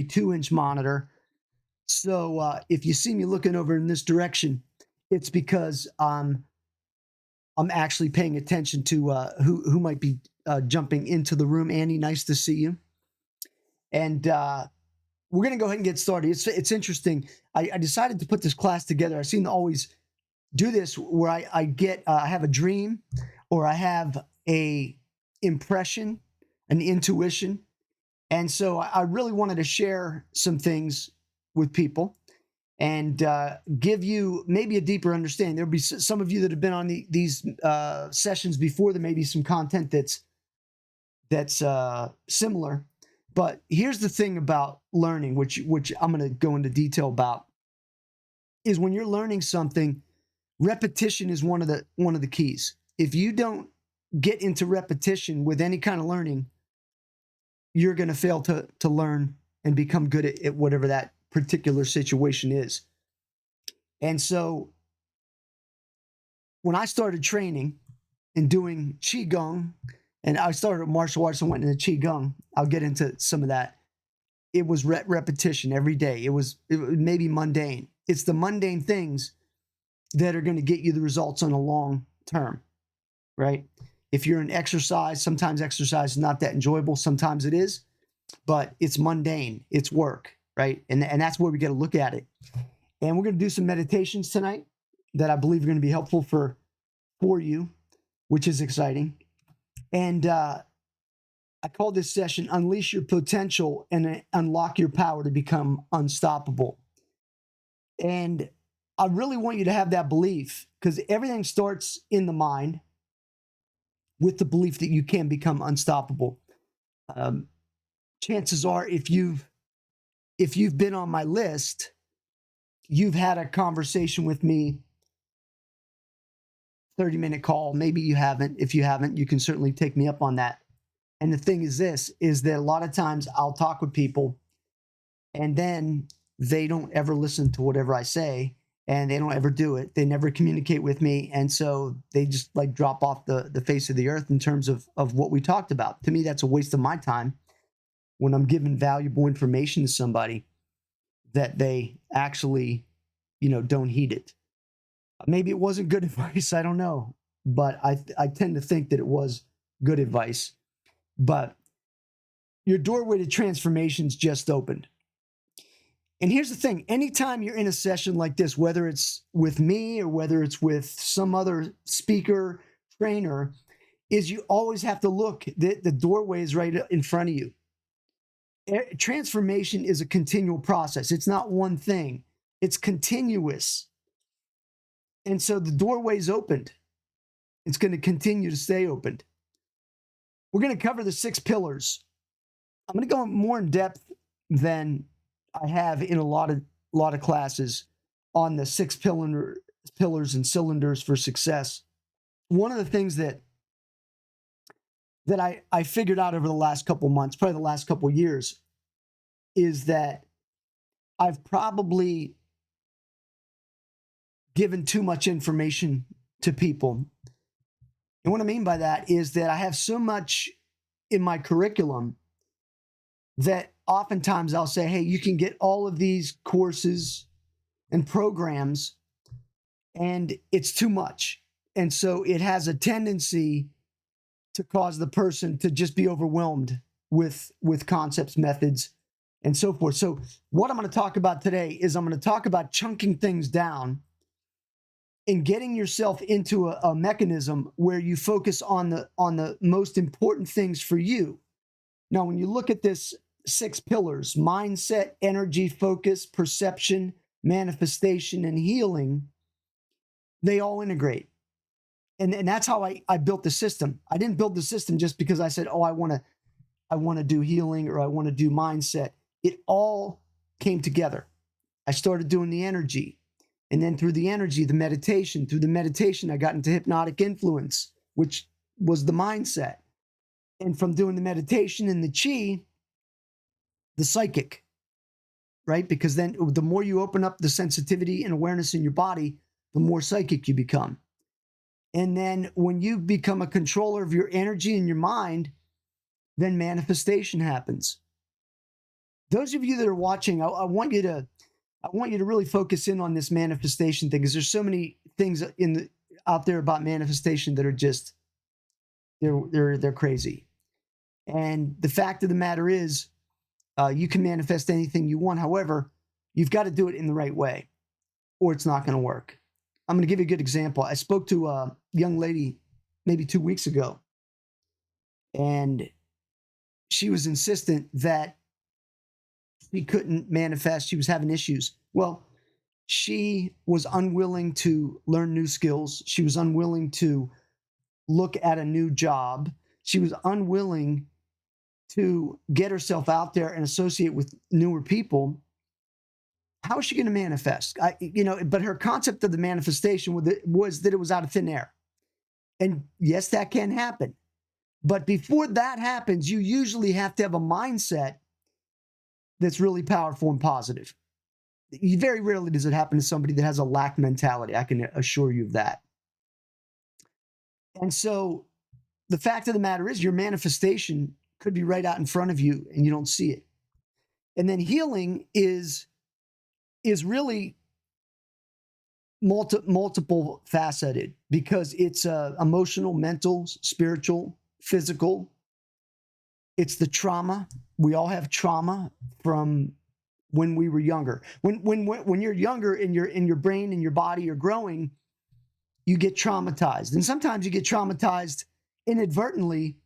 2-inch monitor. So if you see me looking over in this direction, it's because I'm actually paying attention to who might be jumping into the room. Annie, nice to see you. And we're going to go ahead and get started. It's interesting. I decided to put this class together. I seem to always do this where I have a dream, or I have a impression, an intuition. And so I really wanted to share some things with people and give you maybe a deeper understanding. There'll be some of you that have been on these sessions before. There may be some content that's similar. But here's the thing about learning, which I'm going to go into detail about, is when you're learning something, repetition is one of the keys. If you don't get into repetition with any kind of learning, you're going to fail to learn and become good at whatever that particular situation is. And so when I started training and doing Qigong, and I started martial arts and went into Qigong, I'll get into some of that. It was repetition every day. It was maybe mundane. It's the mundane things that are going to get you the results on a long term, right? If you're in exercise, sometimes exercise is not that enjoyable. Sometimes it is, but it's mundane. It's work, right? And that's where we got to look at it. And we're going to do some meditations tonight that I believe are going to be helpful for you, which is exciting. And I call this session Unleash Your Potential and Unlock Your Power to Become Unstoppable. And I really want you to have that belief, because everything starts in the mind with the belief that you can become unstoppable. Chances are, if you've been on my list, you've had a conversation with me, 30-minute call. Maybe you haven't. If you haven't, you can certainly take me up on that. And the thing is that a lot of times I'll talk with people and then they don't ever listen to whatever I say, and they don't ever do it. They never communicate with me. And so they just like drop off the face of the earth in terms of what we talked about. To me, that's a waste of my time when I'm giving valuable information to somebody that they actually, don't heed it. Maybe it wasn't good advice. I don't know. But I tend to think that it was good advice. But your doorway to transformation's just opened. And here's the thing. Anytime you're in a session like this, whether it's with me or whether it's with some other speaker, trainer, is you always have to look. The doorway is right in front of you. Transformation is a continual process. It's not one thing. It's continuous. And so the doorway's opened. It's going to continue to stay opened. We're going to cover the 6 pillars. I'm going to go more in depth than I have in a lot of classes on the 6 pillars and cylinders for success. One of the things that I figured out over the last couple months, probably the last couple years, is that I've probably given too much information to people. And what I mean by that is that I have so much in my curriculum that oftentimes I'll say, hey, you can get all of these courses and programs, and it's too much. And so it has a tendency to cause the person to just be overwhelmed with concepts, methods, and so forth. So what I'm going to talk about today is I'm going to talk about chunking things down and getting yourself into a mechanism where you focus on the most important things for you. Now, when you look at this 6 pillars, mindset, energy, focus, perception, manifestation, and healing, they all integrate. And that's how I built the system. I didn't build the system just because I said, oh, I want to do healing or I want to do mindset. It all came together. I started doing the energy. And then through the energy, the meditation. Through the meditation, I got into hypnotic influence, which was the mindset. And from doing the meditation and the chi, the psychic, right? Because then the more you open up the sensitivity and awareness in your body, the more psychic you become. And then when you become a controller of your energy and your mind, then manifestation happens. those of you that are watching, I want you to really focus in on this manifestation thing, because there's so many things out there about manifestation that are just they're crazy. And the fact of the matter is, you can manifest anything you want. However, you've got to do it in the right way, or it's not going to work. I'm going to give you a good example. I spoke to a young lady maybe 2 weeks ago, and she was insistent that she couldn't manifest. She was having issues. Well, she was unwilling to learn new skills. She was unwilling to look at a new job. She was unwilling to get herself out there and associate with newer people. How is she going to manifest? But her concept of the manifestation was that it was out of thin air. And yes, that can happen. But before that happens, you usually have to have a mindset that's really powerful and positive. Very rarely does it happen to somebody that has a lack mentality. I can assure you of that. And so the fact of the matter is, your manifestation could be right out in front of you and you don't see it. And then healing is really multiple faceted, because it's emotional, mental, spiritual, physical. It's the trauma. We all have trauma from when we were younger. When you're younger and your brain and your body are growing, you get traumatized. And sometimes you get traumatized inadvertently,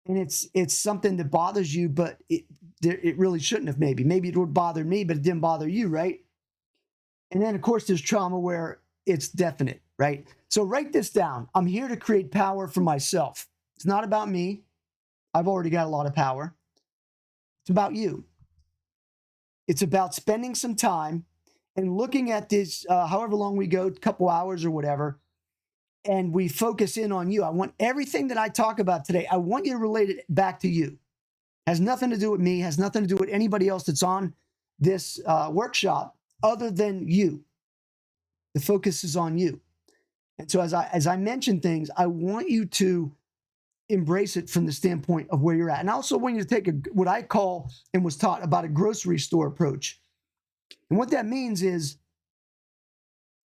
and it's something that bothers you, but it really shouldn't have. Maybe it would bother me, but it didn't bother you, right? And then, of course, there's trauma where it's definite, right? So write this down. I'm here to create power for myself. It's not about me. I've already got a lot of power. It's about you. It's about spending some time and looking at this, however long we go, a couple hours or whatever, and we focus in on you. I want everything that I talk about today, I want you to relate it back to you. Has nothing to do with me, has nothing to do with anybody else that's on this workshop other than you. The focus is on you. And so as I mention things, I want you to embrace it from the standpoint of where you're at. And I also want you to take what I call and was taught about a grocery store approach. And what that means is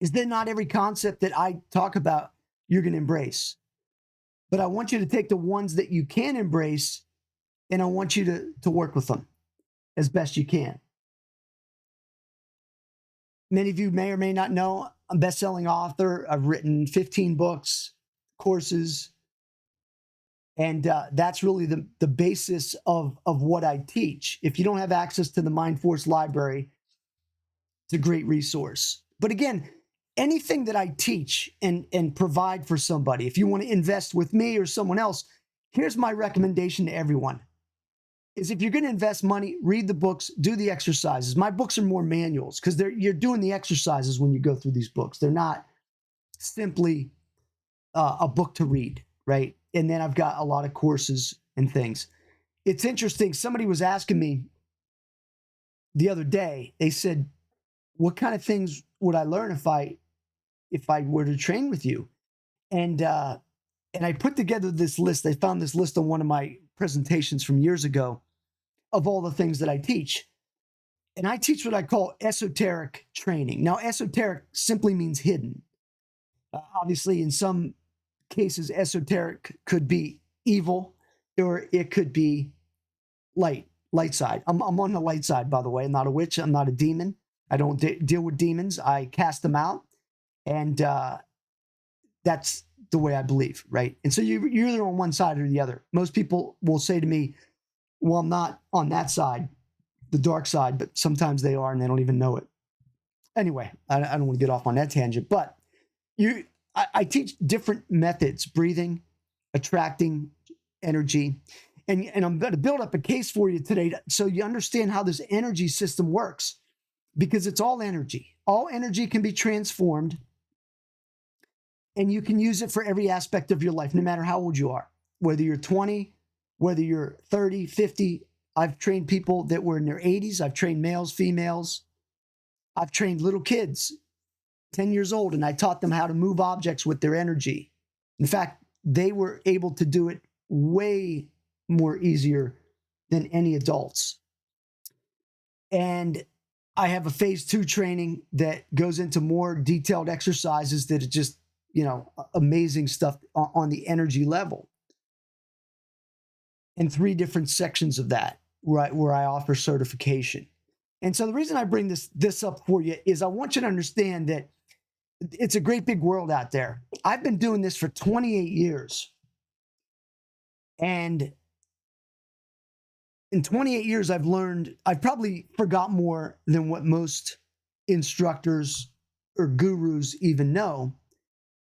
that not every concept that I talk about you're going to embrace. But I want you to take the ones that you can embrace, and I want you to work with them as best you can. Many of you may or may not know, I'm a best-selling author. I've written 15 books, courses, and that's really the basis of what I teach. If you don't have access to the Mind Force library, it's a great resource. But again, anything that I teach and provide for somebody, if you want to invest with me or someone else, here's my recommendation to everyone. Is if you're going to invest money, read the books, do the exercises. My books are more manuals, because you're doing the exercises when you go through these books. They're not simply a book to read, right? And then I've got a lot of courses and things. It's interesting. Somebody was asking me the other day, they said, what kind of things would I learn if I were to train with you? And I put together this list. I found this list on one of my presentations from years ago of all the things that I teach. And I teach what I call esoteric training. Now, esoteric simply means hidden. Obviously, in some cases, esoteric could be evil, or it could be light side. I'm on the light side, by the way. I'm not a witch. I'm not a demon. I don't deal with demons. I cast them out. And that's the way I believe, right? And so you're either on one side or the other. Most people will say to me, well, I'm not on that side, the dark side, but sometimes they are and they don't even know it. Anyway, I don't want to get off on that tangent, but I teach different methods: breathing, attracting energy. And I'm going to build up a case for you today so you understand how this energy system works, because it's all energy. All energy can be transformed, and you can use it for every aspect of your life, no matter how old you are, whether you're 20, whether you're 30, 50. I've trained people that were in their 80s. I've trained males, females. I've trained little kids, 10 years old, and I taught them how to move objects with their energy. In fact, they were able to do it way more easier than any adults. And I have a phase 2 training that goes into more detailed exercises that are just, amazing stuff on the energy level. And 3 different sections of that where I offer certification. And so the reason I bring this up for you is I want you to understand that it's a great big world out there. I've been doing this for 28 years. And in 28 years, I've probably forgot more than what most instructors or gurus even know,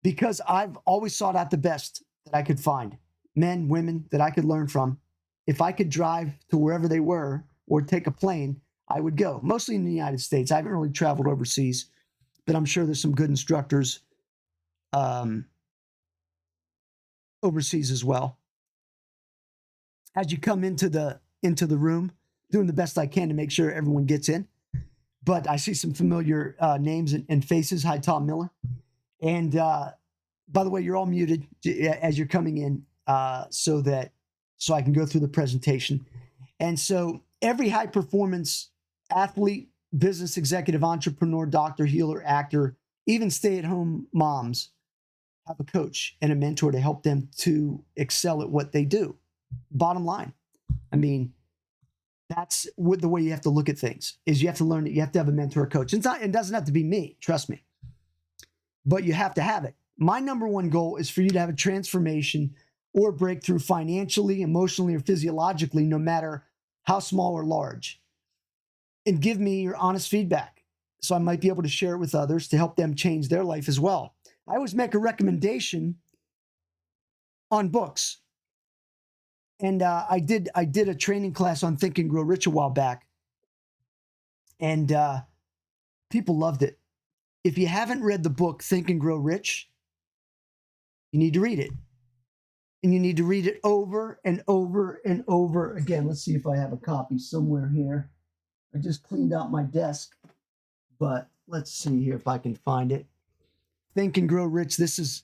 because I've always sought out the best that I could find, men, women that I could learn from. If I could drive to wherever they were or take a plane, I would go, mostly in the United States. I haven't really traveled overseas, but I'm sure there's some good instructors overseas as well. As you come into the room, doing the best I can to make sure everyone gets in. But I see some familiar names and faces. Hi, Tom Miller. And by the way, you're all muted as you're coming in, so I can go through the presentation. And so every high performance athlete, business executive, entrepreneur, doctor, healer, actor, even stay-at-home moms have a coach and a mentor to help them to excel at what they do. Bottom line. I mean, that's the way you have to look at things, is you have to learn that you have to have a mentor or coach. It doesn't have to be me, trust me, but you have to have it. My number one goal is for you to have a transformation or breakthrough financially, emotionally, or physiologically, no matter how small or large. And give me your honest feedback so I might be able to share it with others to help them change their life as well. I always make a recommendation on books. And I did a training class on Think and Grow Rich a while back, and people loved it. If you haven't read the book Think and Grow Rich, you need to read it. And you need to read it over and over and over again. Let's see if I have a copy somewhere here. I just cleaned out my desk, but let's see here if I can find it. Think and Grow Rich. This is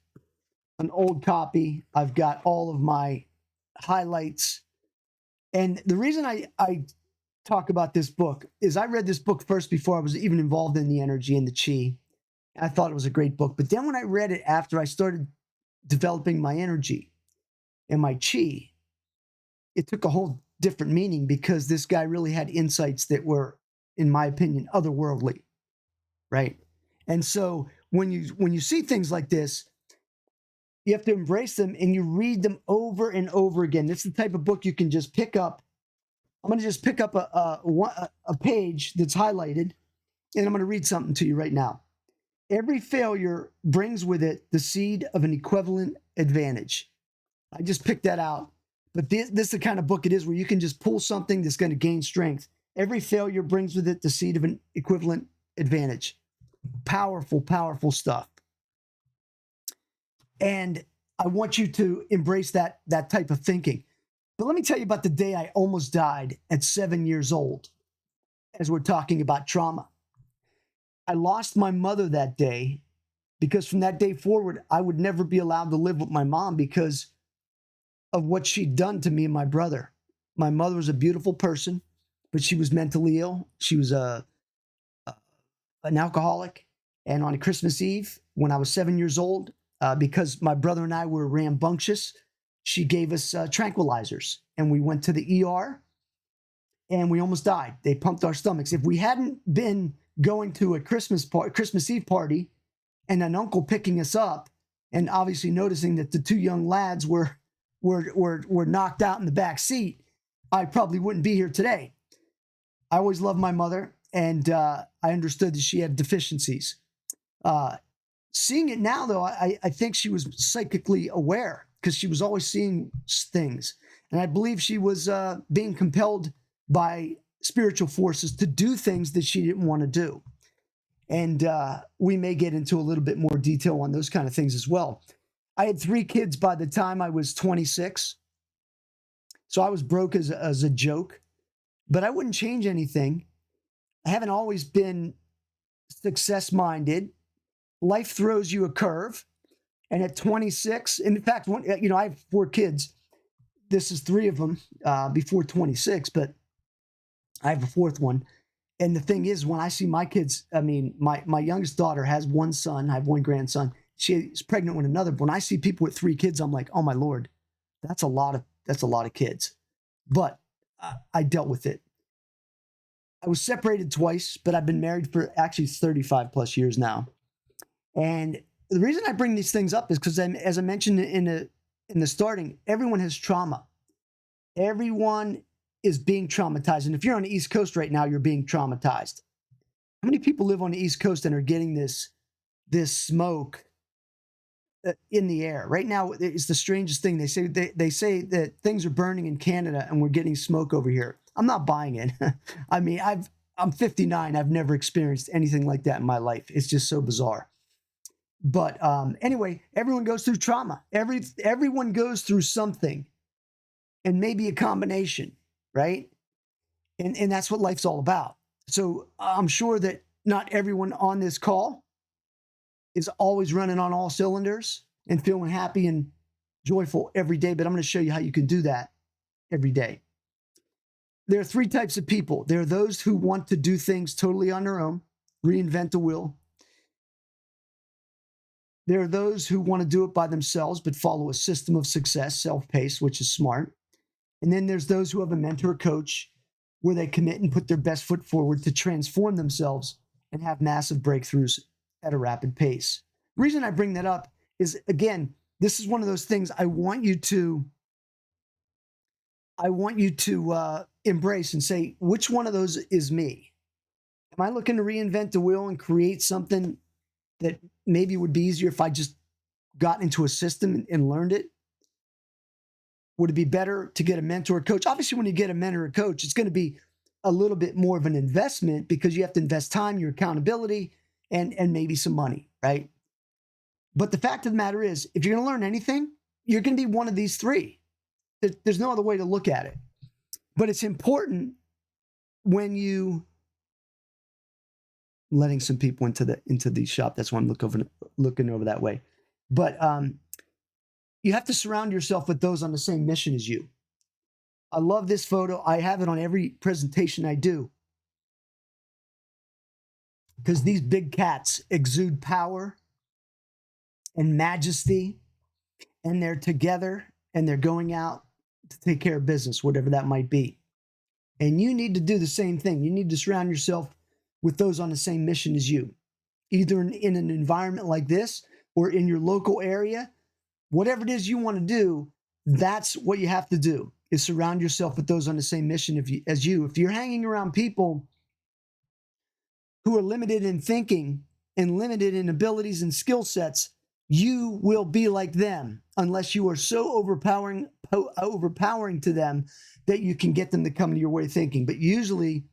an old copy. I've got all of my highlights. And the reason I talk about this book is I read this book first before I was even involved in the energy and the chi. I thought it was a great book. But then when I read it after I started developing my energy and my chi, it took a whole different meaning, because this guy really had insights that were, in my opinion, otherworldly, right? And so when you see things like this, you have to embrace them and you read them over and over again. It's the type of book you can just pick up. I'm going to just pick up a page that's highlighted, and I'm going to read something to you right now. Every failure brings with it the seed of an equivalent advantage. I just picked that out. But this is the kind of book it is where you can just pull something that's going to gain strength. Every failure brings with it the seed of an equivalent advantage. Powerful, powerful stuff. And I want you to embrace that type of thinking. But let me tell you about the day I almost died at 7 years old, as we're talking about trauma. I lost my mother that day, because from that day forward, I would never be allowed to live with my mom because of what she'd done to me and my brother. My mother was a beautiful person, but she was mentally ill. She was an alcoholic. And on Christmas Eve, when I was 7 years old, because my brother and I were rambunctious, she gave us tranquilizers, and we went to the ER, and we almost died. They pumped our stomachs. If we hadn't been going to a Christmas Eve party, and an uncle picking us up, and obviously noticing that the 2 young lads were knocked out in the back seat, I probably wouldn't be here today. I always loved my mother, and I understood that she had deficiencies. Seeing it now, though, I think she was psychically aware, because she was always seeing things. And I believe she was being compelled by spiritual forces to do things that she didn't want to do. And we may get into a little bit more detail on those kind of things as well. I had 3 kids by the time I was 26. So I was broke as a joke, but I wouldn't change anything. I haven't always been success-minded. Life throws you a curve. And at 26, in fact, I have 4 kids. This is 3 of them before 26, but I have a 4th one. And the thing is, when I see my kids, I mean, my youngest daughter has one son, I have one grandson. She's pregnant with another. But when I see people with 3 kids, I'm like, oh my Lord, that's a lot of kids. But I dealt with it. I was separated twice, but I've been married for actually 35 plus years now. And the reason I bring these things up is because, as I mentioned in the starting, everyone has trauma. Everyone is being traumatized. And if you're on the East Coast right now, you're being traumatized. How many people live on the East Coast and are getting this smoke in the air right now? It's the strangest thing. They say that things are burning in Canada and we're getting smoke over here. I'm not buying it. I mean, I'm 59. I've never experienced anything like that in my life. It's just so bizarre. But anyway, everyone goes through trauma. Everyone goes through something, and maybe a combination, right? And that's what life's all about. So I'm sure that not everyone on this call is always running on all cylinders and feeling happy and joyful every day, but I'm going to show you how you can do that every day. There are 3 types of people. There are those who want to do things totally on their own, reinvent the wheel. There are those who want to do it by themselves, but follow a system of success, self-paced, which is smart. And then there's those who have a mentor or coach where they commit and put their best foot forward to transform themselves and have massive breakthroughs at a rapid pace. The reason I bring that up is, again, this is one of those things I want you to embrace and say, which one of those is me? Am I looking to reinvent the wheel and create something that maybe would be easier if I just got into a system and learned it? Would it be better to get a mentor or coach? Obviously, when you get a mentor or coach, it's going to be a little bit more of an investment because you have to invest time, your accountability, and maybe some money, right? But the fact of the matter is, if you're going to learn anything, you're going to be one of these 3. There's no other way to look at it. But it's important when you letting some people into the shop. That's why I'm looking over that way. But you have to surround yourself with those on the same mission as you. I love this photo. I have it on every presentation I do because these big cats exude power and majesty, and they're together and they're going out to take care of business, whatever that might be. And you need to do the same thing. You need to surround yourself with those on the same mission as you, either in an environment like this or in your local area. Whatever it is you want to do, that's what you have to do, is surround yourself with those on the same mission as you. If you're hanging around people who are limited in thinking and limited in abilities and skill sets, you will be like them unless you are so overpowering to them that you can get them to come to your way of thinking. But usually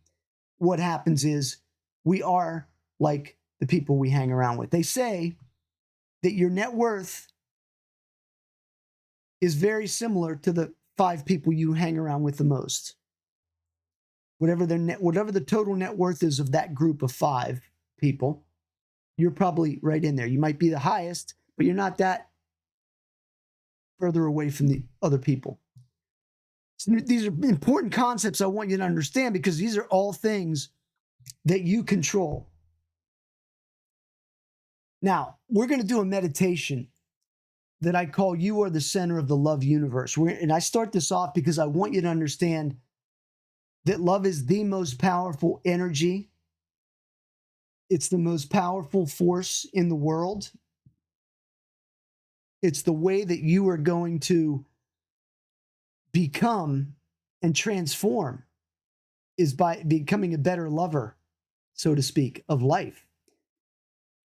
what happens is we are like the people we hang around with. They say that your net worth is very similar to the 5 people you hang around with the most. Whatever the total net worth is of that group of 5 people, you're probably right in there. You might be the highest, but you're not that further away from the other people. So these are important concepts I want you to understand because these are all things that you control. Now, we're going to do a meditation that I call "You Are the Center of the Love Universe." And I start this off because I want you to understand that love is the most powerful energy. It's the most powerful force in the world. It's the way that you are going to become and transform, is by becoming a better lover, so to speak, of life.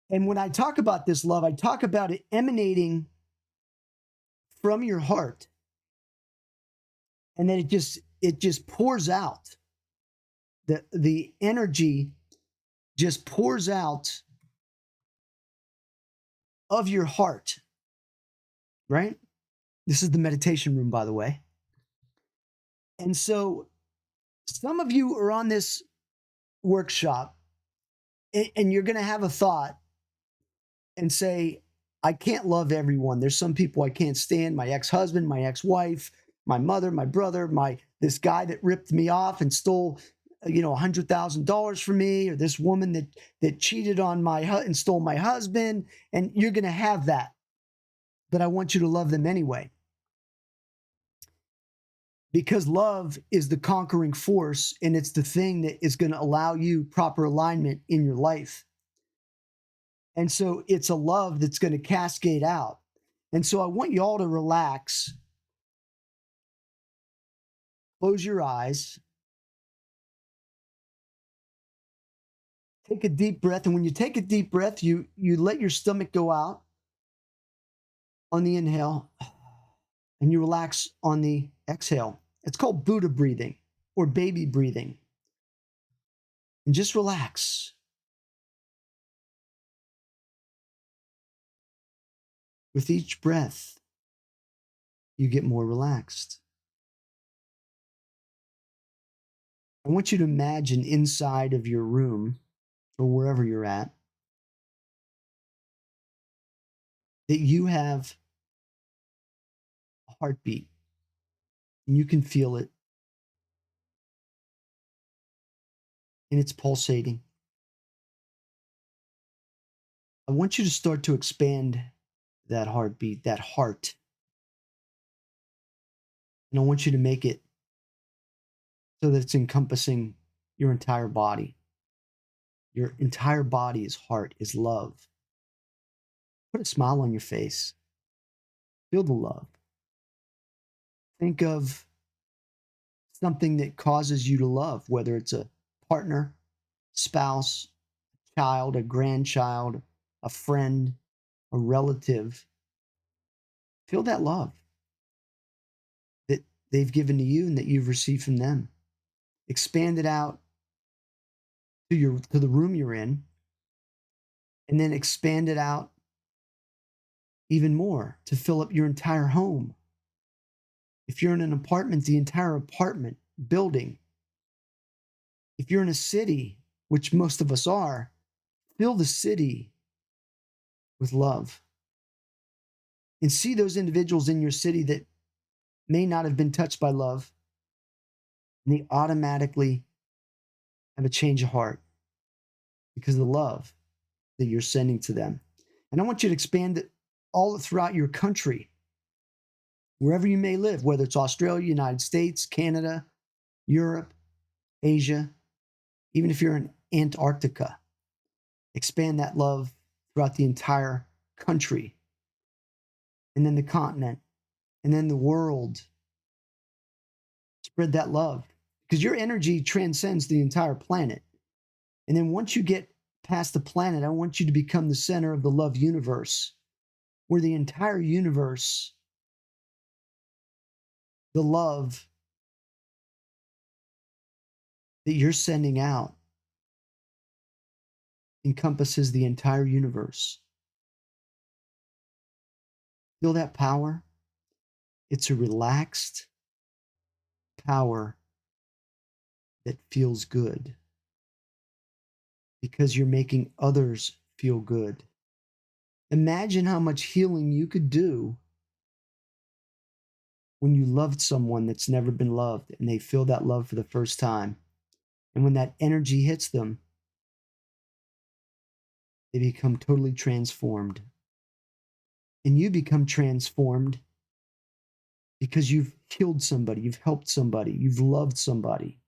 And when I talk about this love, I talk about it emanating from your heart. And then it just pours out. The energy just pours out of your heart, right? This is the meditation room, by the way. And so some of you are on this workshop and you're going to have a thought and say, I can't love everyone. There's some people I can't stand. My ex-husband, my ex-wife, my mother, my brother, this guy that ripped me off and stole $100,000 from me, or this woman that cheated on and stole my husband, and you're going to have that. But I want you to love them anyway. Because love is the conquering force, and it's the thing that is going to allow you proper alignment in your life. And so it's a love that's going to cascade out. And so I want you all to relax, close your eyes, take a deep breath. And when you take a deep breath, you let your stomach go out on the inhale, and you relax on the exhale. It's called Buddha breathing or baby breathing. And just relax. With each breath, you get more relaxed. I want you to imagine inside of your room or wherever you're at that you have a heartbeat and you can feel it and it's pulsating. I want you to start to expand that heartbeat, that heart. And I want you to make it so that it's encompassing your entire body. Your entire body is heart, is love. Put a smile on your face. Feel the love. Think of something that causes you to love, whether it's a partner, spouse, child, a grandchild, a friend, a relative. Feel that love that they've given to you and that you've received from them. Expand it out to the room you're in, and then expand it out even more to fill up your entire home. If you're in an apartment, the entire apartment building. If you're in a city, which most of us are, fill the city with love. And see those individuals in your city that may not have been touched by love, and they automatically have a change of heart because of the love that you're sending to them. And I want you to expand it all throughout your country, wherever you may live, whether it's Australia, United States, Canada, Europe, Asia, even if you're in Antarctica. Expand that love throughout the entire country, and then the continent, and then the world. Spread that love because your energy transcends the entire planet. And then once you get past the planet, I want you to become the center of the love universe, where the entire universe, the love that you're sending out, encompasses the entire universe. Feel that power? It's a relaxed power that feels good because you're making others feel good. Imagine how much healing you could do when you loved someone that's never been loved and they feel that love for the first time. And when that energy hits them, they become totally transformed. And you become transformed because you've healed somebody, you've helped somebody, you've loved somebody.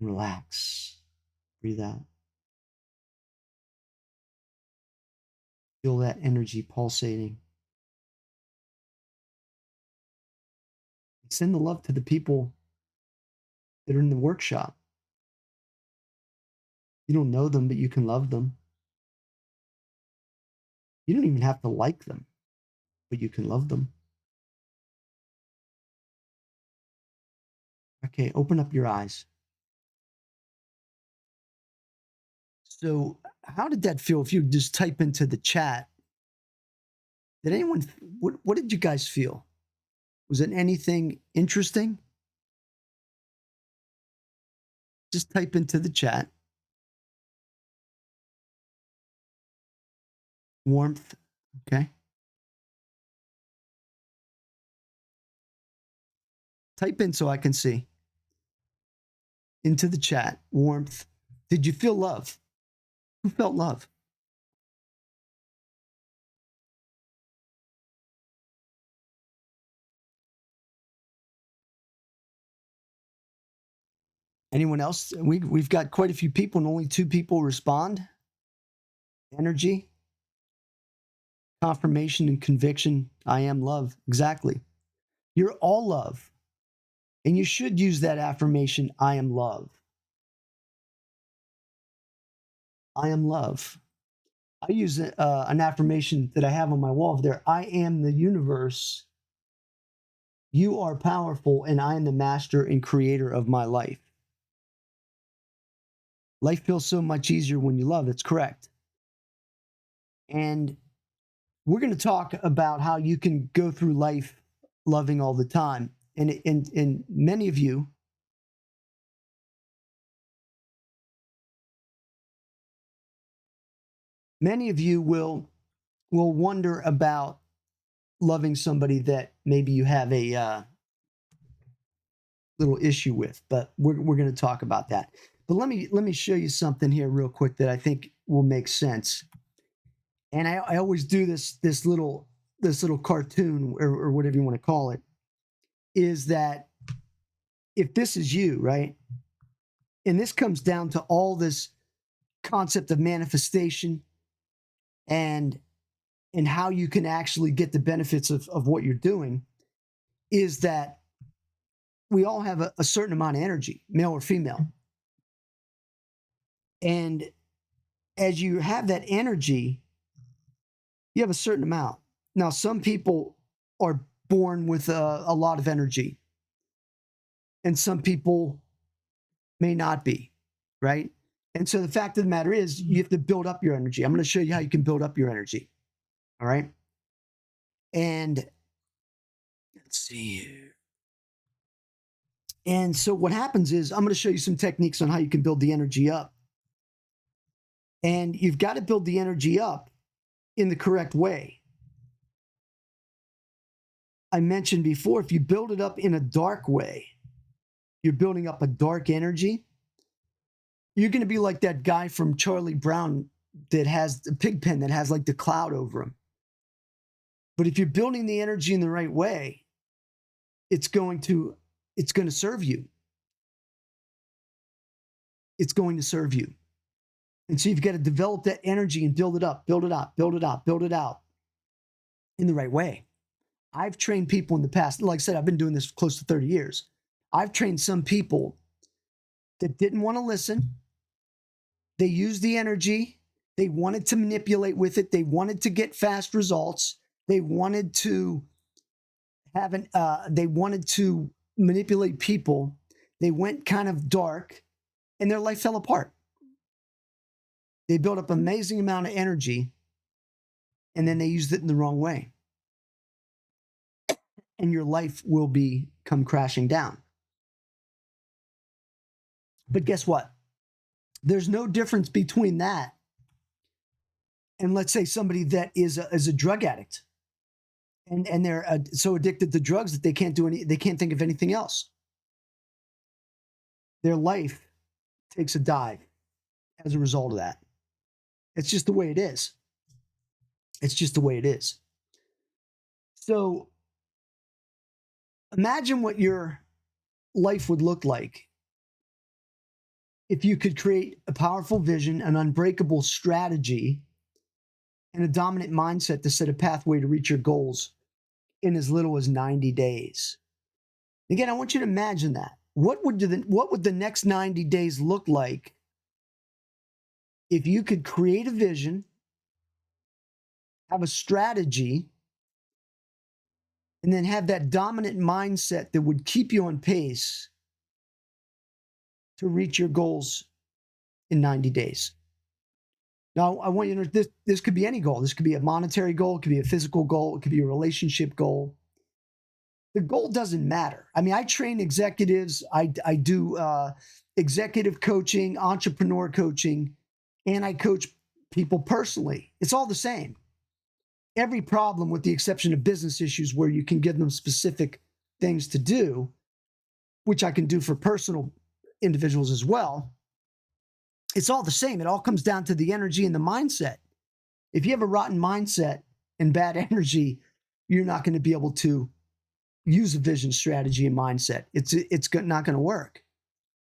Relax. Breathe out. Feel that energy pulsating. Send the love to the people that are in the workshop. You don't know them, but you can love them. You don't even have to like them, but you can love them. Okay, open up your eyes. So, how did that feel if you just type into the chat? Did anyone, what did you guys feel? Was it anything interesting? Just type into the chat. Warmth, okay? Type in so I can see. Into the chat. Warmth. Did you feel love? Who felt love? Anyone else? We've got quite a few people and only 2 people respond. Energy, confirmation, and conviction. I am love. Exactly. You're all love. And you should use that affirmation, I am love. I am love. I use an affirmation that I have on my wall over there. I am the universe. You are powerful, and I am the master and creator of my life. Life feels so much easier when you love. It's correct. And we're going to talk about how you can go through life loving all the time. And many of you will wonder about loving somebody that maybe you have a little issue with, but we're going to talk about that. But let me show you something here real quick that I think will make sense. And I always do this little cartoon or whatever you want to call it, is that if this is you, right? And this comes down to all this concept of manifestation and how you can actually get the benefits of what you're doing, is that we all have a certain amount of energy, male or female. And as you have that energy, you have a certain amount. Now, some people are born with a lot of energy, and some people may not be, right? And so the fact of the matter is, you have to build up your energy. I'm going to show you how you can build up your energy. All right. And let's see here. And so what happens is, I'm going to show you some techniques on how you can build the energy up. And you've got to build the energy up in the correct way. I mentioned before, if you build it up in a dark way, you're building up a dark energy, you're going to be like that guy from Charlie Brown that has the pig pen that has like the cloud over him. But if you're building the energy in the right way, it's going to serve you. It's going to serve you. And so you've got to develop that energy and build it up, build it up, build it up, build it out in the right way. I've trained people in the past. Like I said, I've been doing this for close to 30 years. I've trained some people that didn't want to listen. They used the energy. They wanted to manipulate with it. They wanted to get fast results. They wanted to they wanted to manipulate people. They went kind of dark and their life fell apart. They built up an amazing amount of energy and then they used it in the wrong way. And your life will come crashing down. But guess what? There's no difference between that and, let's say, somebody that is a drug addict, and they're so addicted to drugs that they can't think of anything else. Their life takes a dive as a result of that. It's just the way it is. It's just the way it is. So imagine what your life would look like if you could create a powerful vision, an unbreakable strategy, and a dominant mindset to set a pathway to reach your goals in as little as 90 days. Again, I want you to imagine that. What would the next 90 days look like if you could create a vision, have a strategy, and then have that dominant mindset that would keep you on pace to reach your goals in 90 days? Now, I want you to know this could be any goal. This could be a monetary goal. It could be a physical goal. It could be a relationship goal. The goal doesn't matter. I mean, I train executives. I do executive coaching, entrepreneur coaching, and I coach people personally. It's all the same. Every problem, with the exception of business issues where you can give them specific things to do, which I can do for personal individuals as well, it's all the same. It all comes down to the energy and the mindset. If you have a rotten mindset and bad energy, you're not going to be able to use a vision, strategy, and mindset. It's not going to work.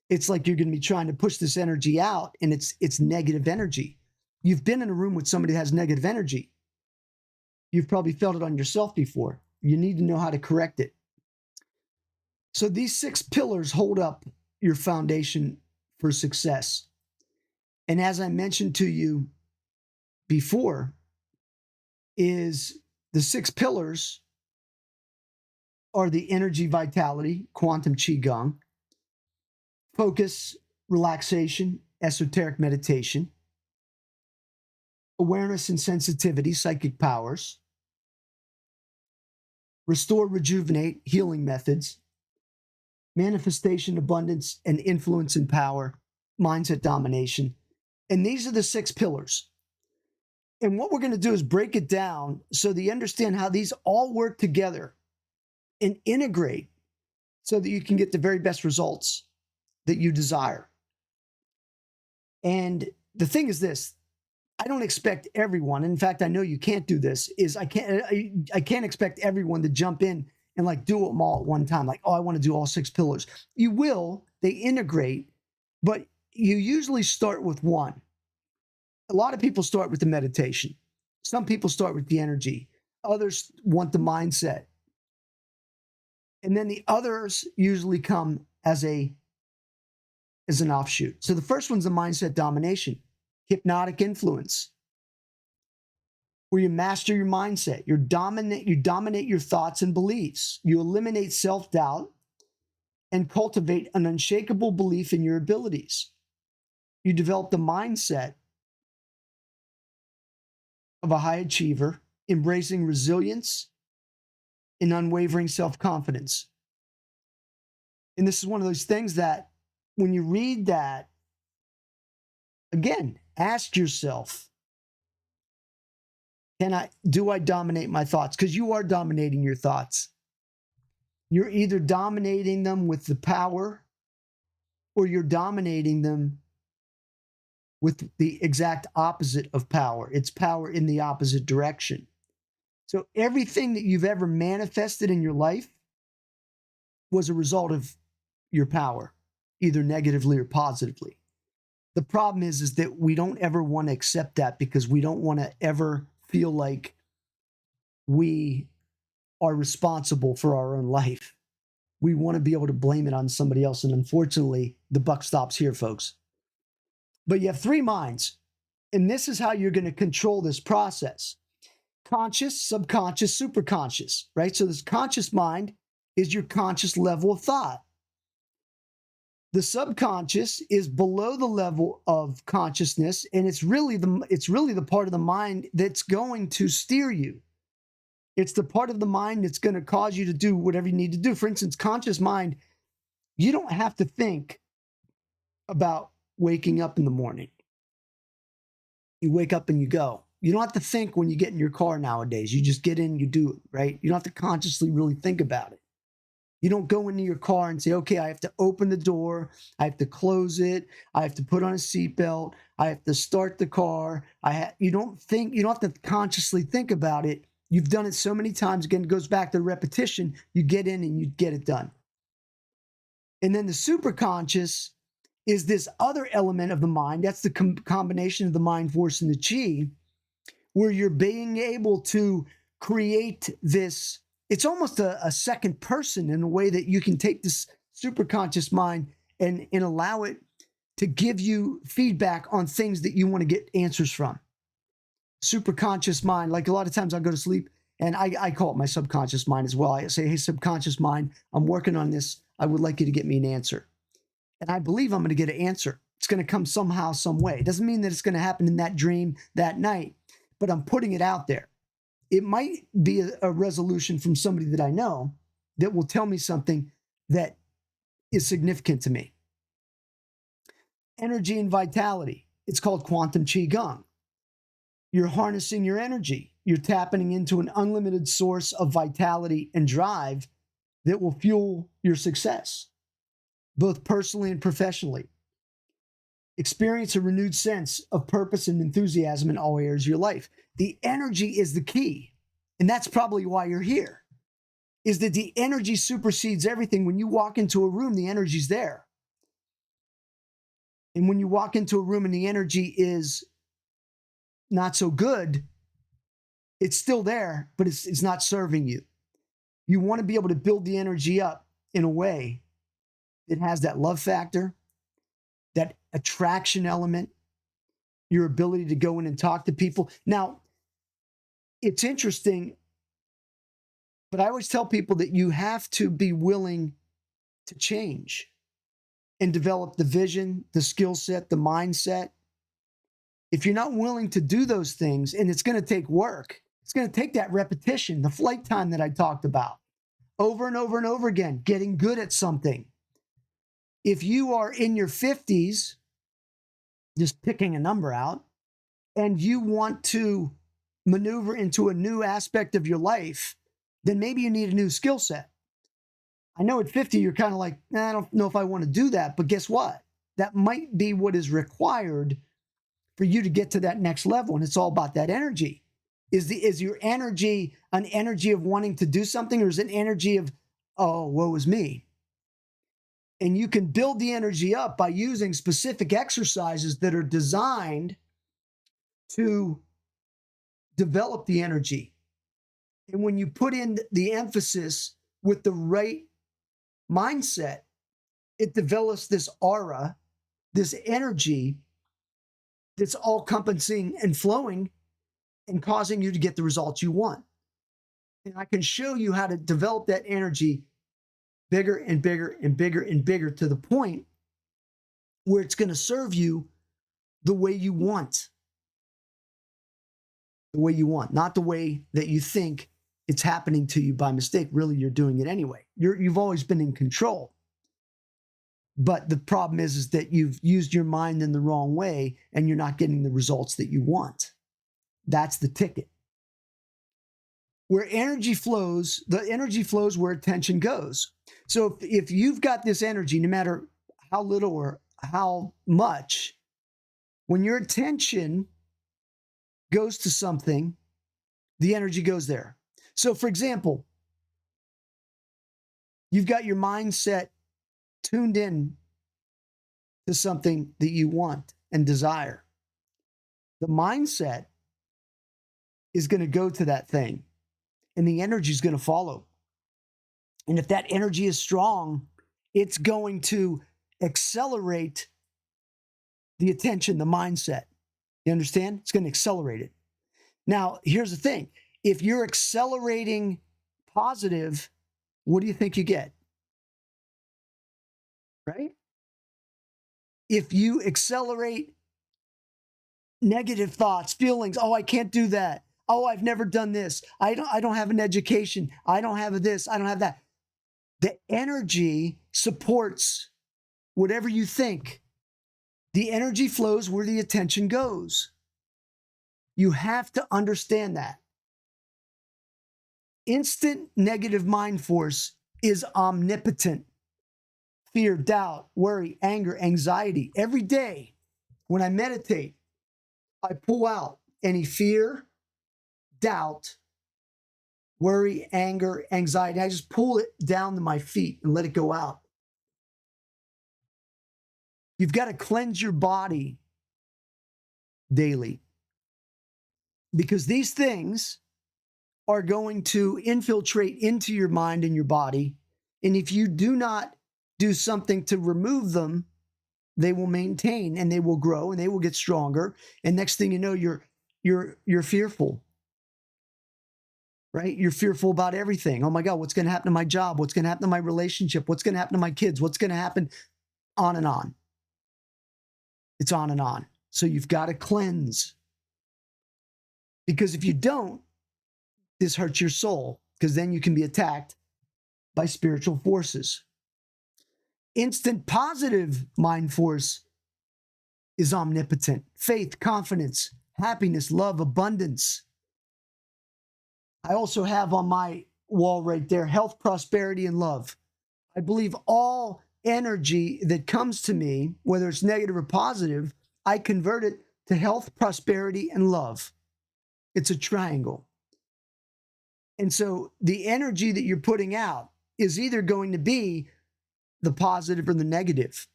It's like you're going to be trying to push this energy out, and it's negative energy. You've been in a room with somebody that has negative energy. You've probably felt it on yourself before. You need to know how to correct it. So these 6 pillars hold up your foundation for success. And as I mentioned to you before, is the 6 pillars are the energy, vitality, quantum Qigong, focus, relaxation, esoteric meditation, awareness and sensitivity, psychic powers, restore, rejuvenate, healing methods, manifestation, abundance, and influence and power, mindset domination. And these are the 6 pillars. And what we're going to do is break it down so that you understand how these all work together and integrate so that you can get the very best results that you desire. And the thing is this, I don't expect everyone, in fact, I know you can't do this, is I can't expect everyone to jump in and like do them all at one time. Like, oh, I want to do all 6 pillars. You will, they integrate, but you usually start with one. A lot of people start with the meditation. Some people start with the energy. Others want the mindset. And then the others usually come as an offshoot. So the first one's the mindset domination, hypnotic influence, where you master your mindset. You dominate your thoughts and beliefs. You eliminate self-doubt and cultivate an unshakable belief in your abilities. You develop the mindset of a high achiever, embracing resilience and unwavering self-confidence. And this is one of those things that when you read that, again, ask yourself, do I dominate my thoughts? Because you are dominating your thoughts. You're either dominating them with the power or you're dominating them with the exact opposite of power. It's power in the opposite direction. So everything that you've ever manifested in your life was a result of your power, either negatively or positively. The problem is that we don't ever want to accept that because we don't want to ever feel like we are responsible for our own life. We want to be able to blame it on somebody else. And unfortunately, the buck stops here, folks. But you have 3 minds. And this is how you're going to control this process. Conscious, subconscious, superconscious, right? So this conscious mind is your conscious level of thought. The subconscious is below the level of consciousness, and it's really the part of the mind that's going to steer you. It's the part of the mind that's going to cause you to do whatever you need to do. For instance, conscious mind, you don't have to think about waking up in the morning. You wake up and you go. You don't have to think when you get in your car nowadays. You just get in, you do it, right? You don't have to consciously really think about it. You don't go into your car and say, okay, I have to open the door. I have to close it. I have to put on a seatbelt. I have to start the car. You don't have to consciously think about it. You've done it so many times. Again, it goes back to repetition. You get in and you get it done. And then the superconscious is this other element of the mind. That's the combination of the mind force and the chi, where you're being able to create this. It's almost a second person in a way that you can take this superconscious mind and allow it to give you feedback on things that you want to get answers from. Superconscious mind, like a lot of times I go to sleep and I call it my subconscious mind as well. I say, hey, subconscious mind, I'm working on this. I would like you to get me an answer. And I believe I'm going to get an answer. It's going to come somehow, some way. It doesn't mean that it's going to happen in that dream that night, but I'm putting it out there. It might be a resolution from somebody that I know that will tell me something that is significant to me. Energy and vitality. It's called quantum Qigong. You're harnessing your energy. You're tapping into an unlimited source of vitality and drive that will fuel your success. both personally and professionally. Experience a renewed sense of purpose and enthusiasm in all areas of your life. The energy is the key. And that's probably why you're here, is that the energy supersedes everything. When you walk into a room, the energy's there. And when you walk into a room and the energy is not so good, it's still there, but it's not serving you. You want to be able to build the energy up in a way that has that love factor, that attraction element, your ability to go in and talk to people. Now, it's interesting, but I always tell people that you have to be willing to change and develop the vision, the skill set, the mindset. If you're not willing to do those things, and it's going to take work, it's going to take that repetition, the flight time that I talked about, over and over and over again, getting good at something. If you are in your 50s, just picking a number out, and you want to maneuver into a new aspect of your life, then maybe you need a new skill set. I know at 50, you're kind of like, I don't know if I want to do that, but guess what? That might be what is required for you to get to that next level. And it's all about that energy. Is your energy an energy of wanting to do something, or is it an energy of, oh, woe is me? And you can build the energy up by using specific exercises that are designed to develop the energy. And when you put in the emphasis with the right mindset, it develops this aura, this energy that's all encompassing and flowing and causing you to get the results you want. And I can show you how to develop that energy bigger and bigger and bigger and bigger to the point where it's going to serve you the way you want. The way you want, not the way that you think it's happening to you by mistake. Really, you're doing it anyway. You've always been in control. But the problem is that you've used your mind in the wrong way and you're not getting the results that you want. That's the ticket. Where energy flows, the energy flows where attention goes. So if you've got this energy, no matter how little or how much, when your attention goes to something, the energy goes there. So for example, you've got your mindset tuned in to something that you want and desire. The mindset is going to go to that thing and the energy is going to follow. And if that energy is strong, it's going to accelerate the attention, the mindset. You understand? It's going to accelerate it. Now, here's the thing. If you're accelerating positive, what do you think you get? Right? If you accelerate negative thoughts, feelings, oh, I can't do that. Oh, I've never done this. I don't have an education. I don't have this. I don't have that. The energy supports whatever you think. The energy flows where the attention goes. You have to understand that. Instant negative mind force is omnipotent. Fear, doubt, worry, anger, anxiety. Every day when I meditate, I pull out any fear, doubt, worry, anger, anxiety. I just pull it down to my feet and let it go out. You've got to cleanse your body daily because these things are going to infiltrate into your mind and your body. And if you do not do something to remove them, they will maintain and they will grow and they will get stronger. And next thing you know, you're fearful. Right? You're fearful about everything. Oh my God, what's going to happen to my job? What's going to happen to my relationship? What's going to happen to my kids? What's going to happen? On and on. It's on and on. So you've got to cleanse. Because if you don't, this hurts your soul, because then you can be attacked by spiritual forces. Instant positive mind force is omnipotent. Faith, confidence, happiness, love, abundance. I also have on my wall right there, health, prosperity, and love. I believe all energy that comes to me, whether it's negative or positive, I convert it to health, prosperity, and love. It's a triangle. And so the energy that you're putting out is either going to be the positive or the negative.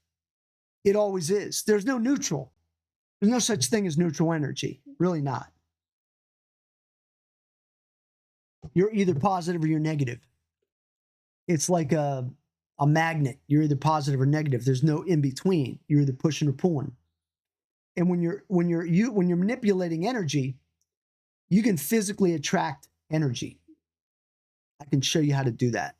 It always is. There's no neutral. There's no such thing as neutral energy. Really not. You're either positive or you're negative. It's like a magnet. You're either positive or negative. There's no in between. You're either pushing or pulling. And when you're manipulating energy, you can physically attract energy. I can show you how to do that.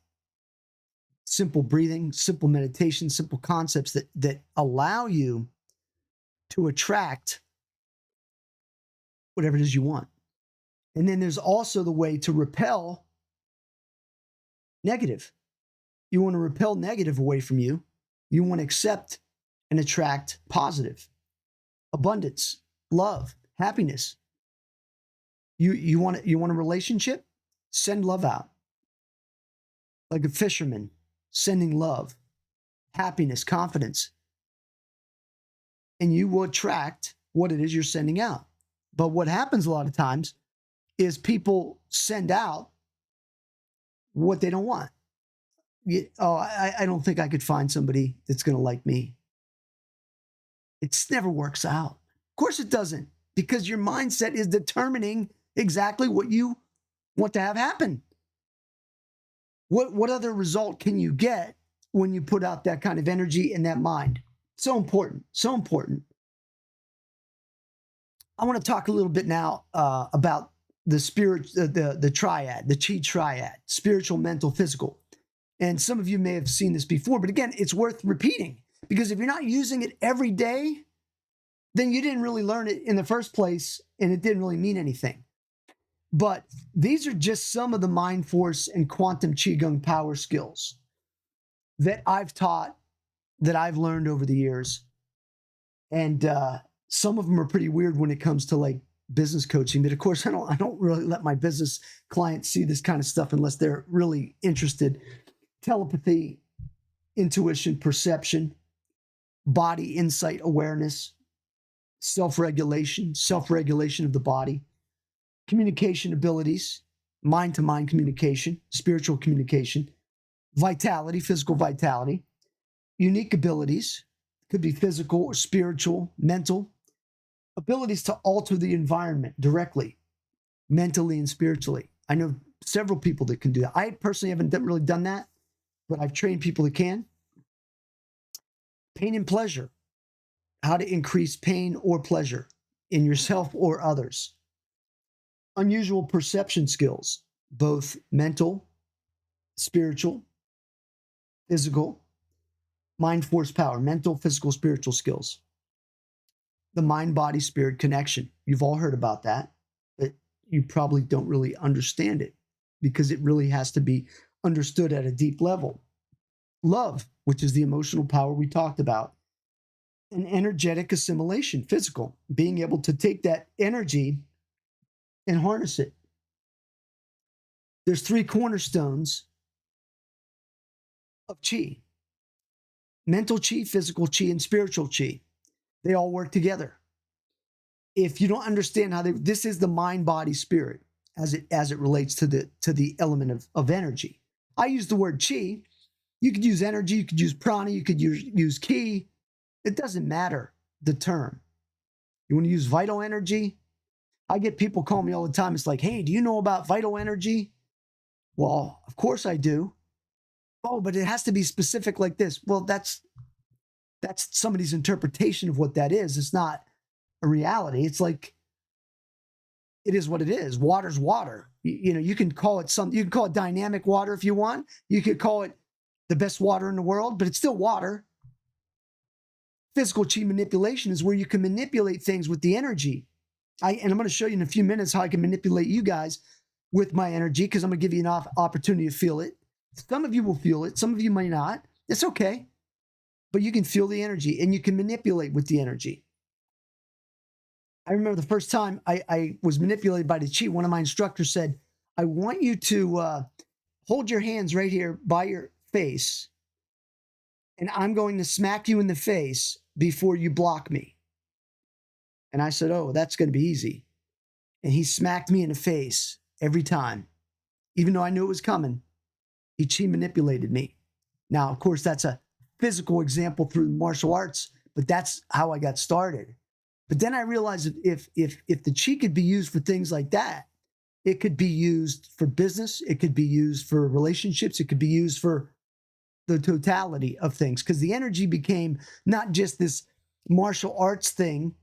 Simple breathing, simple meditation, simple concepts that allow you to attract whatever it is you want. And then there's also the way to repel negative. You want to repel negative away from you. You want to accept and attract positive, abundance, love, happiness. You want a relationship? Send love out. Like a fisherman sending love, happiness, confidence. And you will attract what it is you're sending out. But what happens a lot of times is people send out what they don't want. I don't think I could find somebody that's going to like me. It never works out. Of course it doesn't, because your mindset is determining exactly what you want to have happen. What other result can you get when you put out that kind of energy in that mind? So important, so important. I want to talk a little bit now about the spirit, the triad, the Qi triad: spiritual, mental, physical. And some of you may have seen this before, but again, it's worth repeating, because if you're not using it every day, then you didn't really learn it in the first place, and it didn't really mean anything. But these are just some of the mind force and quantum Qigong power skills that I've taught, that I've learned over the years. And some of them are pretty weird when it comes to like business coaching. But of course, I don't really let my business clients see this kind of stuff unless they're really interested. Telepathy, intuition, perception, body insight, awareness, self-regulation of the body, communication abilities, mind-to-mind communication, spiritual communication, vitality, physical vitality, unique abilities, could be physical or spiritual, mental, abilities to alter the environment directly, mentally and spiritually. I know several people that can do that. I personally haven't really done that, but I've trained people that can. Pain and pleasure, how to increase pain or pleasure in yourself or others. Unusual perception skills, both mental, spiritual, physical, mind force power, mental, physical, spiritual skills. The mind, body, spirit connection. You've all heard about that, but you probably don't really understand it, because it really has to be understood at a deep level. Love, which is the emotional power we talked about. And energetic assimilation, physical, being able to take that energy and harness it. There's 3 cornerstones of Qi: mental Qi, physical Qi, and spiritual Qi. They all work together. If you don't understand how this is the mind, body, spirit as it relates to the element of energy. I use the word Qi. You could use energy, you could use prana, you could use Qi. It doesn't matter the term. You want to use vital energy? I get people call me all the time. It's like, hey, do you know about vital energy? Well, of course I do. Oh, but it has to be specific like this. Well, that's somebody's interpretation of what that is. It's not a reality. It's like, it is what it is. Water's water. You can call it you can call it dynamic water if you want. You could call it the best water in the world, but it's still water. Physical Qi manipulation is where you can manipulate things with the energy. And I'm going to show you in a few minutes how I can manipulate you guys with my energy, because I'm going to give you an opportunity to feel it. Some of you will feel it. Some of you might not. It's okay. But you can feel the energy, and you can manipulate with the energy. I remember the first time I was manipulated by the Qi, one of my instructors said, I want you to hold your hands right here by your face and I'm going to smack you in the face before you block me. And I said, oh, that's going to be easy. And he smacked me in the face every time, even though I knew it was coming. He manipulated me. Now, of course, that's a physical example through martial arts, but that's how I got started. But then I realized that if the chi could be used for things like that, it could be used for business, it could be used for relationships, it could be used for the totality of things, because the energy became not just this martial arts thing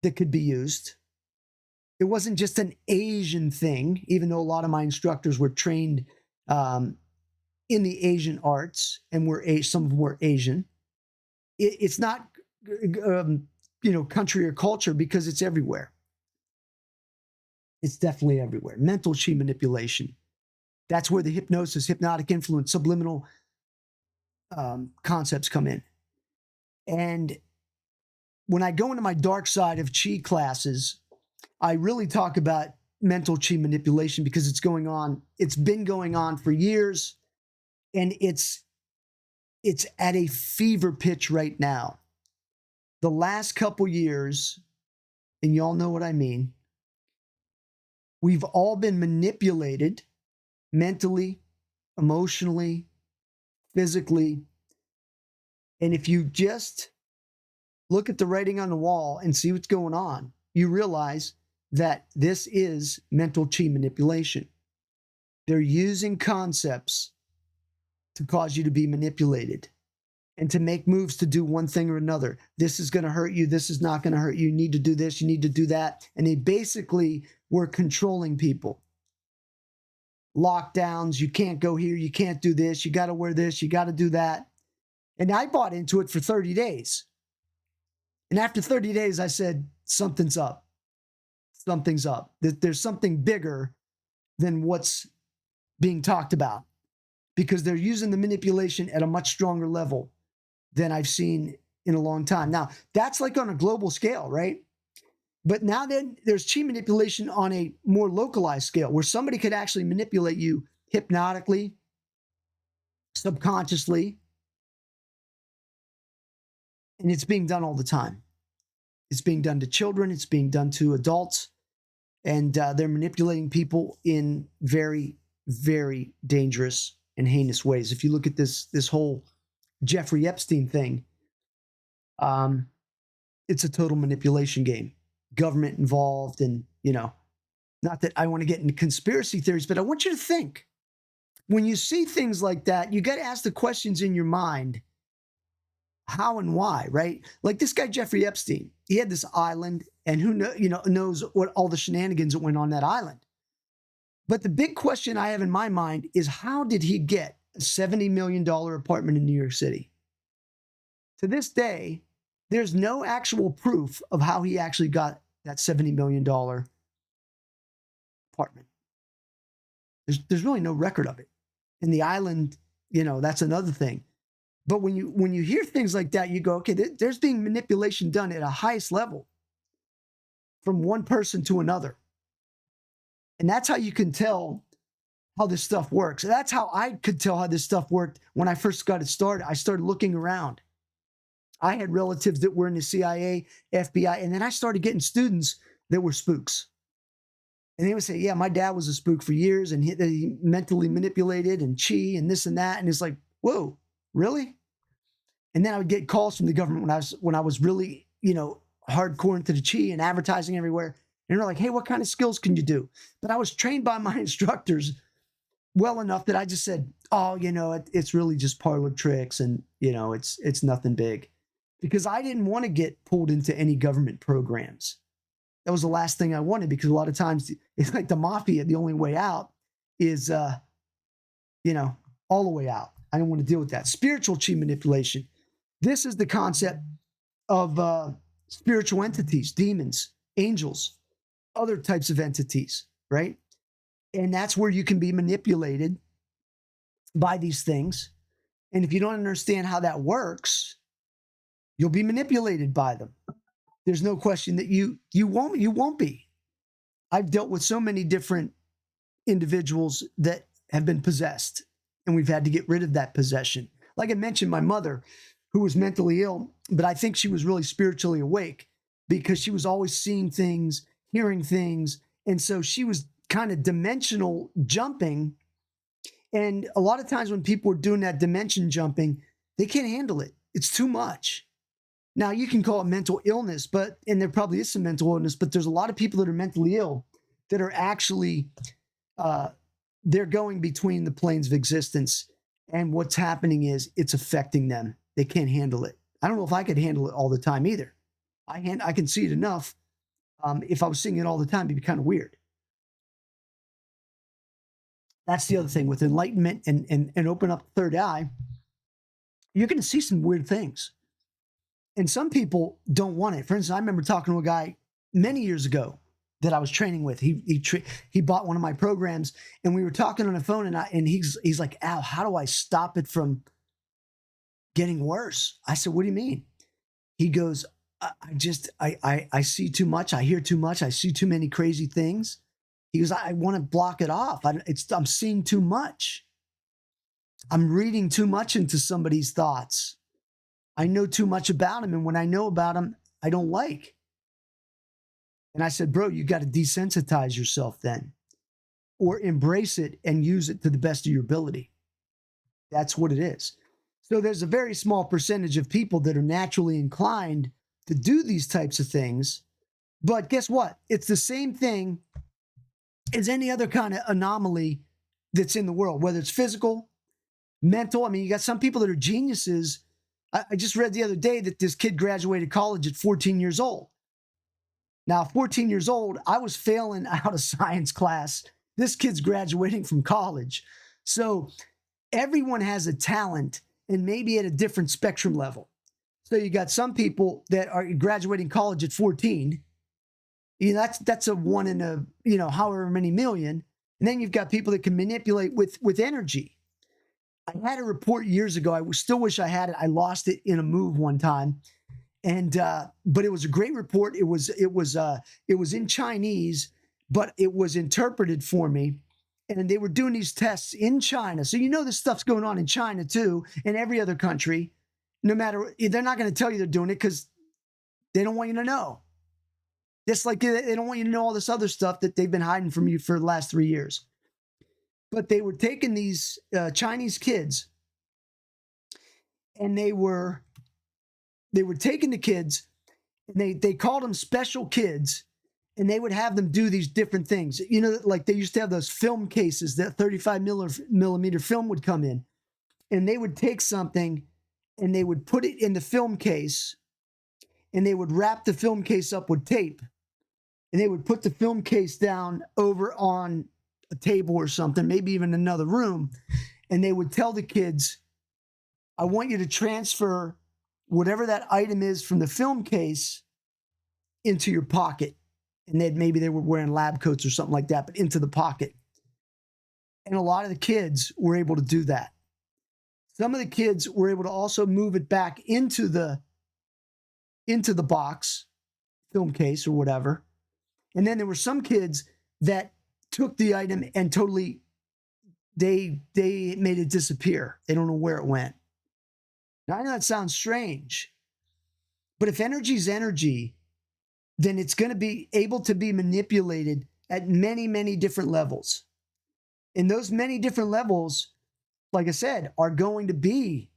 that could be used. It wasn't just an Asian thing, even though a lot of my instructors were trained in the Asian arts and some of them were Asian. It's not, country or culture, because it's everywhere. It's definitely everywhere. Mental chi manipulation. That's where the hypnosis, hypnotic influence, subliminal concepts come in. And when I go into my dark side of chi classes, I really talk about mental chi manipulation because it's going on. It's been going on for years, and it's at a fever pitch right now. The last couple years, and y'all know what I mean, we've all been manipulated mentally, emotionally, physically. And if you just look at the writing on the wall and see what's going on, you realize that this is mental chi manipulation. They're using concepts to cause you to be manipulated and to make moves to do one thing or another. This is going to hurt you. This is not going to hurt you. You need to do this. You need to do that. And they basically were controlling people. Lockdowns. You can't go here. You can't do this. You got to wear this. You got to do that. And I bought into it for 30 days. And after 30 days, I said, something's up. Something's up. There's something bigger than what's being talked about, because they're using the manipulation at a much stronger level than I've seen in a long time. Now, that's like on a global scale, right? But now then there's chi manipulation on a more localized scale where somebody could actually manipulate you hypnotically, subconsciously, and it's being done all the time. It's being done to children. It's being done to adults. And they're manipulating people in very, very dangerous and heinous ways. If you look at this whole Jeffrey Epstein thing, it's a total manipulation game. Government involved, and, not that I want to get into conspiracy theories, but I want you to think. When you see things like that, you got to ask the questions in your mind. How and why, right? Like this guy, Jeffrey Epstein, he had this island, and who knows what all the shenanigans that went on that island. But the big question I have in my mind is, how did he get a $70 million apartment in New York City? To this day, there's no actual proof of how he actually got that $70 million apartment. There's really no record of it. And the island, that's another thing. But when you hear things like that, you go, okay, there's being manipulation done at a highest level from one person to another. And that's how you can tell how this stuff works. And that's how I could tell how this stuff worked when I first got it started. I started looking around. I had relatives that were in the CIA, FBI, and then I started getting students that were spooks. And they would say, yeah, my dad was a spook for years, and he mentally manipulated and chi and this and that. And it's like, whoa, really? And then I would get calls from the government when I was really, hardcore into the chi and advertising everywhere. And they're like, hey, what kind of skills can you do? But I was trained by my instructors well enough that I just said, oh, it's really just parlor tricks, and, it's nothing big. Because I didn't want to get pulled into any government programs. That was the last thing I wanted, because a lot of times it's like the mafia. The only way out is, all the way out. I don't want to deal with that. Spiritual chi manipulation. This is the concept of spiritual entities, demons, angels, other types of entities, right? And that's where you can be manipulated by these things. And if you don't understand how that works, you'll be manipulated by them. There's no question that you won't be. I've dealt with so many different individuals that have been possessed, and we've had to get rid of that possession. like I mentioned, my mother, who was mentally ill, but I think she was really spiritually awake because she was always seeing things, hearing things. And so she was kind of dimensional jumping. And a lot of times when people are doing that dimension jumping, they can't handle it. It's too much. Now you can call it mental illness, and there probably is some mental illness, but there's a lot of people that are mentally ill that are actually uh, they're going between the planes of existence, and what's happening is it's affecting them. They can't handle it. I don't know if I could handle it all the time either. I can see it enough. If I was seeing it all the time, it'd be kind of weird. That's the other thing with enlightenment and open up the third eye. You're going to see some weird things. And some people don't want it. For instance, I remember talking to a guy many years ago that I was training with. He bought one of my programs, and we were talking on the phone, and he's like, "Al, how do I stop it from getting worse?" I said, "What do you mean?" He goes, I see too much. I hear too much. I see too many crazy things." He goes, "I want to block it off. I'm seeing too much. I'm reading too much into somebody's thoughts. I know too much about him. And when I know about him, I don't like." And I said, "Bro, you got to desensitize yourself then, or embrace it and use it to the best of your ability." That's what it is. So there's a very small percentage of people that are naturally inclined to do these types of things. But guess what? It's the same thing as any other kind of anomaly that's in the world, whether it's physical, mental. I mean, you got some people that are geniuses. I just read the other day that this kid graduated college at 14 years old. Now, 14 years old, I was failing out of science class. This kid's graduating from college. So everyone has a talent, and maybe at a different spectrum level. So you got some people that are graduating college at 14. That's a one in a, however many million. And then you've got people that can manipulate with energy. I had a report years ago. I still wish I had it. I lost it in a move one time. And but it was a great report. It was in Chinese, but it was interpreted for me. And they were doing these tests in China. So this stuff's going on in China too, and every other country. No matter, they're not going to tell you they're doing it because they don't want you to know. Just like they don't want you to know all this other stuff that they've been hiding from you for the last 3 years. But they were taking these Chinese kids, and they were taking the kids, and they called them special kids, and they would have them do these different things. Like they used to have those film cases that 35 millimeter film would come in, and they would take something and they would put it in the film case, and they would wrap the film case up with tape, and they would put the film case down over on a table or something, maybe even another room, and they would tell the kids, "I want you to transfer whatever that item is from the film case into your pocket." And then maybe they were wearing lab coats or something like that, but into the pocket. And a lot of the kids were able to do that. Some of the kids were able to also move it back into the box, film case or whatever. And then there were some kids that took the item and totally, they made it disappear. They don't know where it went. Now, I know that sounds strange, but if energy is energy, then it's going to be able to be manipulated at many, many different levels. And those many different levels, like I said, are going to be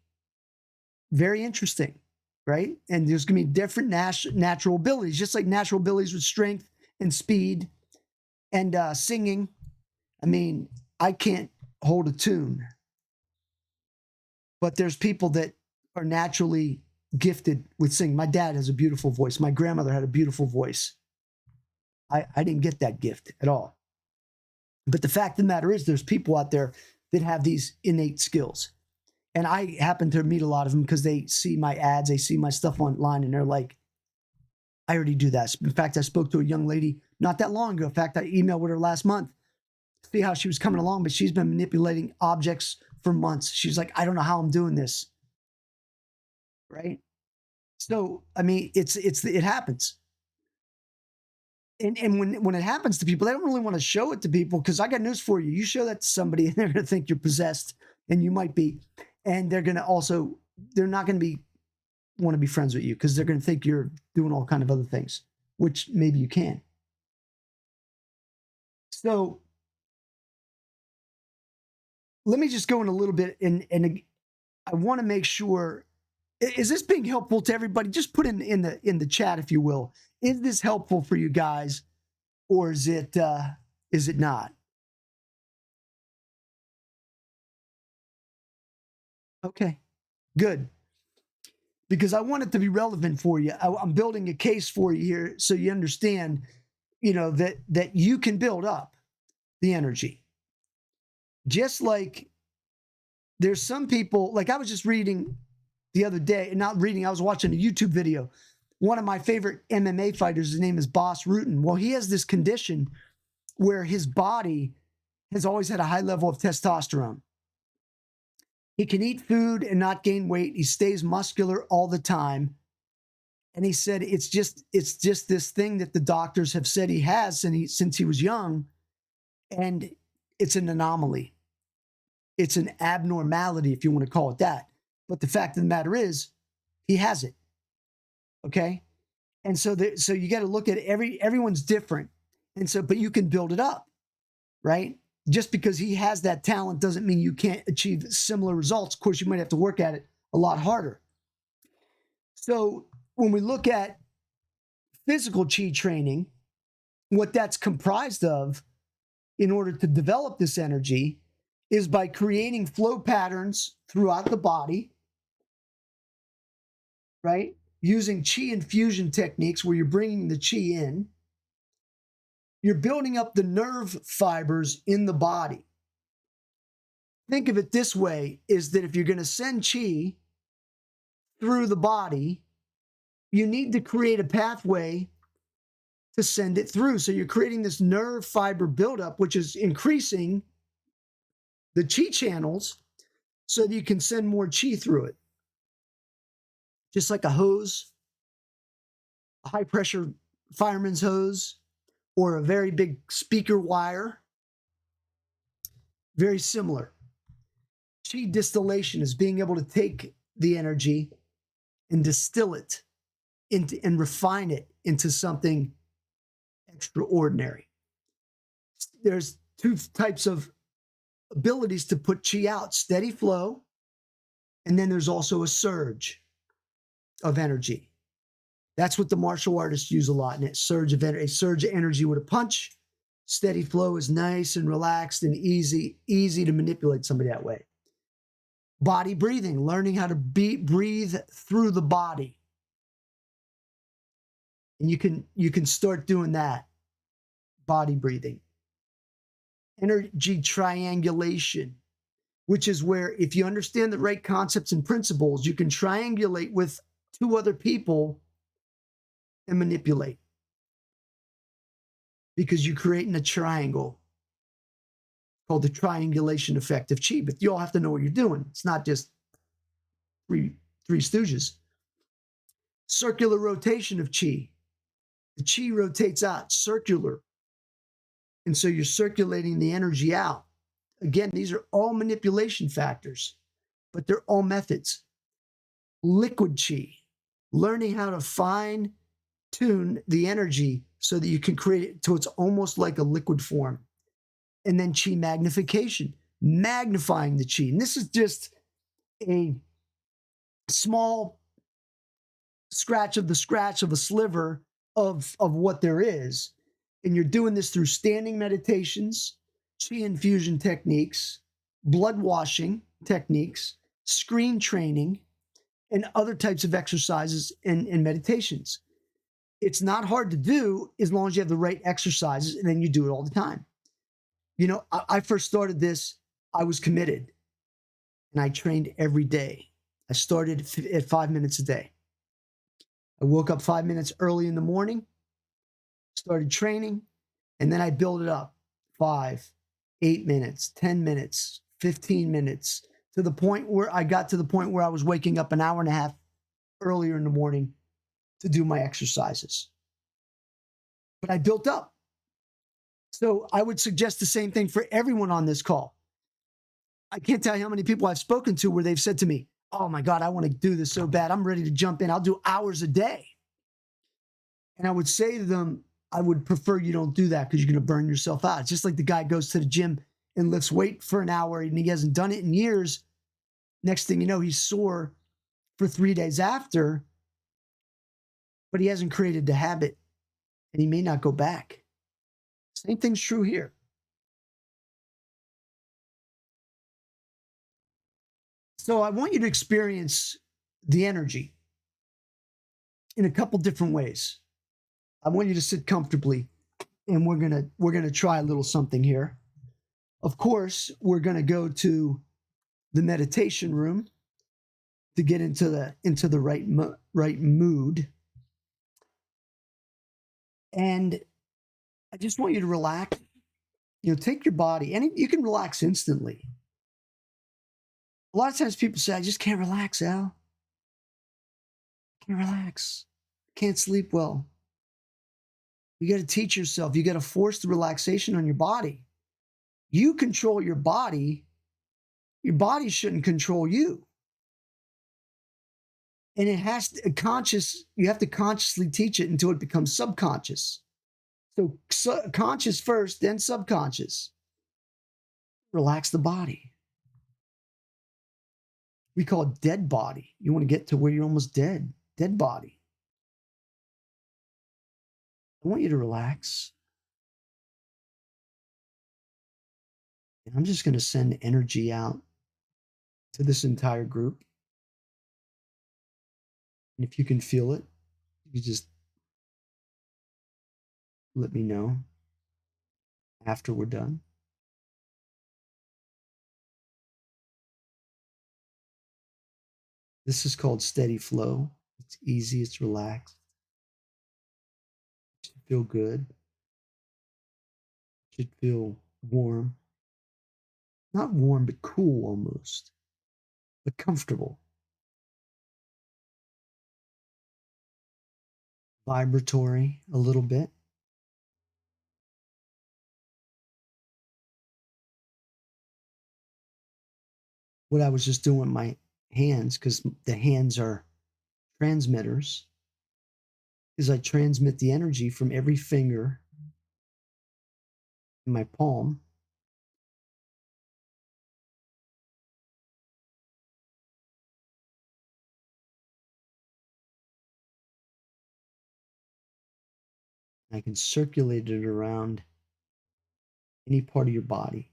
very interesting, right? And there's going to be different natural abilities, just like natural abilities with strength and speed and singing. I mean, I can't hold a tune, but there's people that are naturally gifted with singing. My dad has a beautiful voice. My grandmother had a beautiful voice. I didn't get that gift at all. But the fact of the matter is there's people out there that have these innate skills. And I happen to meet a lot of them because they see my ads, they see my stuff online, and they're like, "I already do that." In fact, I spoke to a young lady not that long ago. In fact, I emailed with her last month to see how she was coming along, but she's been manipulating objects for months. She's like, "I don't know how I'm doing this." Right? So, I mean, it happens. And when it happens to people, they don't really want to show it to people, because I got news for you. You show that to somebody and they're going to think you're possessed, and you might be. And they're not going to want to be friends with you because they're going to think you're doing all kind of other things, which maybe you can. So let me just go in a little bit, and I want to make sure, is this being helpful to everybody? Just put in the chat, if you will. Is this helpful for you guys, or is it not? Okay, good. Because I want it to be relevant for you. I'm building a case for you here so you understand, that you can build up the energy. Just like there's some people, like I was just reading the other day, not reading, I was watching a YouTube video. One of my favorite MMA fighters, his name is Boss Rutan. Well, he has this condition where his body has always had a high level of testosterone. He can eat food and not gain weight. He stays muscular all the time. And he said it's just this thing that the doctors have said he has since he was young. And it's an anomaly. It's an abnormality, if you want to call it that. But the fact of the matter is, he has it. Okay? And so you got to look at everyone's different. And so, but you can build it up, right? Just because he has that talent doesn't mean you can't achieve similar results. Of course, you might have to work at it a lot harder. So when we look at physical chi training, what that's comprised of in order to develop this energy is by creating flow patterns throughout the body, right? Using chi infusion techniques where you're bringing the chi in. You're building up the nerve fibers in the body. Think of it this way, is that if you're going to send chi through the body, you need to create a pathway to send it through. So you're creating this nerve fiber buildup, which is increasing the chi channels so that you can send more chi through it. Just like a hose, a high pressure fireman's hose, or a very big speaker wire. Very similar. Chi distillation is being able to take the energy and distill it and refine it into something extraordinary. There's two types of abilities to put chi out: steady flow, and then there's also a surge of energy. That's what the martial artists use a lot, and it's surge of energy. A surge of energy with a punch. Steady flow is nice and relaxed and easy to manipulate somebody that way. Body breathing, learning how to breathe through the body. And you can start doing that. Body breathing. Energy triangulation, which is where if you understand the right concepts and principles, you can triangulate with two other people and manipulate. Because you're creating a triangle called the triangulation effect of chi. But you all have to know what you're doing. It's not just three stooges. Circular rotation of chi. The chi rotates out, circular. And so you're circulating the energy out. Again, these are all manipulation factors, but they're all methods. Liquid chi, learning how to fine tune the energy so that you can create it till it's almost like a liquid form. And then chi magnification, magnifying the chi. And this is just a small scratch of a sliver of what there is. And you're doing this through standing meditations, chi infusion techniques, blood washing techniques, screen training, and other types of exercises and meditations. It's not hard to do as long as you have the right exercises, and then you do it all the time. You know, I first started this, I was committed, and I trained every day. I started at 5 minutes a day. I woke up 5 minutes early in the morning, started training, and then I built it up 5, 8 minutes, 10 minutes, 15 minutes, to the point where I got to the point where I was waking up an hour and a half earlier in the morning to do my exercises. But I built up. So I would suggest the same thing for everyone on this call. I can't tell you how many people I've spoken to where they've said to me, oh my God, I want to do this so bad. I'm ready to jump in. I'll do hours a day. And I would say to them, I would prefer you don't do that because you're going to burn yourself out. It's just like the guy goes to the gym and lifts weight for an hour and he hasn't done it in years. Next thing you know, he's sore for 3 days after, but he hasn't created the habit and he may not go back. Same thing's true here. So I want you to experience the energy in a couple different ways. I want you to sit comfortably and we're gonna try a little something here. Of course, we're gonna go to the meditation room to get into the right mood. And I just want you to relax. Take your body, and you can relax instantly. A lot of times people say, I just can't relax, Al. Can't relax. Can't sleep well. You got to teach yourself. You got to force the relaxation on your body. You control your body. Your body shouldn't control you. And it has to you have to consciously teach it until it becomes subconscious. So conscious first, then subconscious. Relax the body. We call it dead body. You want to get to where you're almost dead. Dead body. I want you to relax. And I'm just going to send energy out to this entire group. And if you can feel it, you just let me know after we're done. This is called steady flow. It's easy, it's relaxed. It should feel good. It should feel warm. Not warm, but cool almost, but comfortable. Vibratory a little bit. What I was just doing with my hands, because the hands are transmitters, is I transmit the energy from every finger in my palm I can circulate it around any part of your body.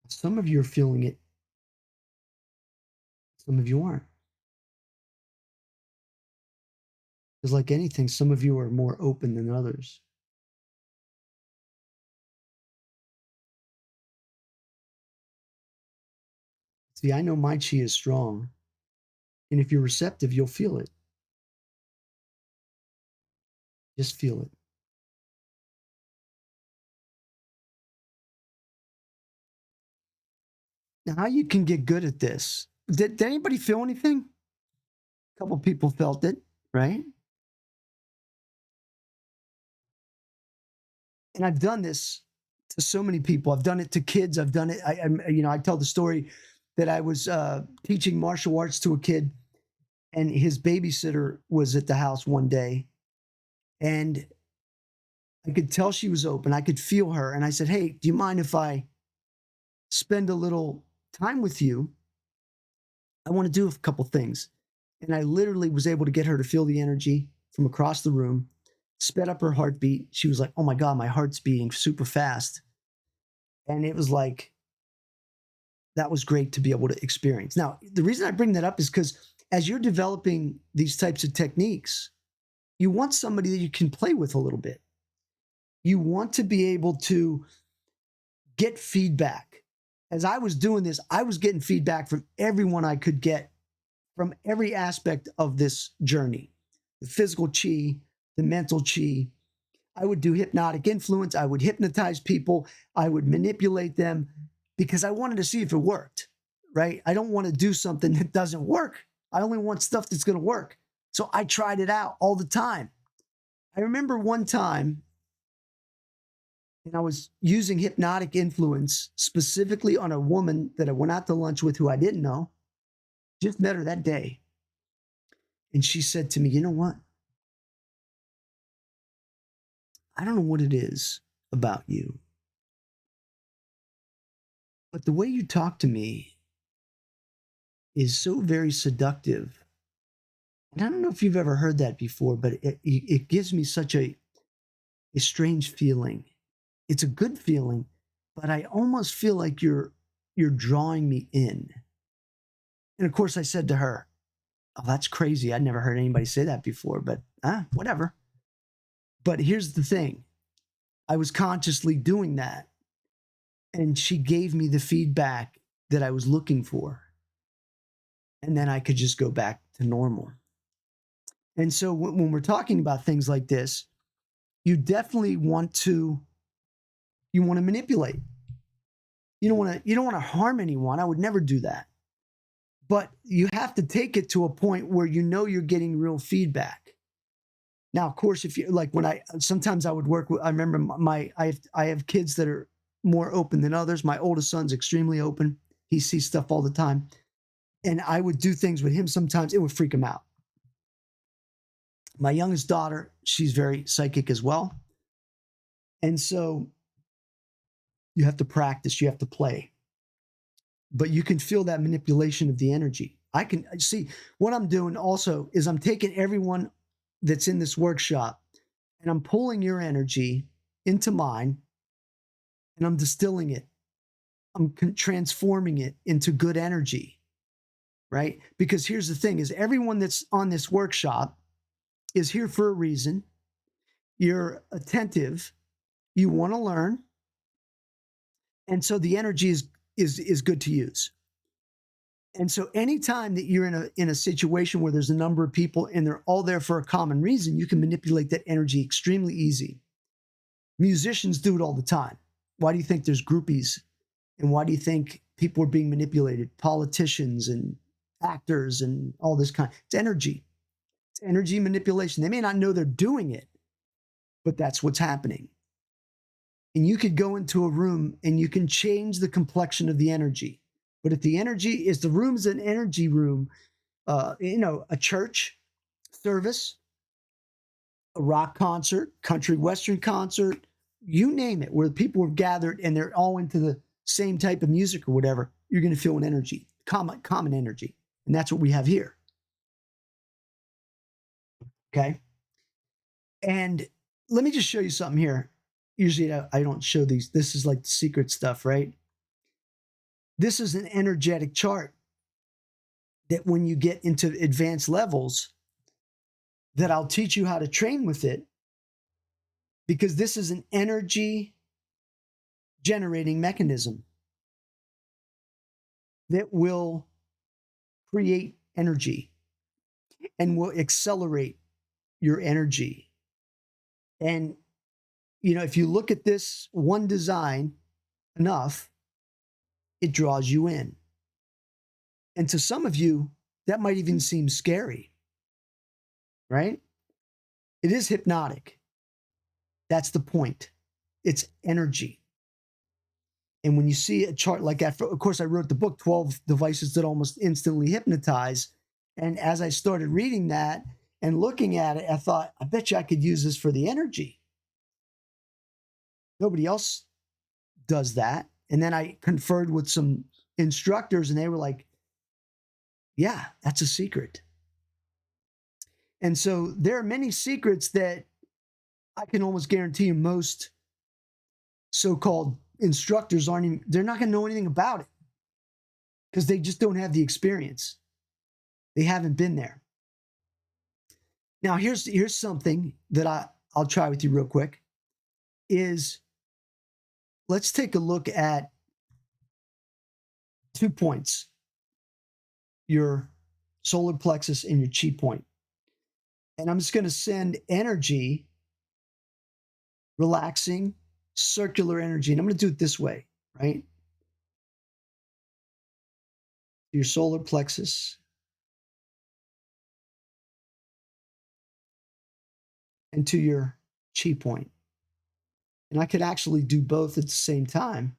Some of you are feeling it, some of you aren't. Because, like anything, some of you are more open than others. See, I know my chi is strong, and if you're receptive, you'll feel it. Just feel it. Now, how you can get good at this? Did anybody feel anything? A couple people felt it, right? And I've done this to so many people. I've done it to kids. I've done it. I tell the story that I was teaching martial arts to a kid, and his babysitter was at the house one day, and I could tell she was open. I could feel her, and I said, "Hey, do you mind if I spend a little time with you? I want to do a couple things." And I literally was able to get her to feel the energy from across the room, sped up her heartbeat. She was like, "Oh my God, my heart's beating super fast." And it was like, that was great to be able to experience. Now, the reason I bring that up is because as you're developing these types of techniques, you want somebody that you can play with a little bit. You want to be able to get feedback. As I was doing this, I was getting feedback from everyone I could get from every aspect of this journey. The physical chi, the mental chi. I would do hypnotic influence. I would hypnotize people. I would manipulate them because I wanted to see if it worked, right? I don't want to do something that doesn't work. I only want stuff that's going to work. So I tried it out all the time. I remember one time And I was using hypnotic influence specifically on a woman that I went out to lunch with who I didn't know, just met her that day. And she said to me, "You know what? I don't know what it is about you, but the way you talk to me is so very seductive." And I don't know if you've ever heard that before, but it gives me such a strange feeling. It's a good feeling, but I almost feel like you're drawing me in. And of course, I said to her, "Oh, that's crazy. I'd never heard anybody say that before, but whatever." But here's the thing, I was consciously doing that, and she gave me the feedback that I was looking for. And then I could just go back to normal. And so when we're talking about things like this, you definitely want to manipulate. You don't want to harm anyone. I would never do that. But you have to take it to a point where you know you're getting real feedback. Now, of course, if you like, when I sometimes I would work with, I remember I have kids that are more open than others. My oldest son's extremely open. He sees stuff all the time. And I would do things with him sometimes, it would freak him out. My youngest daughter, she's very psychic as well. And so you have to practice, you have to play. But you can feel that manipulation of the energy. I can see what I'm doing also is I'm taking everyone that's in this workshop and I'm pulling your energy into mine and I'm distilling it. I'm transforming it into good energy, right? Because here's the thing is everyone that's on this workshop is here for a reason. You're attentive, you want to learn, and so the energy is good to use. And so anytime that you're in a situation where there's a number of people and they're all there for a common reason, you can manipulate that energy extremely easy. Musicians do it all the time. Why do you think there's groupies? And why do you think people are being manipulated? Politicians and actors and all this kind. It's energy. It's energy manipulation. They may not know they're doing it, but that's what's happening. And you could go into a room and you can change the complexion of the energy. But if the energy is the room's an energy room, a church service, a rock concert, country western concert, you name it, where people have gathered and they're all into the same type of music or whatever, you're going to feel an energy, common energy. And that's what we have here. Okay. And let me just show you something here. Usually I don't show these. This is like the secret stuff, right? This is an energetic chart that when you get into advanced levels, that I'll teach you how to train with it because this is an energy generating mechanism that will create energy and will accelerate your energy. And, if you look at this one design enough, it draws you in. And to some of you, that might even seem scary, right? It is hypnotic. That's the point. It's energy. And when you see a chart like that, of course, I wrote the book, 12 Devices That Almost Instantly Hypnotize. And as I started reading that and looking at it, I thought, I bet you I could use this for the energy. Nobody else does that. And then I conferred with some instructors and they were like, yeah, that's a secret. And so there are many secrets that I can almost guarantee you most so-called instructors they're not going to know anything about it because they just don't have the experience. They haven't been there. Now, here's something that I'll try with you real quick is let's take a look at 2 points, your solar plexus and your chi point. And I'm just going to send energy, relaxing, circular energy. And I'm going to do it this way, right? Your solar plexus and to your chi point. And I could actually do both at the same time.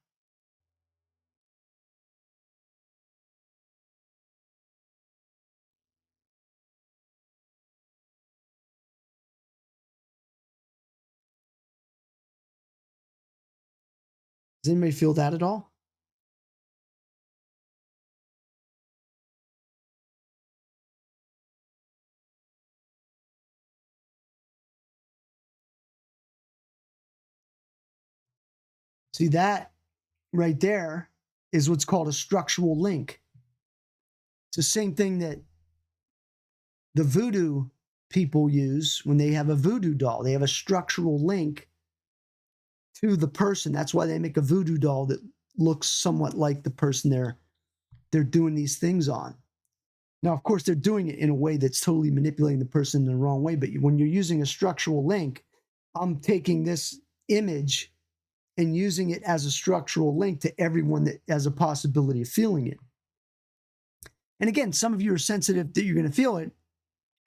Does anybody feel that at all? See, that right there is what's called a structural link. It's the same thing that the voodoo people use when they have a voodoo doll. They have a structural link to the person. That's why they make a voodoo doll that looks somewhat like the person they're doing these things on. Now, of course, they're doing it in a way that's totally manipulating the person in the wrong way. But when you're using a structural link, I'm taking this image and using it as a structural link to everyone that has a possibility of feeling it. And again, some of you are sensitive that you're going to feel it,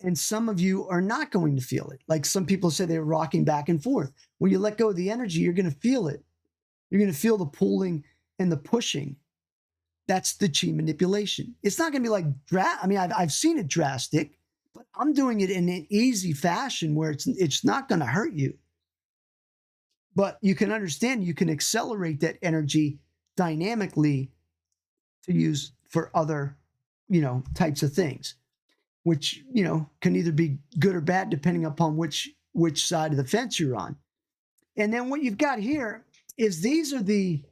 and some of you are not going to feel it. Like some people say they're rocking back and forth. When you let go of the energy, you're going to feel it. You're going to feel the pulling and the pushing. That's the chi manipulation. It's not going to be like, I mean, I've seen it drastic, but I'm doing it in an easy fashion where it's not going to hurt you. But you can understand, you can accelerate that energy dynamically to use for other, types of things, which, can either be good or bad depending upon which side of the fence you're on. And then what you've got here is these are the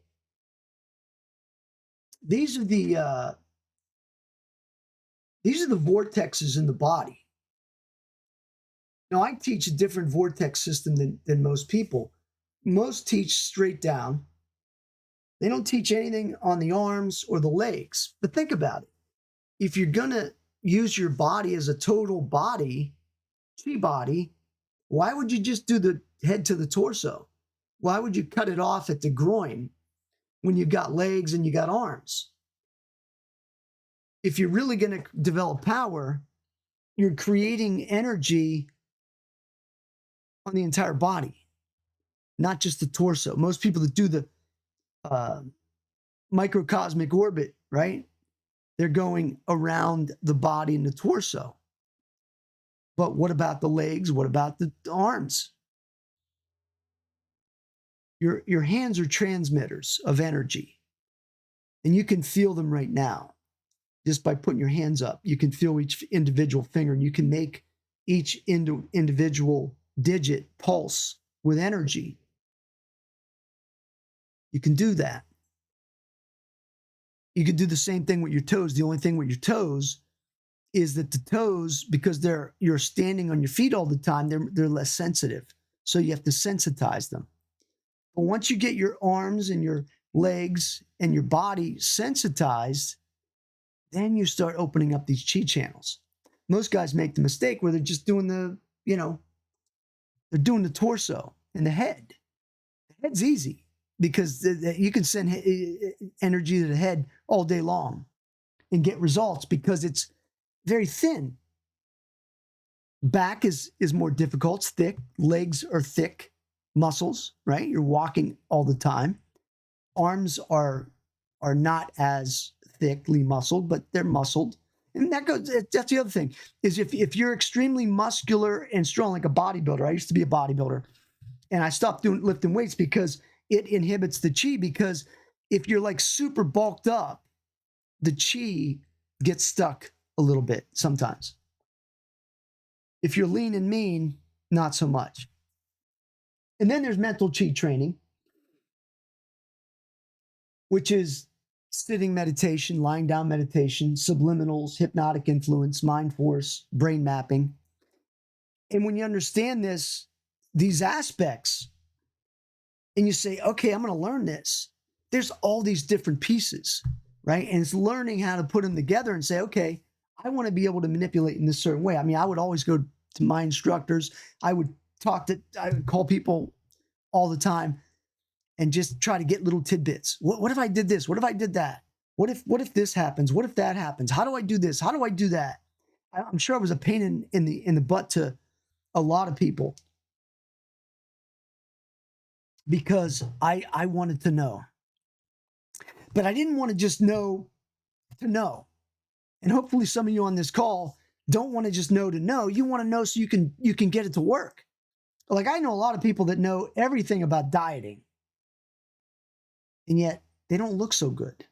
vortexes in the body. Now, I teach a different vortex system than most people. Most teach straight down. They don't teach anything on the arms or the legs. But think about it. If you're going to use your body as a total body, chi body, why would you just do the head to the torso? Why would you cut it off at the groin when you got legs and you got arms? If you're really going to develop power, you're creating energy on the entire body, not just the torso. Most people that do the microcosmic orbit, right? They're going around the body and the torso. But what about the legs? What about the arms? Your hands are transmitters of energy, and you can feel them right now just by putting your hands up. You can feel each individual finger, and you can make each individual digit pulse with energy. You can do that. You could do the same thing with your toes. The only thing with your toes is that the toes, because you're standing on your feet all the time, they're less sensitive. So you have to sensitize them. But once you get your arms and your legs and your body sensitized, then you start opening up these chi channels. Most guys make the mistake where they're just doing they're doing the torso and the head. The head's easy because you can send energy to the head all day long and get results because it's very thin. Back is more difficult. It's thick. Legs are thick muscles, right? You're walking all the time. Arms are not as thickly muscled, but they're muscled. And that's the other thing, is if you're extremely muscular and strong, like a bodybuilder. I used to be a bodybuilder, and I stopped lifting weights because it inhibits the chi, because if you're like super bulked up, the chi gets stuck a little bit sometimes. If you're lean and mean, not so much. And then there's mental chi training, which is sitting meditation, lying down meditation, subliminals, hypnotic influence, mind force, brain mapping. And when you understand these aspects, and you say, okay, I'm going to learn this, there's all these different pieces, right? And it's learning how to put them together and say, okay, I want to be able to manipulate in this certain way. I mean, I would always go to my instructors. I would call people all the time and just try to get little tidbits. What if I did this? What if I did that? What if this happens? What if that happens? How do I do this? How do I do that? I'm sure I was a pain in the butt to a lot of people. because I wanted to know. But I didn't want to just know to know. And hopefully some of you on this call don't want to just know to know. You want to know so you can get it to work. Like I know a lot of people that know everything about dieting, and yet they don't look so good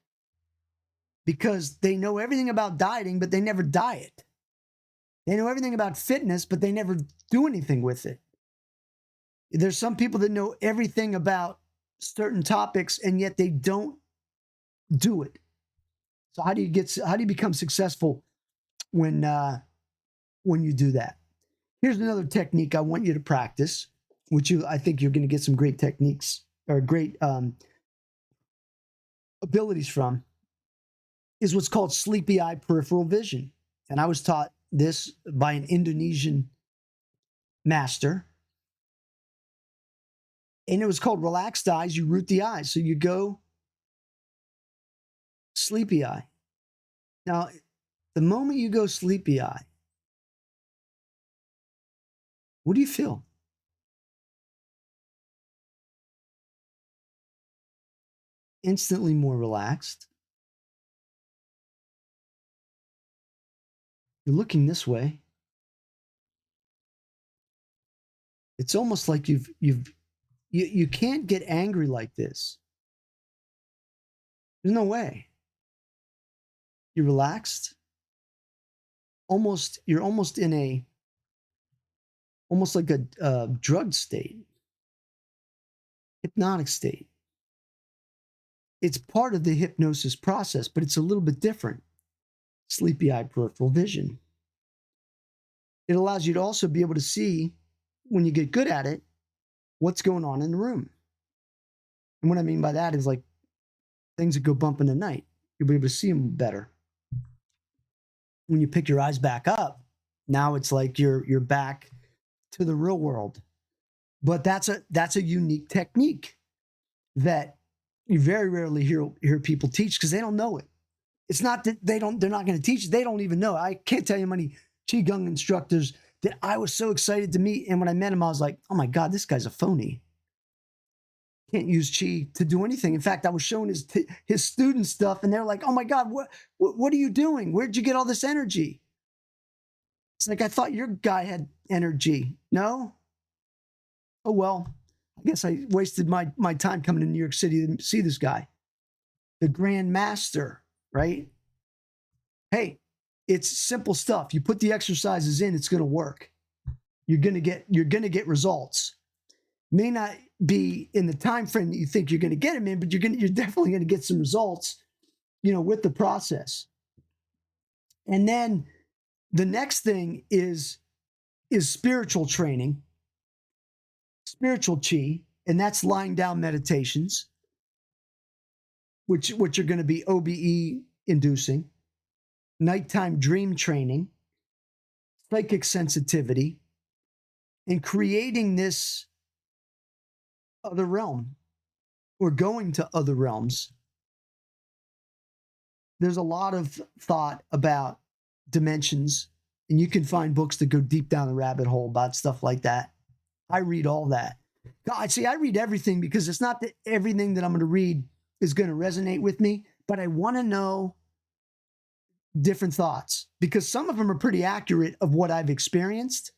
because they know everything about dieting, but they never diet. They know everything about fitness, but they never do anything with it. There's some people that know everything about certain topics, and yet they don't do it. So how do you become successful when you do that? Here's another technique I want you to practice, which I think you're going to get some great techniques or great abilities from, is what's called sleepy eye peripheral vision. And I was taught this by an Indonesian master. And it was called relaxed eyes. You root the eyes. So you go sleepy eye. Now, the moment you go sleepy eye, what do you feel? Instantly more relaxed. You're looking this way. It's almost like you can't get angry like this. There's no way. You're relaxed. You're almost in a almost like a drug state, hypnotic state. It's part of the hypnosis process, but it's a little bit different. Sleepy eye peripheral vision. It allows you to also be able to see, when you get good at it, what's going on in the room. And what I mean by that is like things that go bump in the night. You'll be able to see them better. When you pick your eyes back up, now it's like you're back to the real world. But that's a unique technique that you very rarely hear people teach because they don't know it. It's not that they're not going to teach it. They don't even know. I can't tell you how many Qigong instructors that I was so excited to meet. And when I met him, I was like, oh my God, this guy's a phony. Can't use Qi to do anything. In fact, I was showing his student stuff and they're like, oh my God, what are you doing? Where'd you get all this energy? It's like, I thought your guy had energy. No? Oh, well, I guess I wasted my time coming to New York City to see this guy, the Grand Master, right? Hey, it's simple stuff. You put the exercises in, it's going to work. You're going to get results. May not be in the time frame that you think you're going to get them in, but you're definitely going to get some results, with the process. And then the next thing is spiritual training, spiritual chi, and that's lying down meditations, which are going to be OBE inducing, nighttime dream training, psychic sensitivity, and creating this other realm or going to other realms. There's a lot of thought about dimensions, and you can find books that go deep down the rabbit hole about stuff like that. I read all that. I read everything because it's not that everything that I'm going to read is going to resonate with me, but I want to know different thoughts because some of them are pretty accurate of what I've experienced.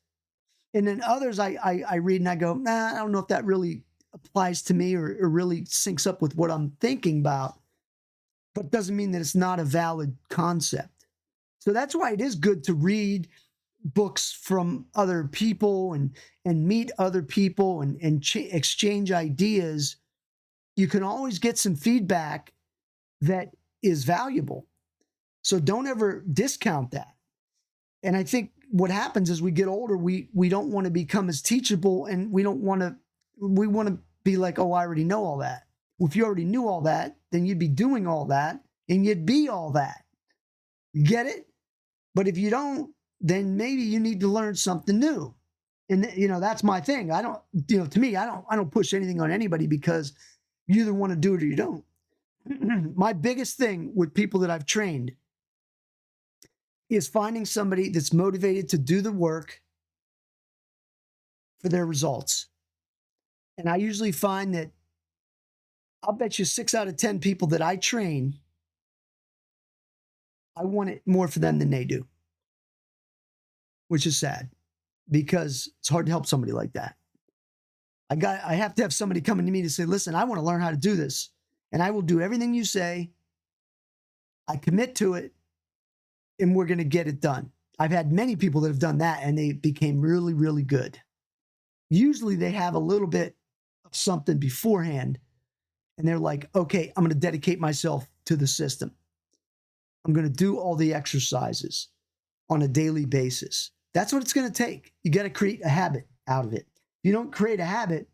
And then others I read and I go, nah, I don't know if that really applies to me or really syncs up with what I'm thinking about, but doesn't mean that it's not a valid concept. So that's why it is good to read books from other people and meet other people and exchange ideas. You can always get some feedback that is valuable. So don't ever discount that. And I think what happens as we get older, we don't want to become as teachable, and we want to be like, oh, I already know all that. Well, if you already knew all that, then you'd be doing all that and you'd be all that. You get it? But if you don't, then maybe you need to learn something new. And that's my thing. I don't, to me, I don't push anything on anybody because you either want to do it or you don't. My biggest thing with people that I've trained is finding somebody that's motivated to do the work for their results. And I usually find that I'll bet you 6 out of 10 people that I train, I want it more for them than they do, which is sad because it's hard to help somebody like that. I have to have somebody coming to me to say, listen, I want to learn how to do this. And I will do everything you say. I commit to it and we're going to get it done. I've had many people that have done that and they became really, really good. Usually they have a little bit of something beforehand and they're like, okay, I'm going to dedicate myself to the system. I'm going to do all the exercises on a daily basis. That's what it's going to take. You got to create a habit out of it. If you don't create a habit,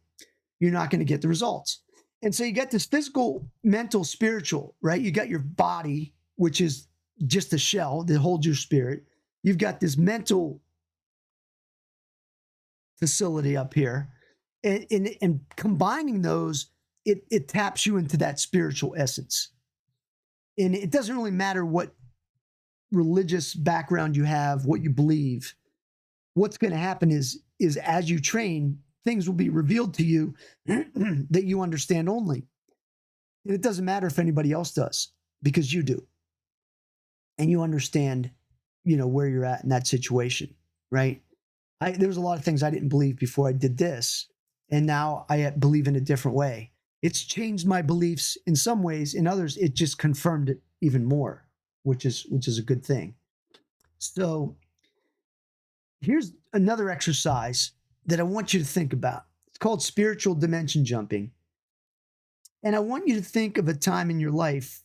you're not going to get the results. And so you got this physical, mental, spiritual, right? You got your body, which is just a shell that holds your spirit. You've got this mental facility up here. And combining those, it taps you into that spiritual essence. And it doesn't really matter what religious background you have, what you believe. What's going to happen is as you train, things will be revealed to you that you understand only. And it doesn't matter if anybody else does, because you do. And you understand, where you're at in that situation, right? There was a lot of things I didn't believe before I did this. And now I believe in a different way. It's changed my beliefs in some ways. In others, it just confirmed it even more, which is a good thing. So here's another exercise that I want you to think about. It's called spiritual dimension jumping. And I want you to think of a time in your life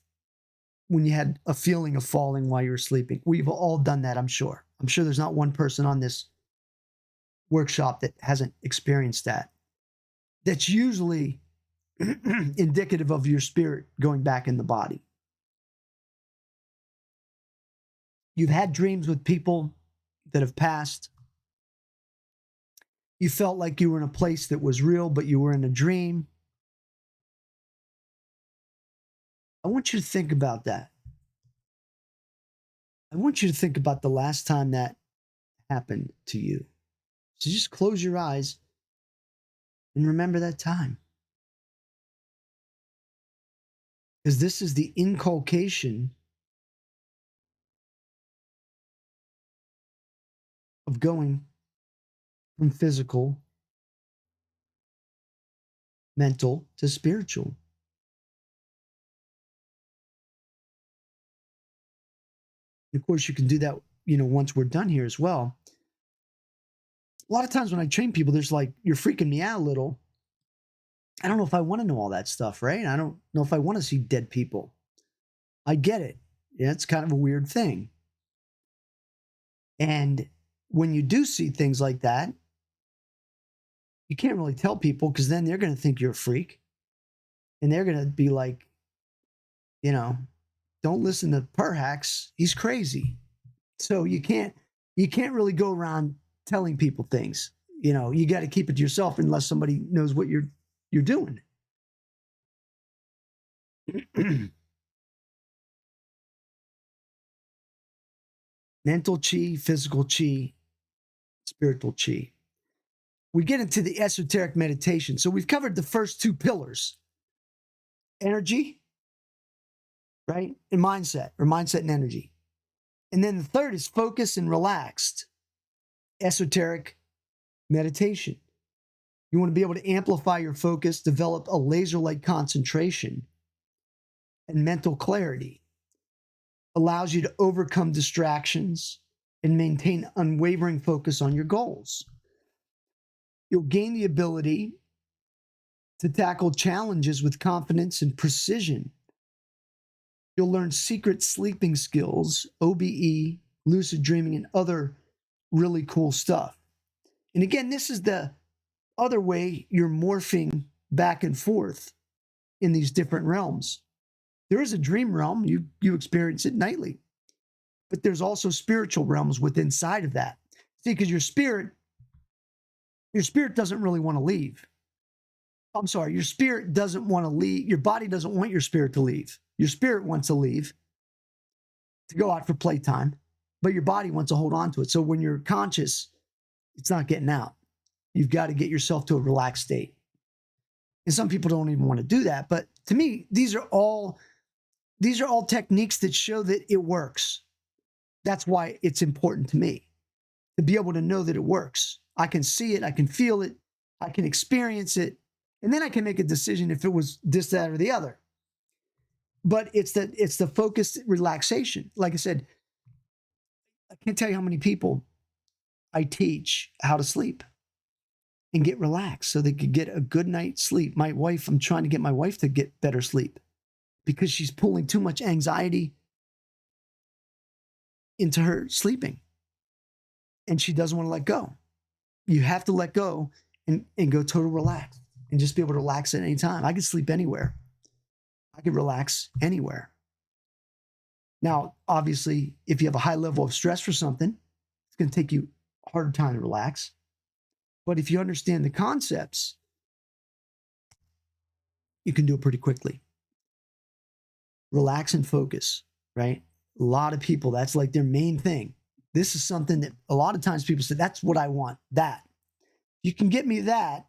when you had a feeling of falling while you were sleeping. We've all done that, I'm sure. I'm sure there's not one person on this workshop that hasn't experienced that. That's usually indicative of your spirit going back in the body. You've had dreams with people that have passed. You felt like you were in a place that was real, but you were in a dream. I want you to think about that. I want you to think about the last time that happened to you. So just close your eyes and remember that time. Because this is the inculcation of going from physical, mental to spiritual. And of course, you can do that, once we're done here as well. A lot of times when I train people, there's like, you're freaking me out a little. I don't know if I want to know all that stuff, right? I don't know if I want to see dead people. I get it. Yeah, it's kind of a weird thing. And when you do see things like that, you can't really tell people because then they're going to think you're a freak. And they're going to be like, don't listen to Perhax. He's crazy. So you can't really go around telling people things. You got to keep it to yourself unless somebody knows what you're doing. Mental chi, physical chi, spiritual chi. We get into the esoteric meditation. So we've covered the first two pillars: energy, right? And mindset, or mindset and energy. And then the third is focus and relaxed, esoteric meditation. You want to be able to amplify your focus, develop a laser-like concentration and mental clarity. Allows you to overcome distractions and maintain unwavering focus on your goals. You'll gain the ability to tackle challenges with confidence and precision. You'll learn secret sleeping skills, OBE, lucid dreaming, and other really cool stuff. And again, this is the other way you're morphing back and forth in these different realms. There is a dream realm, you experience it nightly. But there's also spiritual realms within inside of that. See, because your spirit doesn't really want to leave. I'm sorry, your spirit doesn't want to leave. Your body doesn't want your spirit to leave. Your spirit wants to leave to go out for playtime, but your body wants to hold on to it. So when you're conscious, it's not getting out. You've got to get yourself to a relaxed state. And some people don't even want to do that. But to me, these are all techniques that show that it works. That's why it's important to me to be able to know that it works. I can see it, I can feel it, I can experience it, and then I can make a decision if it was this, that, or the other. But it's the focused relaxation. Like I said, I can't tell you how many people I teach how to sleep and get relaxed so they could get a good night's sleep. I'm trying to get my wife to get better sleep because she's pulling too much anxiety into her sleeping and she doesn't want to let go. You have to let go and go total relax and just be able to relax at any time. I can sleep anywhere. I can relax anywhere. Now, obviously, if you have a high level of stress for something, it's going to take you a harder time to relax. But if you understand the concepts, you can do it pretty quickly. Relax and focus, right? A lot of people, that's like their main thing. This is something that a lot of times people say, that's what I want, that. You can get me that,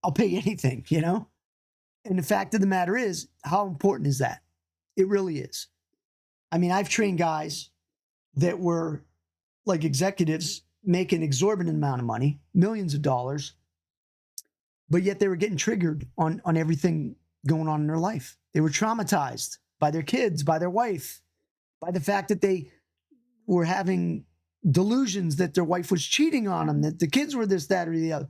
I'll pay anything, you know? And the fact of the matter is, how important is that? It really is. I mean, I've trained guys that were like executives making exorbitant amount of money, millions of dollars, but yet they were getting triggered on everything going on in their life. They were traumatized by their kids, by their wife, by the fact that they were having delusions that their wife was cheating on them, that the kids were this, that, or the other.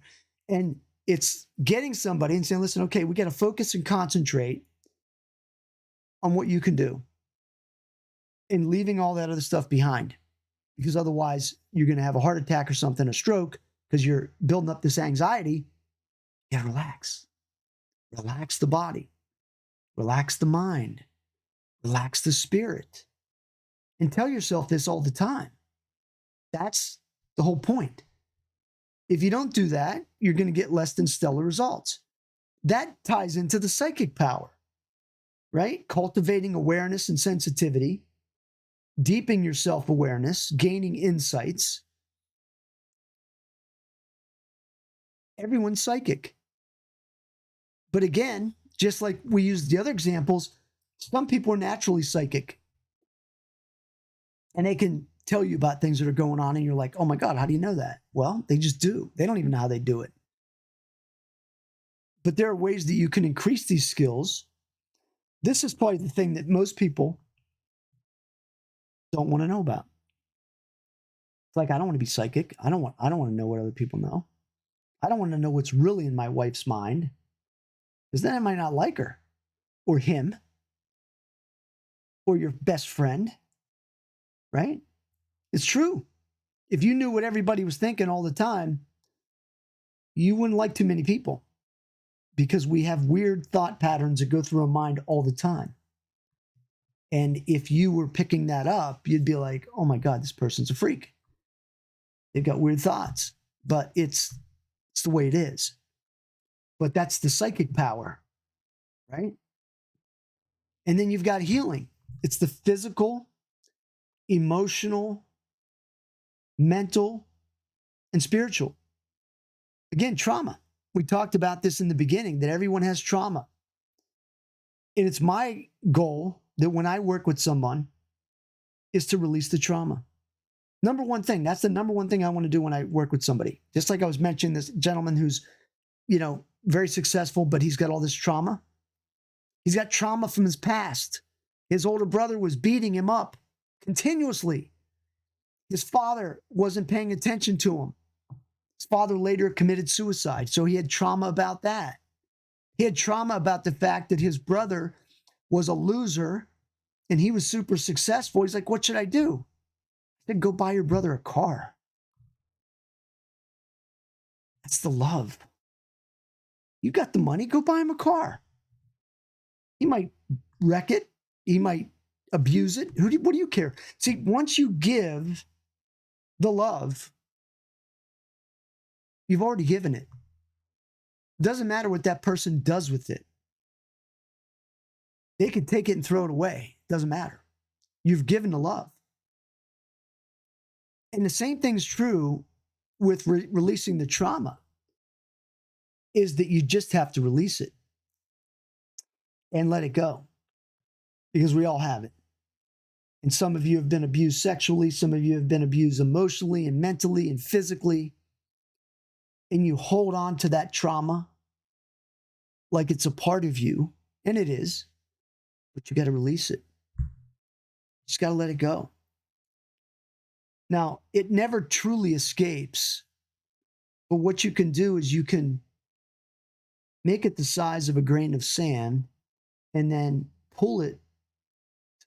And it's getting somebody and saying, listen, okay, we got to focus and concentrate on what you can do and leaving all that other stuff behind, because otherwise you're going to have a heart attack or something, a stroke, because you're building up this anxiety. You got to relax. Relax the body. Relax the mind. Relax the spirit. And tell yourself this all the time. That's the whole point. If you don't do that, you're going to get less than stellar results. That ties into the psychic power, right? Cultivating awareness and sensitivity, deepening your self-awareness, gaining insights. Everyone's psychic. But again, just like we used the other examples, some people are naturally psychic. And they can tell you about things that are going on, and you're like, oh my God, how do you know that? Well, they just do. They don't even know how they do it. But there are ways that you can increase these skills. This is probably the thing that most people don't want to know about. It's like, I don't want to be psychic. I don't want to know what other people know. I don't want to know what's really in my wife's mind, because then I might not like her or him or your best friend, right? It's true. If you knew what everybody was thinking all the time, you wouldn't like too many people, because we have weird thought patterns that go through our mind all the time. And if you were picking that up, you'd be like, oh my God, this person's a freak. They've got weird thoughts, but it's the way it is. But that's the psychic power, right? And then you've got healing. It's the physical, emotional, mental, and spiritual. Again, trauma. We talked about this in the beginning, that everyone has trauma. And it's my goal that when I work with someone is to release the trauma. Number one thing, that's the number one thing I want to do when I work with somebody. Just like I was mentioning this gentleman who's, very successful, but he's got all this trauma. He's got trauma from his past. His older brother was beating him up continuously. His father wasn't paying attention to him. His father later committed suicide, so he had trauma about that. He had trauma about the fact that his brother was a loser and he was super successful. He's like, what should I do? I said, go buy your brother a car. That's the love. You got the money, go buy him a car. He might wreck it. He might abuse it. What do you care? See, once you give the love, you've already given it. Doesn't matter what that person does with it. They could take it and throw it away. Doesn't matter. You've given the love. And the same thing's true with releasing the trauma. is that you just have to release it and let it go, because we all have it. And some of you have been abused sexually, some of you have been abused emotionally and mentally and physically, and you hold on to that trauma like it's a part of you, and it is, but you got to release it. You just got to let it go. Now, it never truly escapes, but what you can do is you can make it the size of a grain of sand and then pull it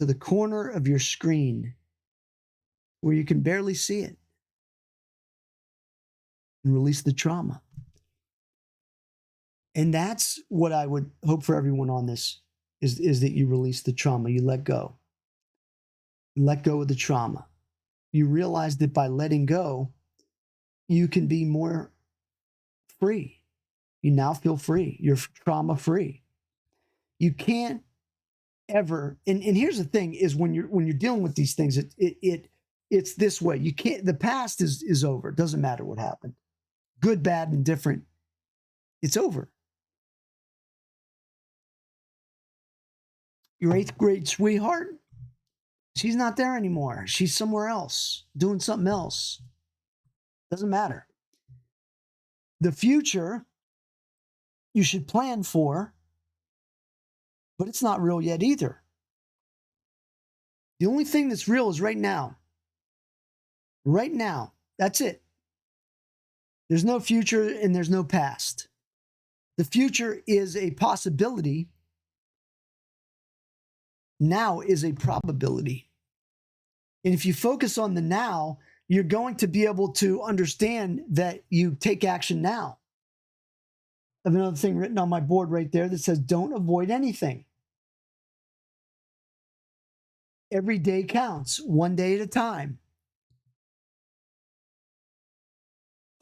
to the corner of your screen where you can barely see it and release the trauma. And that's what I would hope for everyone on this is that you release the trauma, you let go. Let go of the trauma. You realize that by letting go, you can be more free. You now feel free. You're trauma free. You can't ever, and here's the thing, is when you're dealing with these things, it's this way. You can't, the past is over. It doesn't matter what happened. Good, bad, and different. It's over. Your 8th grade sweetheart, she's not there anymore. She's somewhere else, doing something else. Doesn't matter. The future, you should plan for, but it's not real yet either. The only thing that's real is right now. Right now. That's it. There's no future and there's no past. The future is a possibility. Now is a probability. And if you focus on the now, you're going to be able to understand that you take action now. I have another thing written on my board right there that says, don't avoid anything. Every day counts, one day at a time.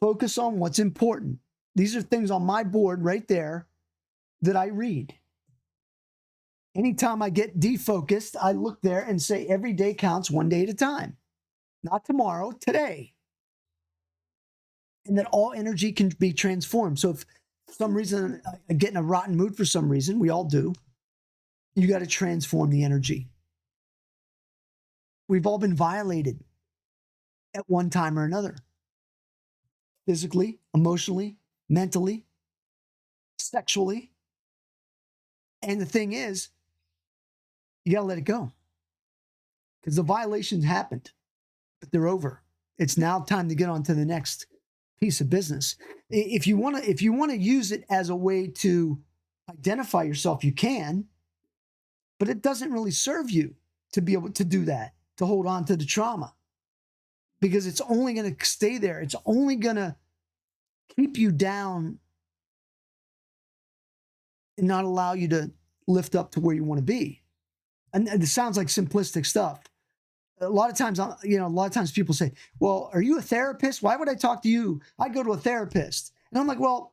Focus on what's important. These are things on my board right there that I read. Anytime I get defocused, I look there and say, every day counts, one day at a time. Not tomorrow, today. And that all energy can be transformed. So if for some reason I get in a rotten mood for some reason, we all do, you got to transform the energy. We've all been violated at one time or another. Physically, emotionally, mentally, sexually. And the thing is, you got to let it go. Because the violations happened, but they're over. It's now time to get on to the next piece of business. If you want to use it as a way to identify yourself, you can, but it doesn't really serve you to be able to do that, to hold on to the trauma, because it's only going to stay there. It's only going to keep you down and not allow you to lift up to where you want to be. And it sounds like simplistic stuff. A lot of times people say, well, are you a therapist? Why would I talk to you? I go to a therapist. And I'm like, well,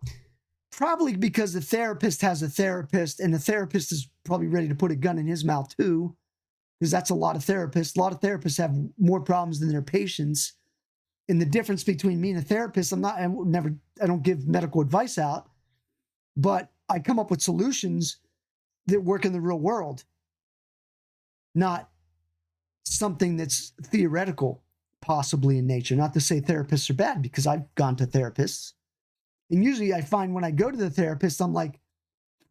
probably because the therapist has a therapist, and the therapist is probably ready to put a gun in his mouth too, because that's a lot of therapists. A lot of therapists have more problems than their patients. And the difference between me and a therapist, I don't give medical advice out, but I come up with solutions that work in the real world, not something that's theoretical, possibly in nature. Not to say therapists are bad, because I've gone to therapists. And usually I find when I go to the therapist, I'm like,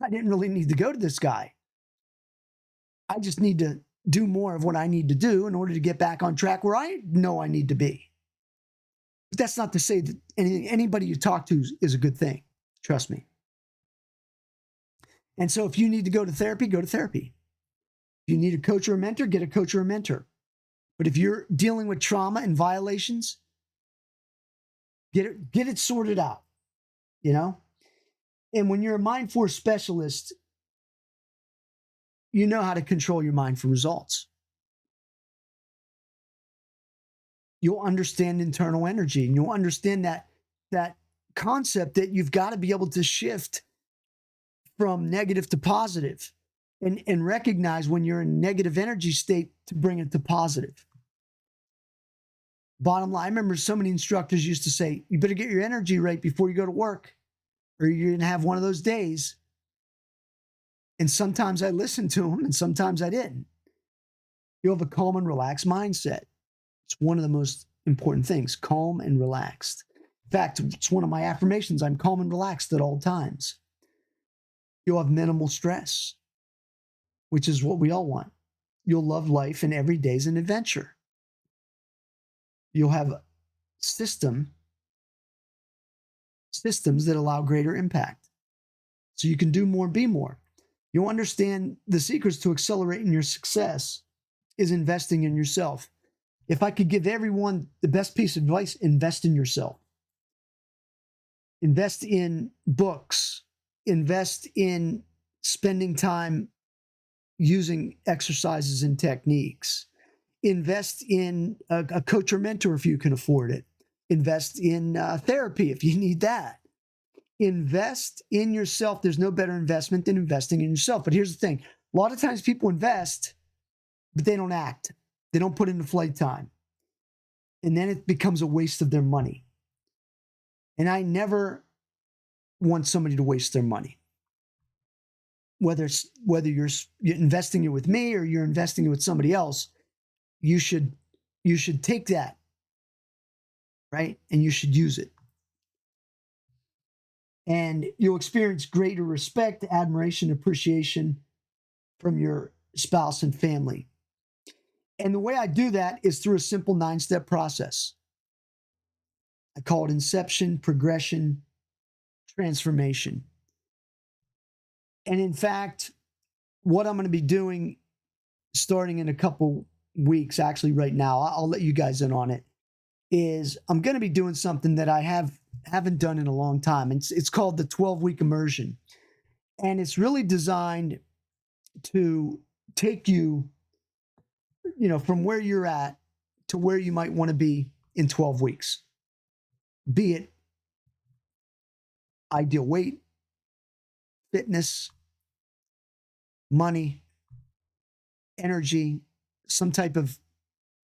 I didn't really need to go to this guy. I just need to do more of what I need to do in order to get back on track where I know I need to be. But that's not to say that anybody you talk to is a good thing. Trust me. And so if you need to go to therapy, go to therapy. If you need a coach or a mentor, get a coach or a mentor. But if you're dealing with trauma and violations, get it sorted out, you know? And when you're a mind force specialist, you know how to control your mind for results. You'll understand internal energy, and you'll understand that concept that you've got to be able to shift from negative to positive, and recognize when you're in negative energy state to bring it to positive. Bottom line, I remember so many instructors used to say, you better get your energy right before you go to work, or you're going to have one of those days. And sometimes I listened to them and sometimes I didn't. You'll have a calm and relaxed mindset. It's one of the most important things, calm and relaxed. In fact, it's one of my affirmations. I'm calm and relaxed at all times. You'll have minimal stress, which is what we all want. You'll love life and every day is an adventure. You'll have systems that allow greater impact. So you can do more, be more. You'll understand the secrets to accelerating your success is investing in yourself. If I could give everyone the best piece of advice, invest in yourself. Invest in books. Invest in spending time using exercises and techniques. Invest in a coach or mentor if you can afford it. Invest in therapy if you need that. Invest in yourself. There's no better investment than investing in yourself. But here's the thing. A lot of times people invest, but they don't act. They don't put in the flight time. And then it becomes a waste of their money. And I never want somebody to waste their money. Whether you're investing it with me or you're investing it with somebody else, you should take that, right? And you should use it. And you'll experience greater respect, admiration, appreciation from your spouse and family. And the way I do that is through a simple 9-step process. I call it inception, progression, transformation. And in fact, what I'm going to be doing starting in a couple weeks, actually right now, I'll let you guys in on it, is I'm going to be doing something that I haven't done in a long time. It's called the 12-week immersion. And it's really designed to take you, from where you're at to where you might want to be in 12 weeks. Be it ideal weight, fitness, money, energy, some type of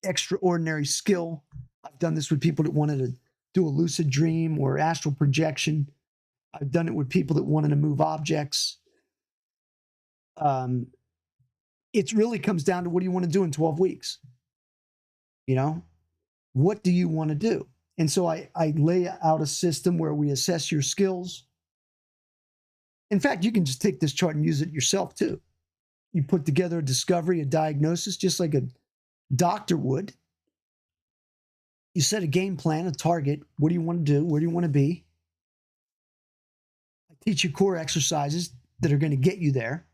extraordinary skill. I've done this with people that wanted to do a lucid dream or astral projection. I've done it with people that wanted to move objects. It really comes down to what do you want to do in 12 weeks? What do you want to do? And so I lay out a system where we assess your skills. In fact, you can just take this chart and use it yourself too. You put together a discovery, a diagnosis, just like a doctor would. You set a game plan, a target. What do you want to do? Where do you want to be? I teach you core exercises that are going to get you there.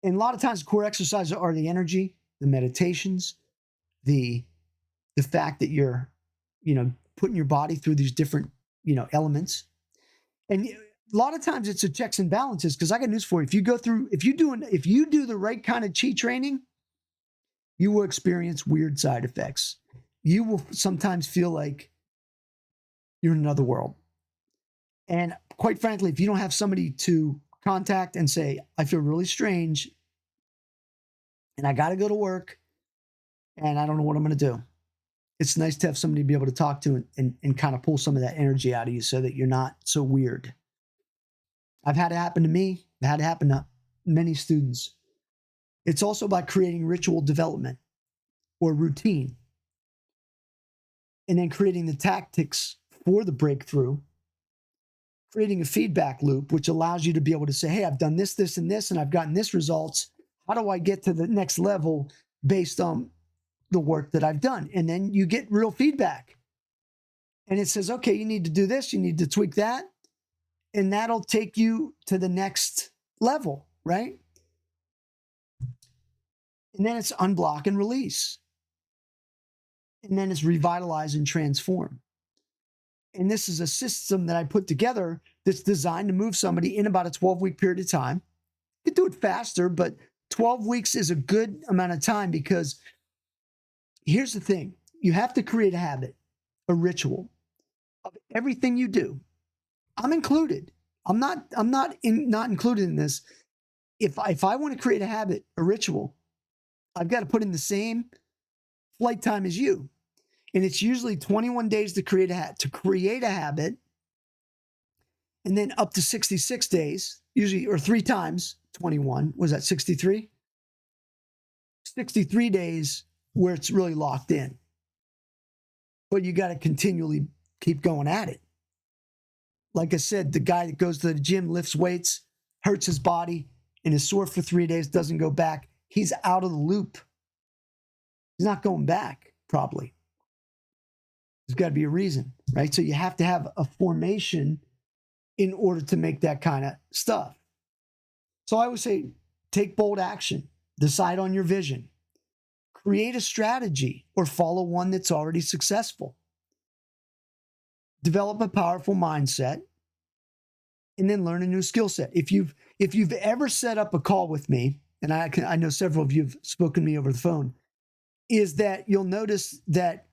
And a lot of times, core exercises are the energy, the meditations, the fact that you're, putting your body through these different, elements. And a lot of times it's a checks and balances, because I got news for you. If you do the right kind of chi training, you will experience weird side effects. You will sometimes feel like you're in another world. And quite frankly, if you don't have somebody to contact and say, I feel really strange and I got to go to work and I don't know what I'm going to do, it's nice to have somebody to be able to talk to and kind of pull some of that energy out of you so that you're not so weird. I've had it happen to me. I've had it happen to many students. It's also by creating ritual development or routine, and then creating the tactics for the breakthrough, creating a feedback loop, which allows you to be able to say, hey, I've done this, this, and this, and I've gotten this results. How do I get to the next level based on the work that I've done? And then you get real feedback. And it says, okay, you need to do this, you need to tweak that, and that'll take you to the next level, right? And then it's unblock and release. And then it's revitalize and transform. And this is a system that I put together that's designed to move somebody in about a 12-week period of time. You can do it faster, but 12 weeks is a good amount of time, because here's the thing. You have to create a habit, a ritual of everything you do. I'm included. I'm not included in this. If I want to create a habit, a ritual, I've got to put in the same flight time as you. And it's usually 21 days to create a habit. And then up to 66 days, usually, or 3 times 21, was that 63? 63 days where it's really locked in. But you got to continually keep going at it. Like I said, the guy that goes to the gym, lifts weights, hurts his body, and is sore for 3 days, doesn't go back. He's out of the loop. He's not going back, probably. There's got to be a reason, right? So you have to have a formation in order to make that kind of stuff. So I would say take bold action, decide on your vision, create a strategy or follow one that's already successful. Develop a powerful mindset and then learn a new skill set. If you've ever set up a call with me, and I know several of you have spoken to me over the phone, is that you'll notice that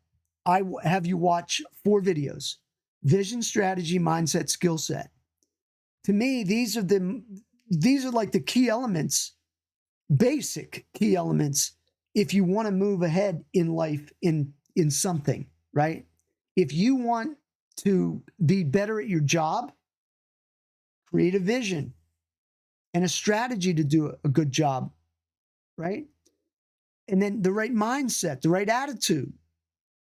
I have you watch 4 videos: vision, strategy, mindset, skill set. To me, these are like the key elements, basic key elements, if you want to move ahead in life in something, right? If you want to be better at your job, create a vision and a strategy to do a good job, right? And then the right mindset, the right attitude.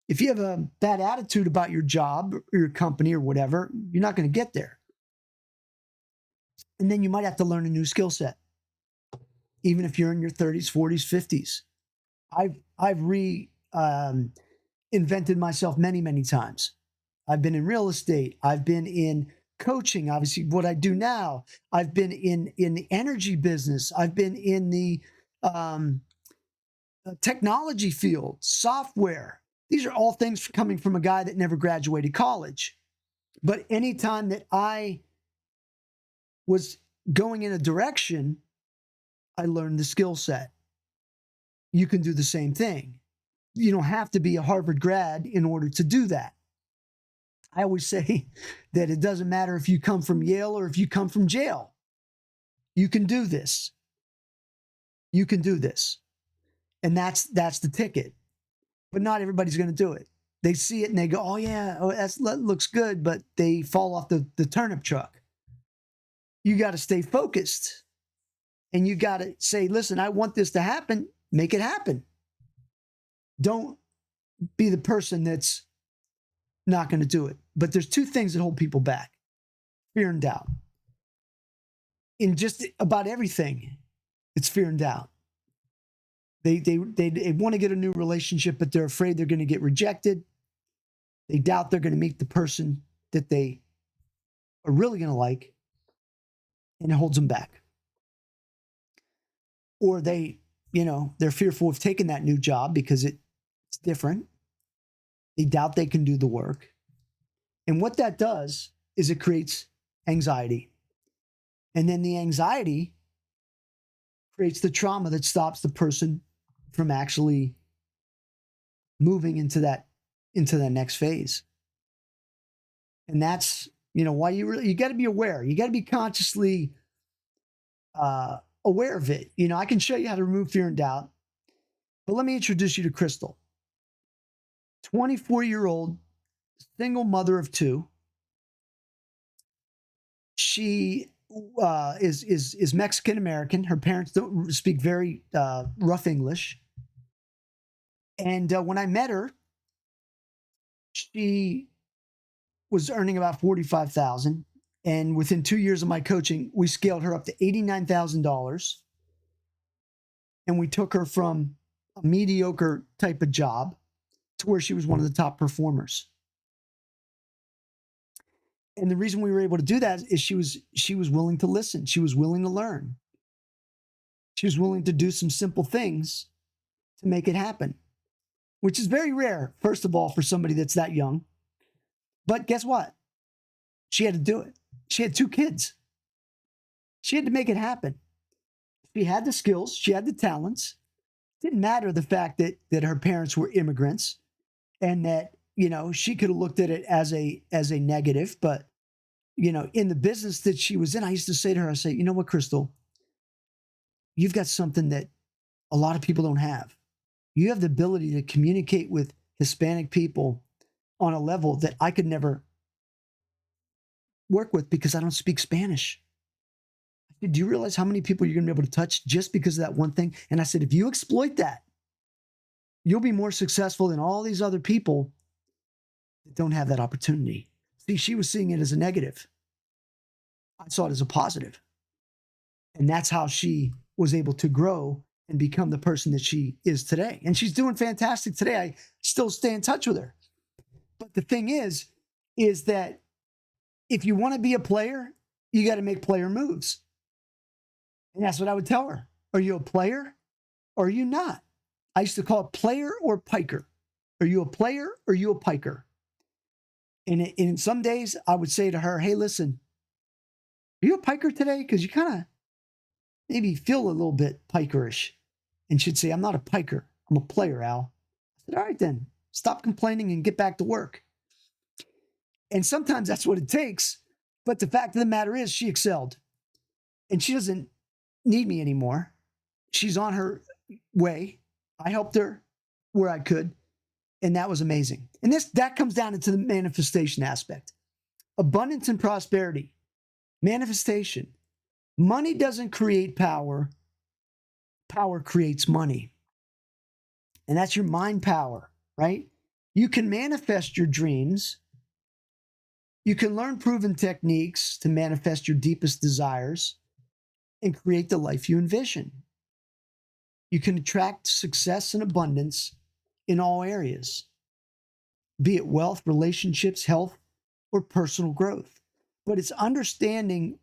If you have a bad attitude about your job or your company or whatever, you're not going to get there. And then you might have to learn a new skill set, even if you're in your 30s, 40s, 50s. I've reinvented myself many times. I've been in real estate. I've been in coaching, obviously what I do now. I've been in the energy business. I've been in the technology field, software. These are all things coming from a guy that never graduated college. But anytime that I was going in a direction, I learned the skill set. You can do the same thing. You don't have to be a Harvard grad in order to do that. I always say that it doesn't matter if you come from Yale or if you come from jail. You can do this. You can do this. And that's the ticket. But not everybody's going to do it. They see it and they go, oh yeah, that looks good, but they fall off the turnip truck. You got to stay focused. And you got to say, listen, I want this to happen. Make it happen. Don't be the person that's not going to do it. But there's 2 things that hold people back: fear and doubt. In just about everything, it's fear and doubt. They want to get a new relationship, but they're afraid they're going to get rejected. They doubt they're going to meet the person that they are really going to like, and it holds them back. Or they're fearful of taking that new job because it's different. They doubt they can do the work. And what that does is it creates anxiety. And then the anxiety creates the trauma that stops the person from actually moving into that next phase. And that's, why you got to be aware. You got to be consciously aware of it. I can show you how to remove fear and doubt, but let me introduce you to Crystal. 24-year-old single mother of 2. She is Mexican American. Her parents don't speak very rough English. And when I met her, she was earning about $45,000. And within 2 years of my coaching, we scaled her up to $89,000. And we took her from a mediocre type of job to where she was one of the top performers. And the reason we were able to do that is she was willing to listen. She was willing to learn. She was willing to do some simple things to make it happen, which is very rare, first of all, for somebody that's that young. But guess what? She had to do it. She had 2 kids. She had to make it happen. She had the skills. She had the talents. Didn't matter the fact that her parents were immigrants and that, she could have looked at it as a negative. But, in the business that she was in, I used to say to her, I say, you know what, Crystal, you've got something that a lot of people don't have. You have the ability to communicate with Hispanic people on a level that I could never work with because I don't speak Spanish. Do you realize how many people you're going to be able to touch just because of that one thing? And I said, if you exploit that, you'll be more successful than all these other people that don't have that opportunity. See, she was seeing it as a negative. I saw it as a positive. And that's how she was able to grow and become the person that she is today. And she's doing fantastic today. I still stay in touch with her. But the thing is that if you want to be a player, you got to make player moves. And that's what I would tell her. Are you a player or are you not? I used to call it player or piker. Are you a player or are you a piker? And in some days, I would say to her, hey, listen, are you a piker today? Because you kind of maybe feel a little bit pikerish. And she'd say, I'm not a piker. I'm a player, Al. I said, all right, then. Stop complaining and get back to work. And sometimes that's what it takes. But the fact of the matter is she excelled. And she doesn't need me anymore. She's on her way. I helped her where I could. And that was amazing. And that comes down into the manifestation aspect. Abundance and prosperity. Manifestation. Money doesn't create power. Power creates money. And that's your mind power, right? You can manifest your dreams. You can learn proven techniques to manifest your deepest desires and create the life you envision. You can attract success and abundance in all areas, be it wealth, relationships, health, or personal growth. But it's understanding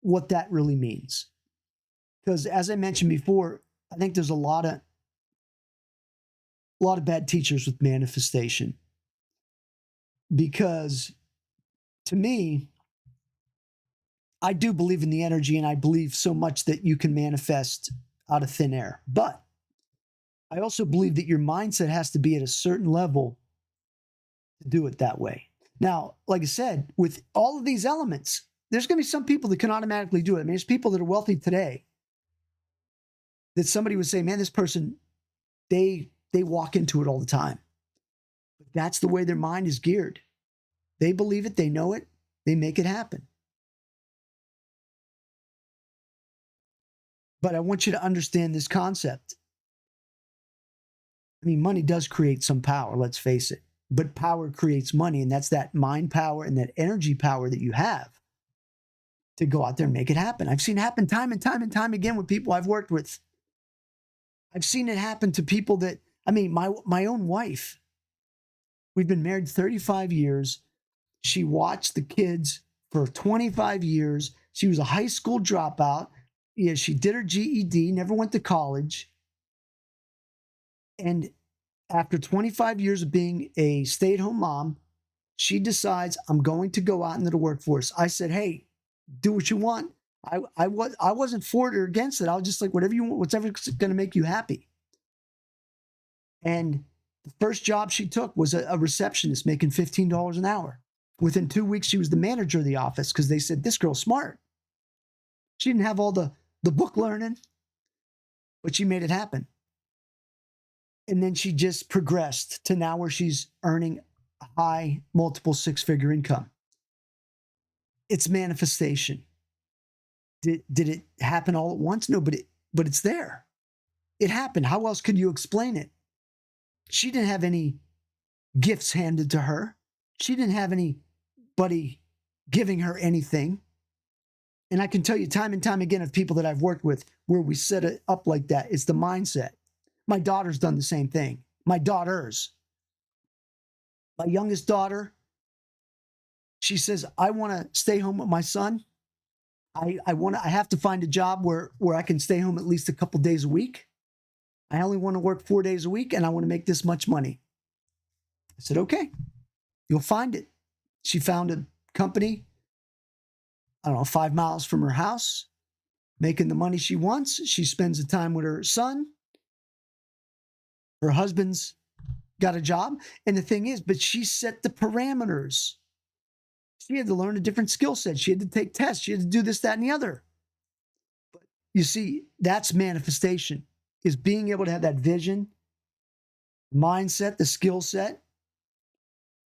what that really means. Because as I mentioned before, I think there's a lot of bad teachers with manifestation. Because to me, I do believe in the energy and I believe so much that you can manifest out of thin air. But I also believe that your mindset has to be at a certain level to do it that way. Now, like I said, with all of these elements, there's going to be some people that can automatically do it. I mean, there's people that are wealthy today that somebody would say, man, this person, they walk into it all the time. But that's the way their mind is geared. They believe it, they know it, they make it happen. But I want you to understand this concept. I mean, money does create some power, let's face it. But power creates money, and that's that mind power and that energy power that you have to go out there and make it happen. I've seen it happen time and time and time again with people I've worked with. I've seen it happen to people that, I mean, my own wife. We've been married 35 years. She watched the kids for 25 years. She was a high school dropout. Yeah, she did her GED, never went to college. And after 25 years of being a stay-at-home mom, she decides, I'm going to go out into the workforce. I said, hey, do what you want. I wasn't for it or against it. I was just like, whatever you want, whatever's going to make you happy. And the first job she took was a receptionist making $15 an hour. Within 2 weeks, she was the manager of the office because they said, this girl's smart. She didn't have all the book learning, but she made it happen. And then she just progressed to now where she's earning a high multiple six-figure income. It's manifestation. Did it happen all at once? No, but it's there. It happened. How else could you explain it? She didn't have any gifts handed to her. She didn't have anybody giving her anything. And I can tell you time and time again of people that I've worked with where we set it up like that. It's the mindset. My daughter's done the same thing. My daughters. My youngest daughter, she says, I want to stay home with my son. I have to find a job where I can stay home at least a couple days a week. I only want to work 4 days a week and I want to make this much money. I said, okay, you'll find it. She found a company, I don't know, 5 miles from her house, making the money she wants. She spends the time with her son. Her husband's got a job. And the thing is, but she set the parameters. She had to learn a different skill set. She had to take tests. She had to do this, that, and the other. But you see, that's manifestation, is being able to have that vision, mindset, the skill set.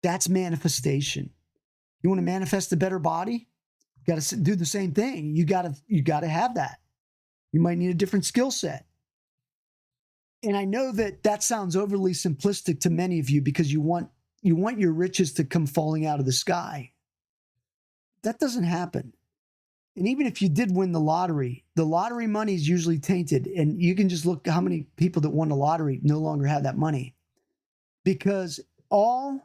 That's manifestation. You want to manifest a better body? Got to do the same thing. You got to have that. You might need a different skill set. And I know that sounds overly simplistic to many of you because you want your riches to come falling out of the sky. That doesn't happen. And even if you did win the lottery money is usually tainted. And you can just look how many people that won the lottery no longer have that money. Because I'm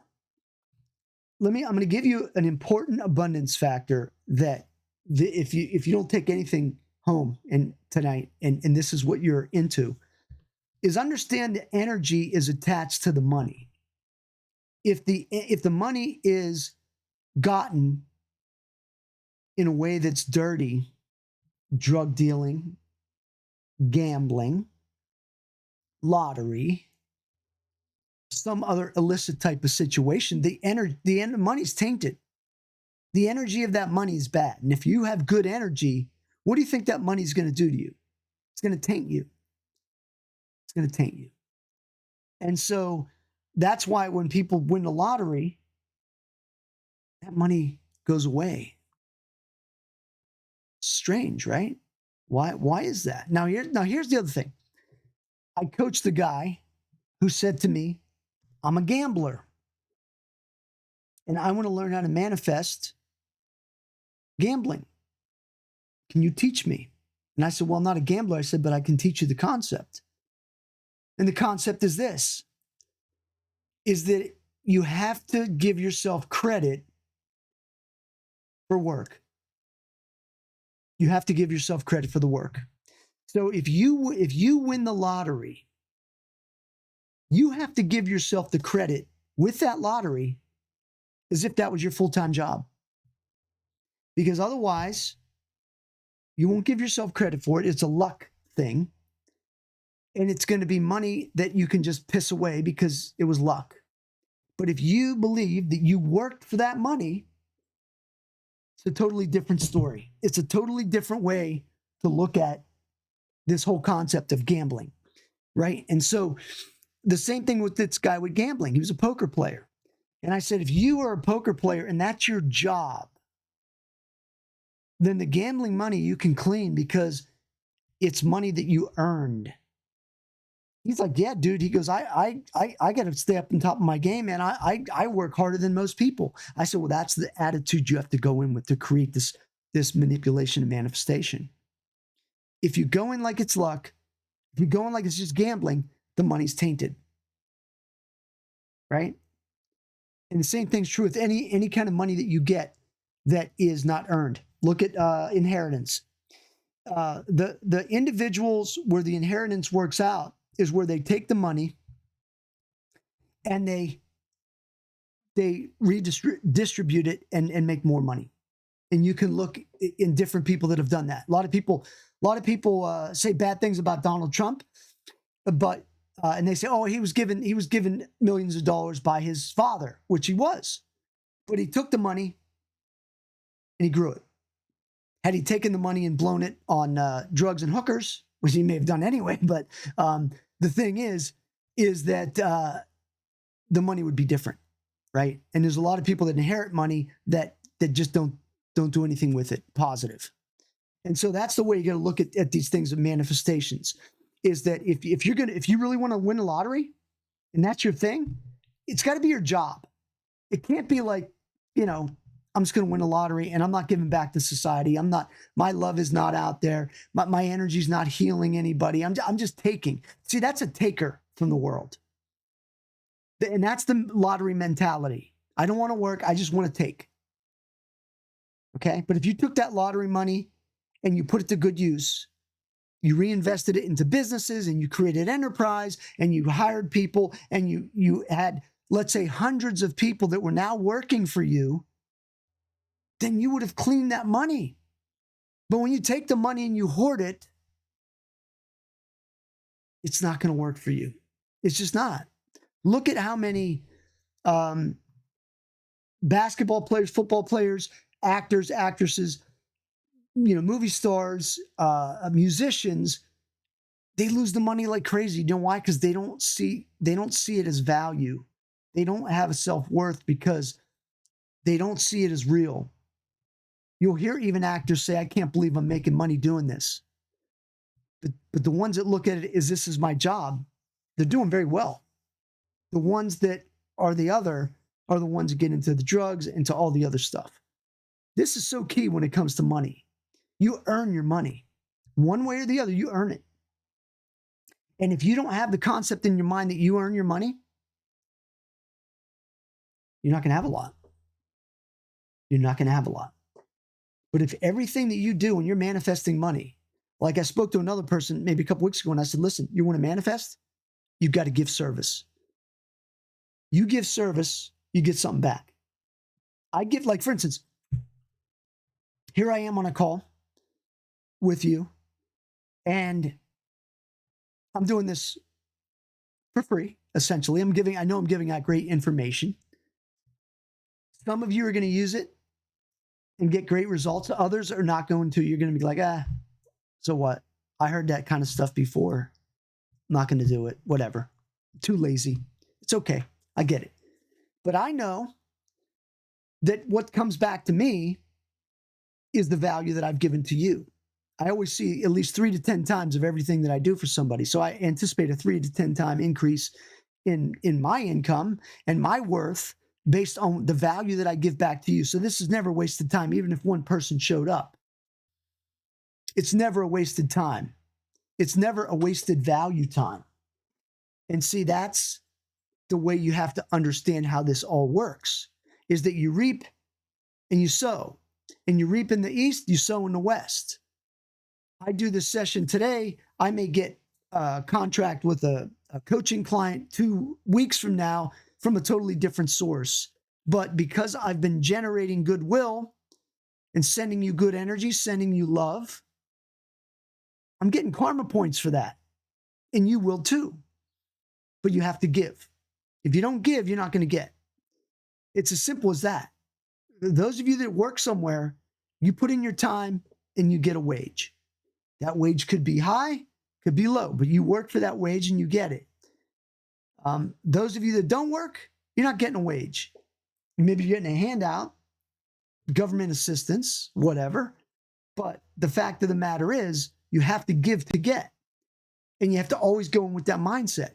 going to give you an important abundance factor that if you don't take anything home and tonight, and this is what you're into, is understand the energy is attached to the money. If the money is gotten in a way that's dirty, drug dealing, gambling, lottery, some other illicit type of situation, the money's tainted. The energy of that money is bad. And if you have good energy, what do you think that money's going to do to you? It's going to taint you. It's going to taint you. And so that's why when people win the lottery, that money goes away. Strange, right? Why is that? Now here's the other thing. I coached the guy who said to me, I'm a gambler and I want to learn how to manifest gambling. Can you teach me? And I said, well, I'm not a gambler. I said, but I can teach you the concept. And the concept is this, is that you have to give yourself credit for work. You have to give yourself credit for the work. So if you win the lottery, you have to give yourself the credit with that lottery as if that was your full-time job. Because otherwise, you won't give yourself credit for it. It's a luck thing. And it's going to be money that you can just piss away because it was luck. But if you believe that you worked for that money, it's a totally different story. It's a totally different way to look at this whole concept of gambling, right? And so the same thing with this guy with gambling. He was a poker player. And I said, if you are a poker player and that's your job, then the gambling money you can clean because it's money that you earned. He's like, yeah, dude. He goes, I got to stay up on top of my game, man. I work harder than most people. I said, well, that's the attitude you have to go in with to create this manipulation and manifestation. If you go in like it's luck, if you go in like it's just gambling, the money's tainted, right? And the same thing's true with any kind of money that you get that is not earned. Look at inheritance. The individuals where the inheritance works out is where they take the money and they redistribute it and make more money. And you can look in different people that have done that. A lot of people say bad things about Donald Trump, but and they say, oh, he was given millions of dollars by his father, which he was, but he took the money and he grew it. Had he taken the money and blown it on drugs and hookers, which he may have done anyway, but the thing is that the money would be different, right? And there's a lot of people that inherit money that just don't do anything with it positive. And so that's the way you got to look at these things of manifestations, is that if you really want to win the lottery and that's your thing, it's got to be your job. It can't be like, I'm just going to win a lottery and I'm not giving back to society. My love is not out there. My energy is not healing anybody. I'm just taking. See, that's a taker from the world. And that's the lottery mentality. I don't want to work. I just want to take. Okay. But if you took that lottery money and you put it to good use, you reinvested it into businesses and you created enterprise and you hired people and you had, let's say, hundreds of people that were now working for you, then you would have cleaned that money. But when you take the money and you hoard it, it's not going to work for you. It's just not. Look at how many basketball players, football players, actors, actresses, movie stars, musicians, they lose the money like crazy. You know why? Because they don't see it as value. They don't have a self-worth because they don't see it as real. You'll hear even actors say, I can't believe I'm making money doing this. But the ones that look at it as this is my job, they're doing very well. The ones that are the other are the ones that get into the drugs, into all the other stuff. This is so key when it comes to money. You earn your money. One way or the other, you earn it. And if you don't have the concept in your mind that you earn your money, you're not going to have a lot. You're not going to have a lot. But if everything that you do when you're manifesting money, like I spoke to another person maybe a couple weeks ago and I said, listen, you want to manifest? You've got to give service. You give service, you get something back. I give, like, for instance, here I am on a call with you, and I'm doing this for free, essentially. I know I'm giving out great information. Some of you are going to use it and get great results. Others are not going to. You're going to be like, so what? I heard that kind of stuff before. I'm not going to do it. Whatever. Too lazy. It's okay. I get it. But I know that what comes back to me is the value that I've given to you. I always see at least 3 to 10 times of everything that I do for somebody. So I anticipate a 3 to 10 time increase in my income and my worth based on the value that I give back to you. So this is never wasted time, even if one person showed up. It's never a wasted time. It's never a wasted value time. And see, that's the way you have to understand how this all works, is that you reap and you sow. And you reap in the east, you sow in the west. I do this session today. I may get a contract with a coaching client 2 weeks from now from a totally different source. But because I've been generating goodwill and sending you good energy, sending you love, I'm getting karma points for that. And you will too. But you have to give. If you don't give, you're not going to get. It's as simple as that. Those of you that work somewhere, you put in your time and you get a wage. That wage could be high, could be low, but you work for that wage and you get it. Those of you that don't work, you're not getting a wage. Maybe you're getting a handout, government assistance, whatever. But the fact of the matter is, you have to give to get. And you have to always go in with that mindset.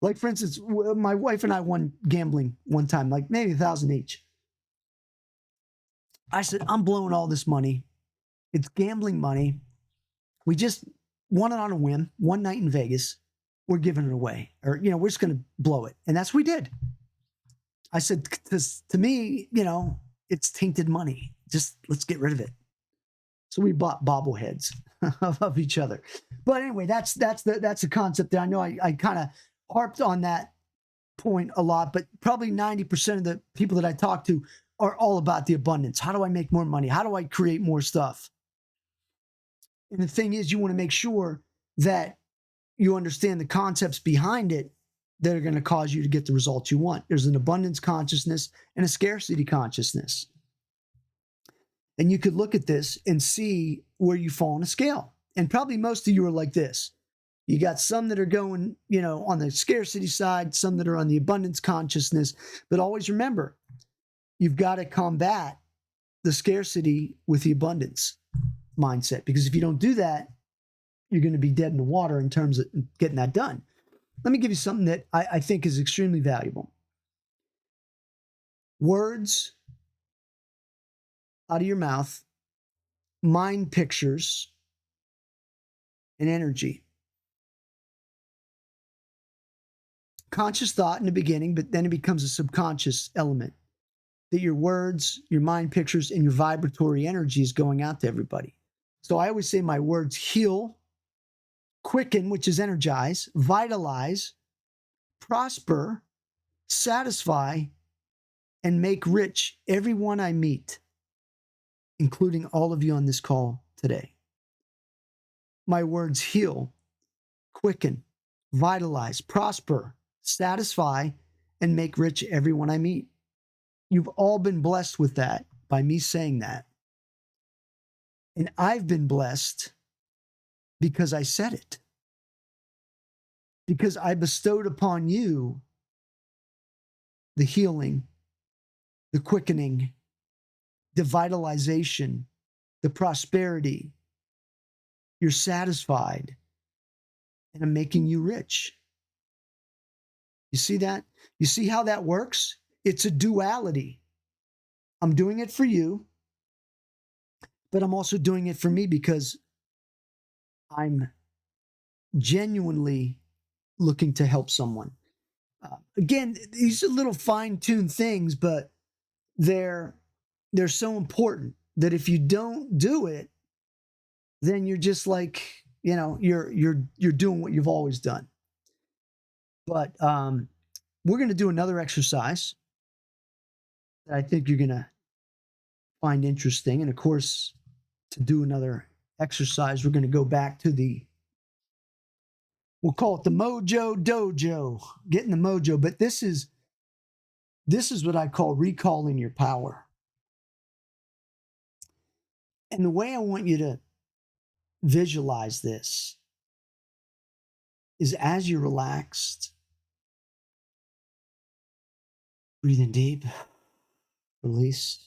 Like, for instance, my wife and I won gambling one time, like maybe $1,000 each. I said, I'm blowing all this money. It's gambling money. We just won it on a whim, one night in Vegas. We're giving it away. Or, we're just going to blow it. And that's what we did. I said, to me, it's tainted money. Just let's get rid of it. So we bought bobbleheads of each other. But anyway, that's the concept there. I know I kind of harped on that point a lot, but probably 90% of the people that I talk to are all about the abundance. How do I make more money? How do I create more stuff? And the thing is, you want to make sure that you understand the concepts behind it that are going to cause you to get the results you want. There's an abundance consciousness and a scarcity consciousness. And you could look at this and see where you fall on a scale. And probably most of you are like this. You got some that are going, on the scarcity side, some that are on the abundance consciousness. But always remember, you've got to combat the scarcity with the abundance mindset. Because if you don't do that, you're going to be dead in the water in terms of getting that done. Let me give you something that I think is extremely valuable. Words out of your mouth, mind pictures, and energy. Conscious thought in the beginning, but then it becomes a subconscious element. That your words, your mind pictures, and your vibratory energy is going out to everybody. So I always say my words heal, quicken, which is energize, vitalize, prosper, satisfy, and make rich everyone I meet, including all of you on this call today. My words heal, quicken, vitalize, prosper, satisfy, and make rich everyone I meet. You've all been blessed with that by me saying that. And I've been blessed because I said it. Because I bestowed upon you the healing, the quickening, the vitalization, the prosperity. You're satisfied, and I'm making you rich. You see that? You see how that works? It's a duality. I'm doing it for you, but I'm also doing it for me because I'm genuinely looking to help someone. Again, these are little fine-tuned things, but they're they're so important that if you don't do it, then you're just like, you're doing what you've always done. But we're going to do another exercise that I think you're going to find interesting. And of course, to do another exercise, we're going to go back to we'll call it the Mojo Dojo, getting the mojo. But this is what I call recalling your power. And the way I want you to visualize this is as you're relaxed, breathing deep, release.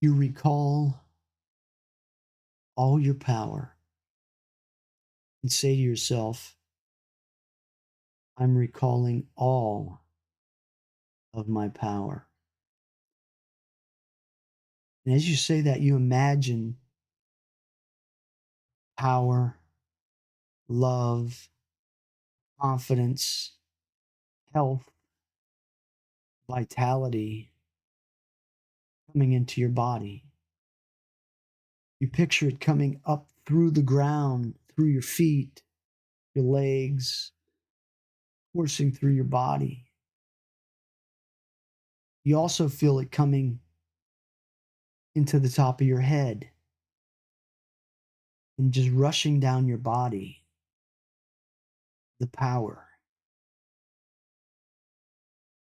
You recall all your power and say to yourself, I'm recalling all of my power. And as you say that, you imagine power, love, confidence, health, vitality coming into your body. You picture it coming up through the ground, through your feet, your legs, coursing through your body. You also feel it coming into the top of your head and just rushing down your body. The power.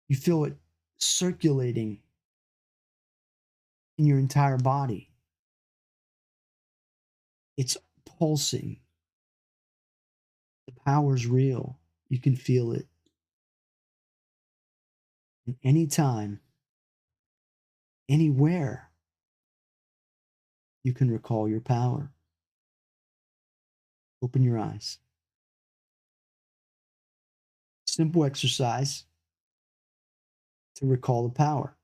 You feel it circulating in your entire body. It's pulsing. The power's real. You can feel it. And anytime, anywhere, you can recall your power. Open your eyes. Simple exercise to recall the power.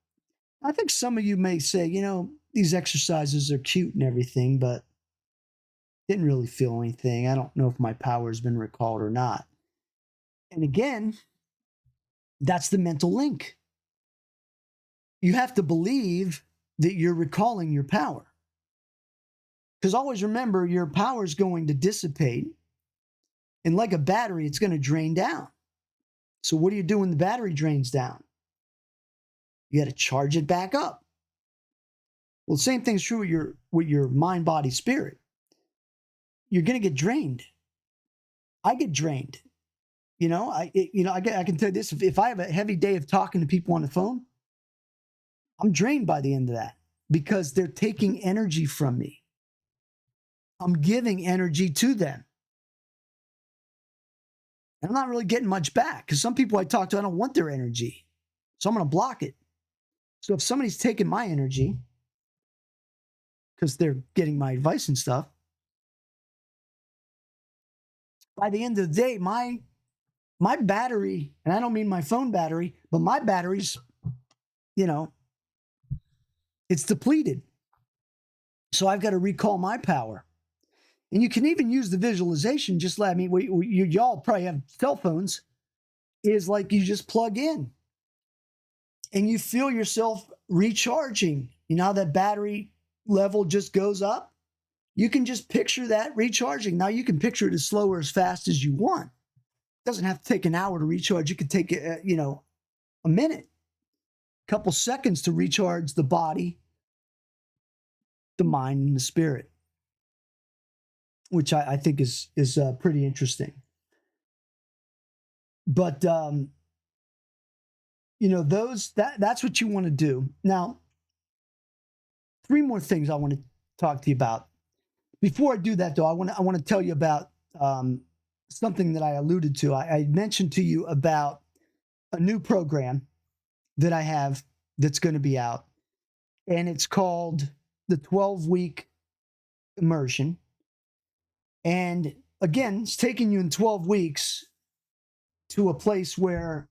I think some of you may say, these exercises are cute and everything, but didn't really feel anything. I don't know if my power has been recalled or not. And again, that's the mental link. You have to believe that you're recalling your power. Because always remember, your power is going to dissipate. And like a battery, it's going to drain down. So what do you do when the battery drains down? You got to charge it back up. Well, the same thing's true with your mind, body, spirit. You're going to get drained. I get drained. I can tell you this: if I have a heavy day of talking to people on the phone, I'm drained by the end of that because they're taking energy from me. I'm giving energy to them. And I'm not really getting much back because some people I talk to, I don't want their energy. So I'm going to block it. So if somebody's taking my energy because they're getting my advice and stuff, by the end of the day, my battery, and I don't mean my phone battery, but my battery's, it's depleted. So I've got to recall my power. And you can even use the visualization, just let me, y'all probably have cell phones, is like you just plug in and you feel yourself recharging. You know how that battery level just goes up? You can just picture that recharging. Now you can picture it as slow or as fast as you want. It doesn't have to take an hour to recharge. You could take, a minute, a couple seconds to recharge the body, the mind, and the spirit, which I think is pretty interesting. But that's what you want to do. Now, 3 more things I want to talk to you about Before I do that, though, I want to tell you about something that I alluded to. I mentioned to you about a new program that I have that's going to be out, and it's called the 12-week immersion. And again, it's taking you in 12 weeks to a place where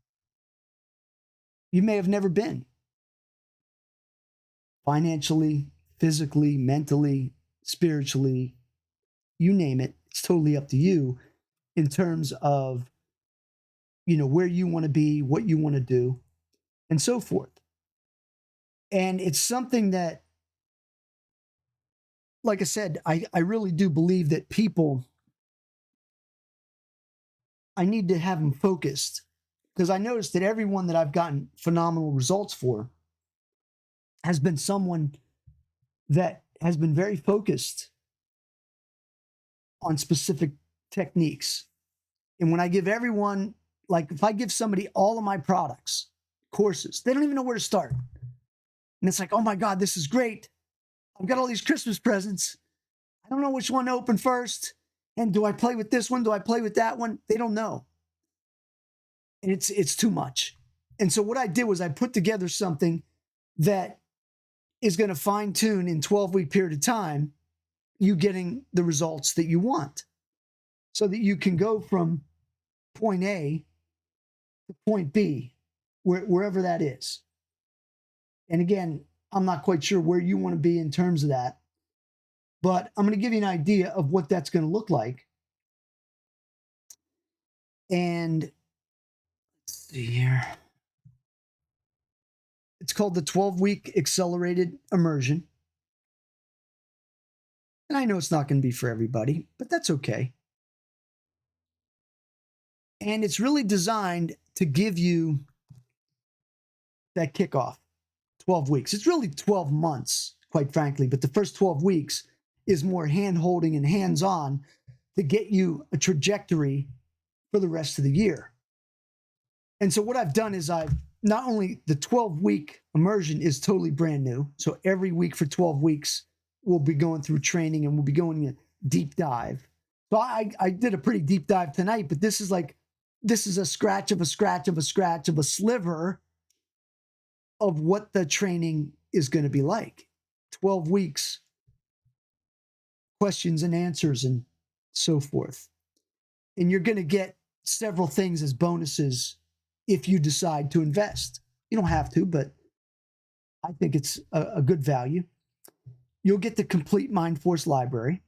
you may have never been, financially, physically, mentally, spiritually, you name it. It's totally up to you in terms of, where you want to be, what you want to do, and so forth. And it's something that, like I said, I really do believe that people, I need to have them focused, because I noticed that everyone that I've gotten phenomenal results for has been someone that has been very focused on specific techniques. And when I give everyone, like if I give somebody all of my products, courses, they don't even know where to start. And it's like, oh my God, this is great. I've got all these Christmas presents. I don't know which one to open first. And do I play with this one? Do I play with that one? They don't know. And it's too much. And so what I did was I put together something that is going to fine tune in 12-week period of time, you getting the results that you want, so that you can go from point A to point B, wherever that is. And again, I'm not quite sure where you want to be in terms of that, but I'm going to give you an idea of what that's going to look like. And let's see here. It's called the 12-week accelerated immersion. And I know it's not going to be for everybody, but that's okay. And it's really designed to give you that kickoff, 12 weeks. It's really 12 months, quite frankly, but the first 12 weeks is more hand-holding and hands-on to get you a trajectory for the rest of the year. And so what I've done is I've not only the 12-week immersion is totally brand new. So every week for 12 weeks, we'll be going through training and we'll be going a deep dive. So I did a pretty deep dive tonight, but this is a scratch of a scratch of a scratch of a sliver of what the training is going to be like. 12 weeks, questions and answers and so forth. And you're going to get several things as bonuses if you decide to invest. You don't have to, but I think it's a good value. You'll get the complete Mind Force library,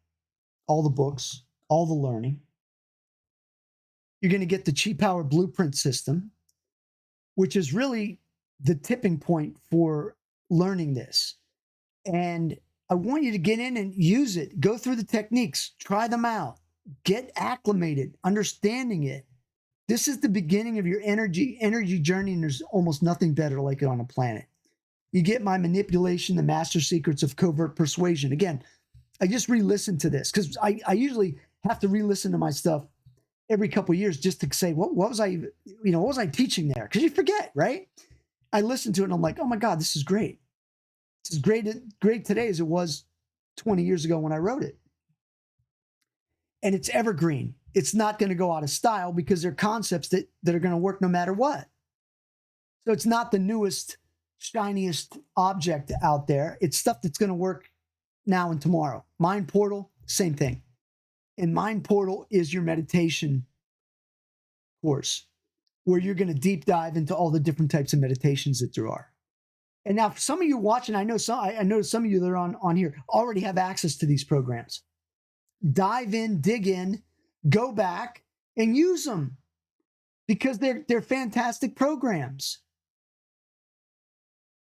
all the books, all the learning. You're going to get the Chi Power Blueprint system, which is really the tipping point for learning this. And I want you to get in and use it. Go through the techniques, try them out, get acclimated, understanding it. This is the beginning of your energy journey, and there's almost nothing better like it on the planet. You get my manipulation, the master secrets of covert persuasion. Again, I just re-listened to this because I usually have to re-listen to my stuff every couple of years just to say, what was I teaching there? Because you forget, right? I listened to it and I'm like, oh my God, this is great. It's as great today as it was 20 years ago when I wrote it. And it's evergreen. It's not going to go out of style because they're concepts that are going to work no matter what. So it's not the newest, shiniest object out there. It's stuff that's going to work now and tomorrow. Mind Portal, same thing. And Mind Portal is your meditation course where you're going to deep dive into all the different types of meditations that there are. And now for some of you watching, I know some of you that are on here already have access to these programs. Dive in, dig in, go back and use them because they're fantastic programs.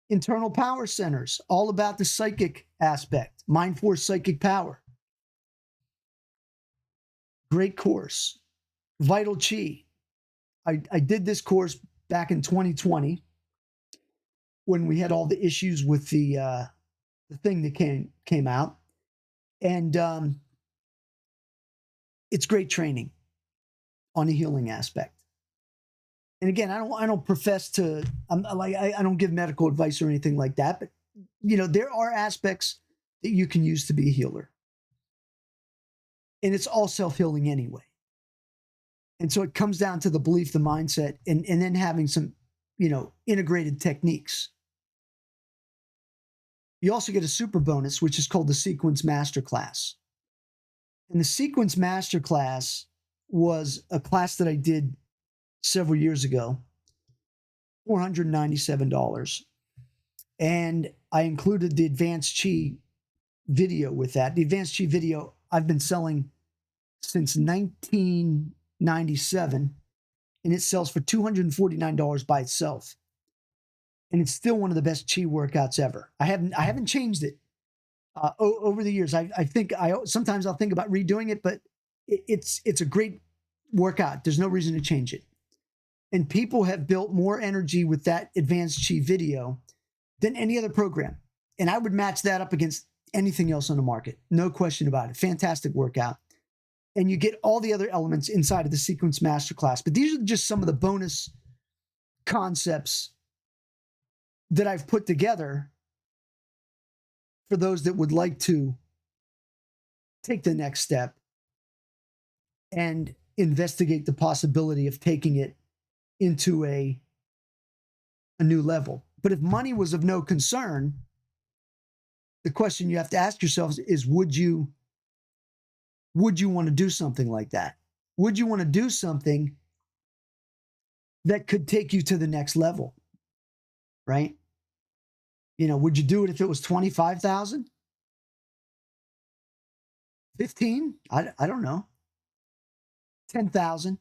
Internal power centers, all about the psychic aspect, Mind Force Psychic Power. Great course. Vital Chi. I did this course back in 2020 when we had all the issues with the thing that came out. And it's great training on the healing aspect. And again, I don't profess to, I don't give medical advice or anything like that, but there are aspects that you can use to be a healer. and it's all self-healing anyway. And so it comes down to the belief, the mindset, and then having some, integrated techniques. You also get a super bonus, which is called the Sequence Masterclass. And the Sequence Masterclass was a class that I did several years ago, $497. And I included the Advanced Qi video with that. The Advanced Qi video I've been selling since 1997, and it sells for $249 by itself. And it's still one of the best Qi workouts ever. I haven't changed it over the years. I think sometimes I'll think about redoing it, but it's a great workout. There's no reason to change it. And people have built more energy with that Advanced Qi video than any other program. And I would match that up against anything else on the market. No question about it. Fantastic workout. And you get all the other elements inside of the Sequence Masterclass. But these are just some of the bonus concepts that I've put together for those that would like to take the next step and investigate the possibility of taking it into a new level. But if money was of no concern, the question you have to ask yourselves is, would you want to do something like that? Would you want to do something that could take you to the next level? Right? Would you do it if it was 25,000? 15? I don't know. 10,000?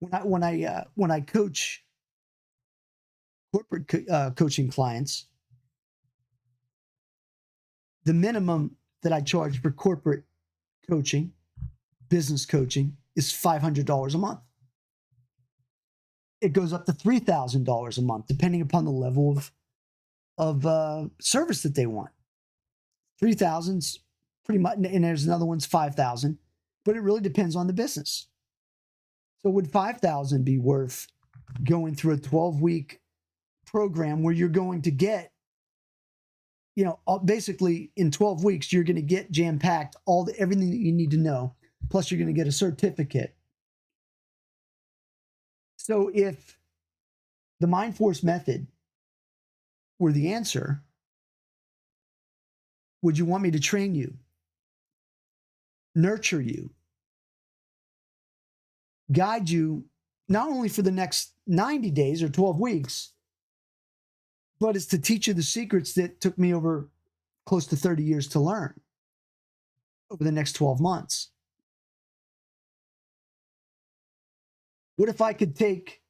When I coach corporate coaching clients, the minimum that I charge for corporate coaching, business coaching, is $500 a month. It goes up to $3,000 a month, depending upon the level of service that they want. 3,000's pretty much, and there's another one's 5,000, but it really depends on the business. So would 5,000 be worth going through a 12-week program where you're going to get, basically in 12 weeks, you're going to get jam-packed everything that you need to know, plus you're going to get a certificate. So if the Mind Force method were the answer, would you want me to train you, nurture you, guide you, not only for the next 90 days or 12 weeks, but it's to teach you the secrets that took me over close to 30 years to learn over the next 12 months? What if I could take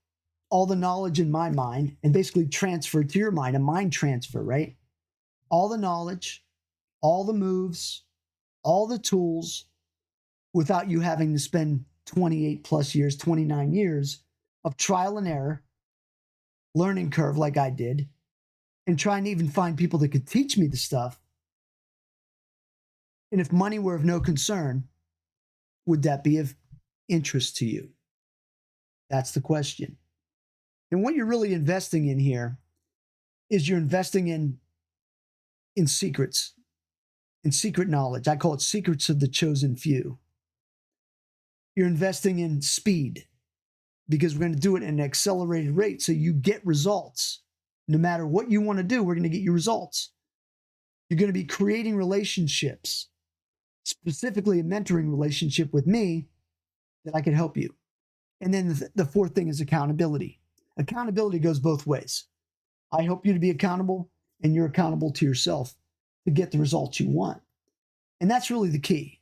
all the knowledge in my mind and basically transfer it to your mind, a mind transfer, right? All the knowledge, all the moves, all the tools, without you having to spend 28 plus years, 29 years of trial and error, learning curve like I did, and trying to even find people that could teach me the stuff. And if money were of no concern, would that be of interest to you? That's the question. And what you're really investing in here is you're investing in secrets, in secret knowledge. I call it secrets of the chosen few. You're investing in speed, because we're going to do it at an accelerated rate so you get results. No matter what you want to do, we're going to get you results. You're going to be creating relationships, specifically a mentoring relationship with me that I can help you. And then the fourth thing is accountability. Accountability goes both ways. I help you to be accountable, and you're accountable to yourself to get the results you want. And that's really the key.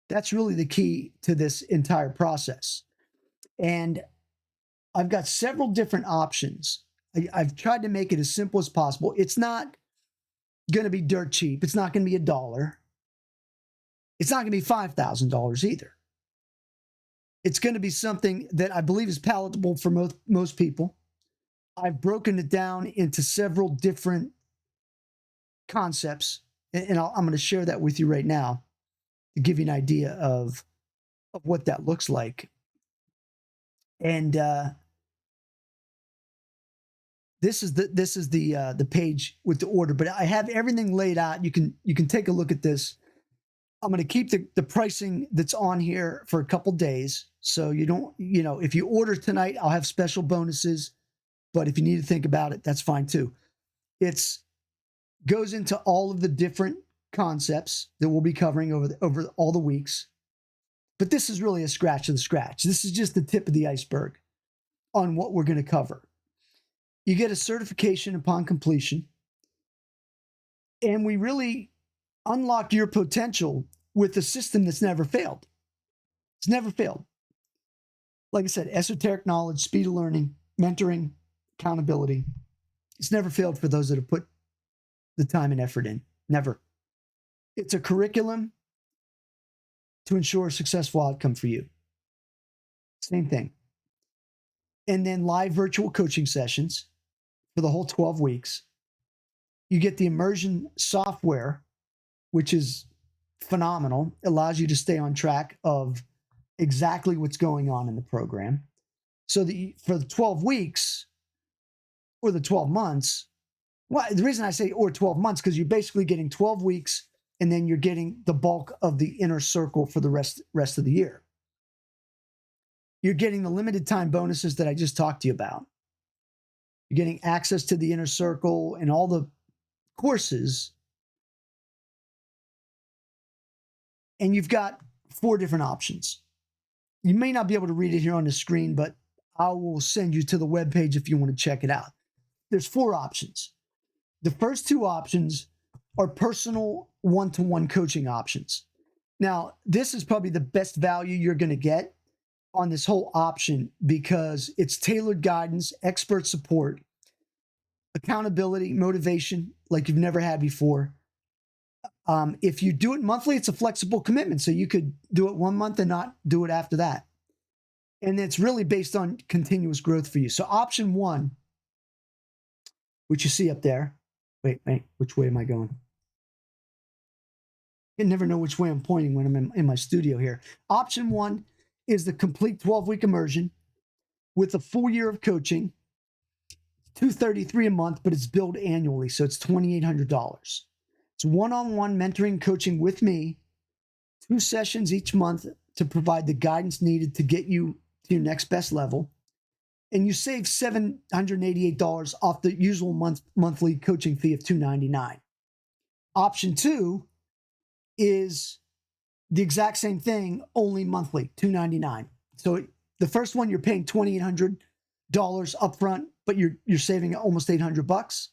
That's really the key to this entire process. And I've got several different options. I've tried to make it as simple as possible. It's not going to be dirt cheap. It's not going to be $1. It's not going to be $5,000 either. It's going to be something that I believe is palatable for most people. I've broken it down into several different concepts, and I'm going to share that with you right now to give you an idea of what that looks like. And this is the page with the order, but I have everything laid out. You can take a look at this. I'm going to keep the pricing that's on here for a couple days. So you don't, if you order tonight, I'll have special bonuses. But if you need to think about it, that's fine too. It's goes into all of the different concepts that we'll be covering over all the weeks. But this is really a scratch of the scratch. This is just the tip of the iceberg on what we're going to cover. You get a certification upon completion. And we really unlock your potential with a system that's never failed. It's never failed. Like I said, esoteric knowledge, speed of learning, mentoring, accountability. It's never failed for those that have put the time and effort in. Never. It's a curriculum to ensure a successful outcome for you. Same thing. And then live virtual coaching sessions for the whole 12 weeks. You get the immersion software, which is phenomenal. It allows you to stay on track of exactly what's going on in the program. So that for the 12 weeks or the 12 months, well, the reason I say or 12 months, because you're basically getting 12 weeks and then you're getting the bulk of the inner circle for the rest of the year. You're getting the limited time bonuses that I just talked to you about. You're getting access to the inner circle and all the courses. And you've got 4 different options. You may not be able to read it here on the screen, but I will send you to the webpage if you want to check it out. There's 4 options. The first 2 options are personal one-to-one coaching options. Now, this is probably the best value you're going to get on this whole option because it's tailored guidance, expert support, accountability, motivation like you've never had before. If you do it monthly, it's a flexible commitment. So you could do it 1 month and not do it after that. And it's really based on continuous growth for you. So option 1, which you see up there. Wait, which way am I going? I never know which way I'm pointing when I'm in my studio here. Option 1 is the complete 12-week immersion with a full year of coaching. $233 a month, but it's billed annually, so it's $2,800. It's one-on-one mentoring coaching with me, 2 sessions each month to provide the guidance needed to get you to your next best level. And you save $788 off the usual monthly coaching fee of $299. Option 2 is the exact same thing, only monthly, $299. So the first one, you're paying $2,800 upfront, but you're saving almost $800.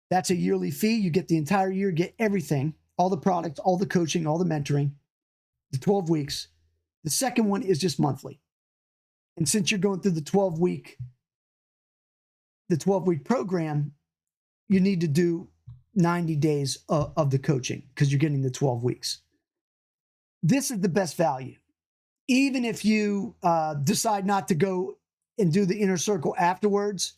That's a yearly fee. You get the entire year, get everything, all the products, all the coaching, all the mentoring, the 12 weeks. The second one is just monthly. And since you're going through the 12-week program, you need to do 90 days of the coaching because you're getting the 12 weeks. This is the best value. Even if you decide not to go and do the inner circle afterwards,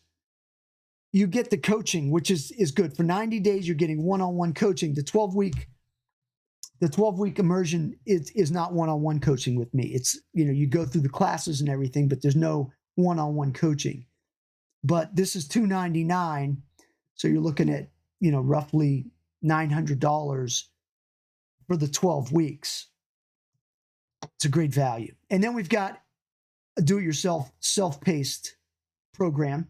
you get the coaching, which is good. For 90 days, you're getting one-on-one coaching. The 12-week immersion is not one-on-one coaching with me. It's, you go through the classes and everything, but there's no one-on-one coaching. But this is $299. So you're looking at, roughly $900 for the 12 weeks. It's a great value. And then we've got a do-it-yourself, self-paced program,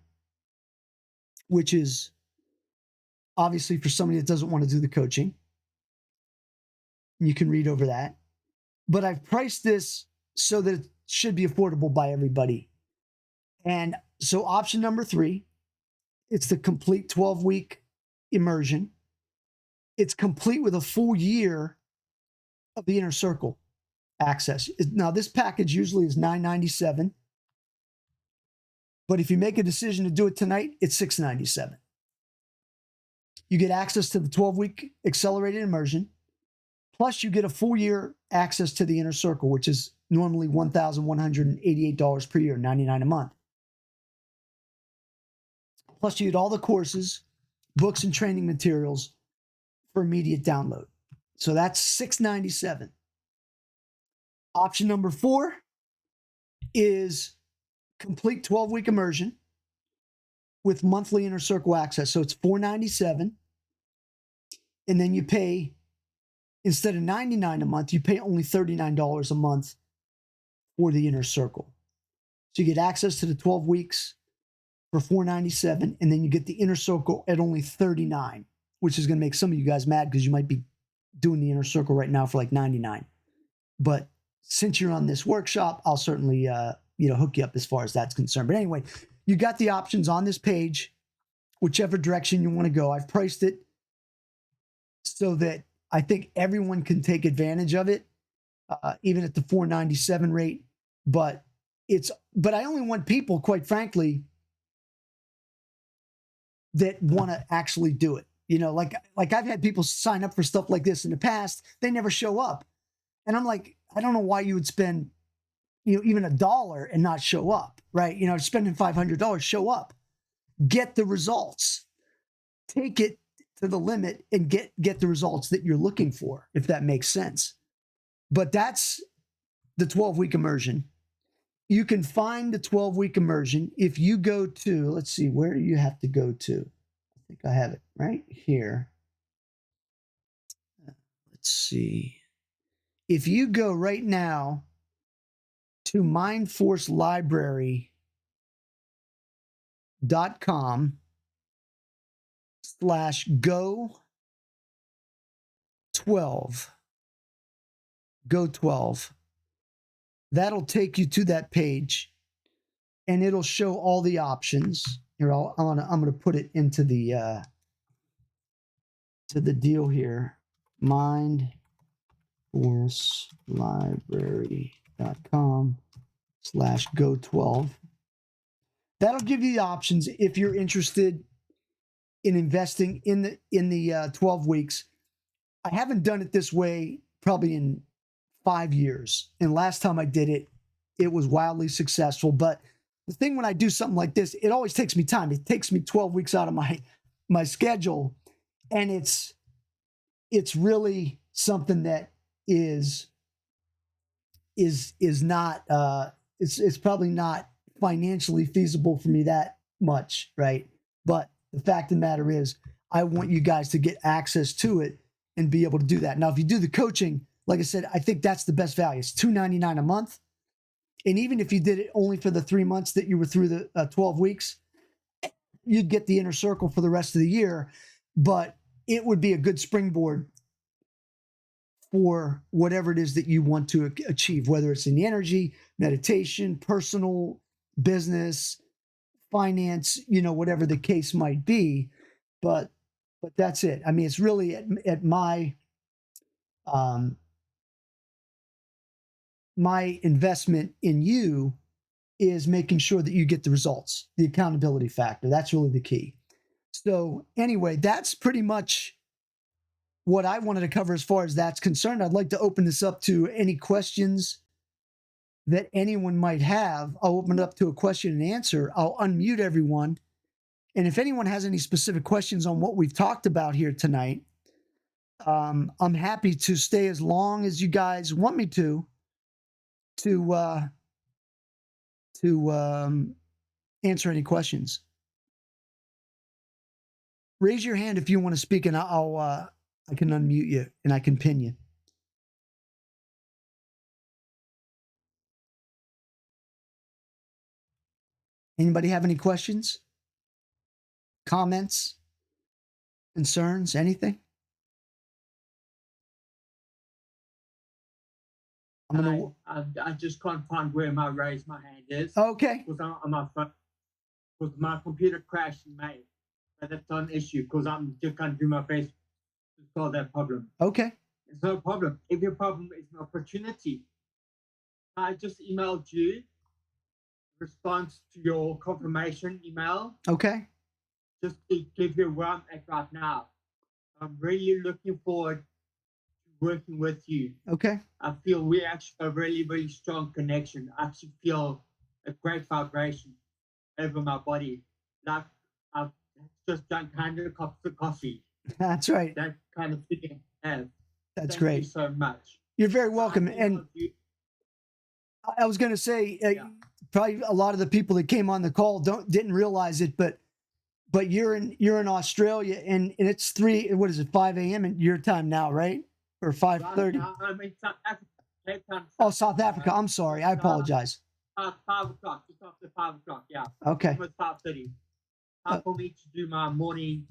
which is obviously for somebody that doesn't want to do the coaching. You can read over that. But I've priced this so that it should be affordable by everybody. And so option number 3, it's the complete 12-week immersion. It's complete with a full year of the inner circle access. Now, this package usually is $997. But if you make a decision to do it tonight, it's $697. You get access to the 12-week accelerated immersion. Plus, you get a full year access to the inner circle, which is normally $1,188 per year, $99 a month. Plus, you get all the courses, books, and training materials for immediate download. So that's $697. Option number 4 is complete 12-week immersion with monthly inner circle access. So it's $497. And then you pay instead of $99 a month, you pay only $39 a month for the inner circle. So you get access to the 12 weeks for $497, and then you get the inner circle at only $39, which is going to make some of you guys mad because you might be doing the inner circle right now for like $99. But since you're on this workshop, I'll certainly hook you up as far as that's concerned. But anyway, you got the options on this page, whichever direction you want to go. I've priced it so that I think everyone can take advantage of it, even at the $497 rate. But I only want people, quite frankly, that want to actually do it. Like I've had people sign up for stuff like this in the past. They never show up. And I'm like, I don't know why you would spend, even $1 and not show up, right? Spending $500, show up, get the results, take it to the limit and get the results that you're looking for, if that makes sense. But that's the 12-week immersion. You can find the 12-week immersion if you go to, let's see, where do you have to go to? I think I have it right here. Let's see. If you go right now to mindforcelibrary.com/go12, go12, that'll take you to that page and it'll show all the options. Here, I'm gonna put it into the to the deal here. mindforcelibrary.com/go12. That'll give you the options if you're interested in investing in the 12 weeks. I haven't done it this way probably in 5 years. And last time I did it, it was wildly successful. But the thing when I do something like this, it always takes me time. It takes me 12 weeks out of my schedule. And it's really something that is not it's probably not financially feasible for me that much, right? But the fact of the matter is, I want you guys to get access to it and be able to do that. Now, if you do the coaching, like I said, I think that's the best value. It's $299 a month. And even if you did it only for the 3 months that you were through the 12 weeks, you'd get the inner circle for the rest of the year. But it would be a good springboard for whatever it is that you want to achieve, whether it's in the energy, meditation, personal, business, finance, whatever the case might be. But that's it. I mean, it's really at my my investment in you is making sure that you get the results, the accountability factor. That's really the key. So anyway, that's pretty much what I wanted to cover as far as that's concerned. I'd like to open this up to any questions that anyone might have. I'll open it up to a question and answer. I'll unmute everyone. And if anyone has any specific questions on what we've talked about here tonight, I'm happy to stay as long as you guys want me to answer any questions. Raise your hand if you want to speak, and I can unmute you and I can pin you. Anybody have any questions, comments, concerns, anything? I just can't find where my raise my hand is. Okay. Because I'm on my phone. Because my computer crashed in May. But that's not an issue because I'm just going to do my best to solve that problem. Okay. It's no problem. Every problem is an opportunity. I just emailed you response to your confirmation email. Okay. Just to give you where I'm at right now. I'm really looking forward to working with you. Okay. I feel we actually have a really, really strong connection. I actually feel a great vibration over my body. Like I've just drank 100 cups of coffee. That's right. That kind of feeling I have. That's Thank great. you so much. You're very welcome. And I was going to say, probably a lot of the people that came on the call didn't realize it, but you're in Australia and it's 5 a.m. in your time now, right? or Right 5:30? now, I'm in South Africa, Cape Town, Oh, South South Africa. Africa. I'm sorry. I It's apologize. 5 o'clock, just after 5 o'clock. Yeah, Okay. almost 5:30. Uh, Time for me to do my morning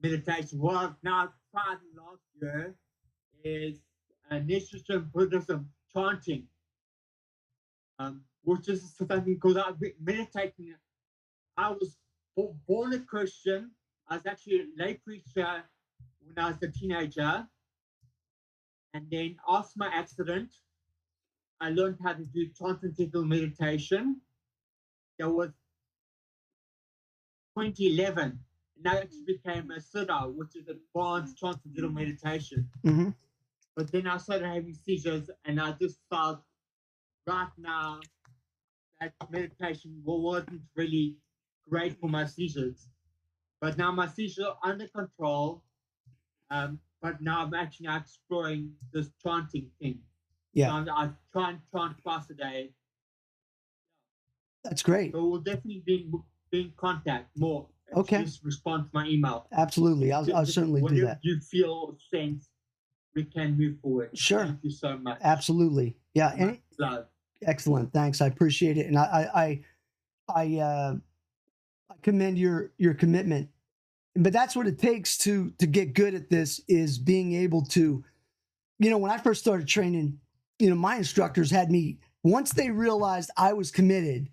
meditation. What I've now tried last year is Nichiren Buddhism chanting, which is something because I've been meditating. I was born a Christian. I was actually a lay preacher when I was a teenager. And then after my accident, I learned how to do transcendental meditation. That was 2011. And I actually became a Siddha, which is advanced transcendental meditation. mhm. But then I started having seizures, and I just felt right now that meditation wasn't really great for my seizures. But now my seizures are under control. But now I'm actually now exploring this chanting thing. So Yeah, I try and chant twice a day. that's great. So we'll definitely be in contact more. Okay. Just respond to my email. Absolutely. I'll Just certainly do whenever that. you feel sense, we can move forward. Sure. Thank you so much. Absolutely. Yeah. Much love. Excellent. Thanks. I appreciate it. And I commend your commitment. But that's what it takes to get good at this is being able to, when I first started training, my instructors had me, once they realized I was committed,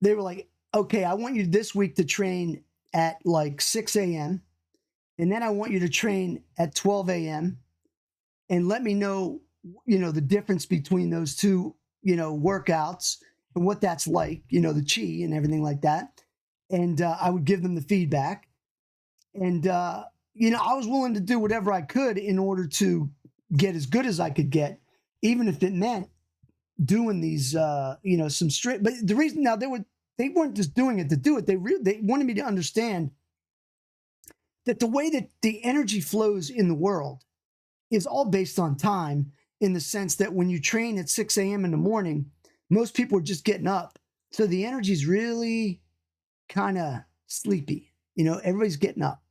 they were like, okay, I want you this week to train at like 6 a.m. And then I want you to train at 12 a.m. and let me know, the difference between those two, workouts and what that's like, the chi and everything like that. And I would give them the feedback. And, I was willing to do whatever I could in order to get as good as I could get, even if it meant doing these, some straight. But the reason now they weren't just doing it to do it. They wanted me to understand that the way that the energy flows in the world is all based on time, in the sense that when you train at 6 a.m. in the morning, most people are just getting up. So the energy is really kind of sleepy. Everybody's getting up.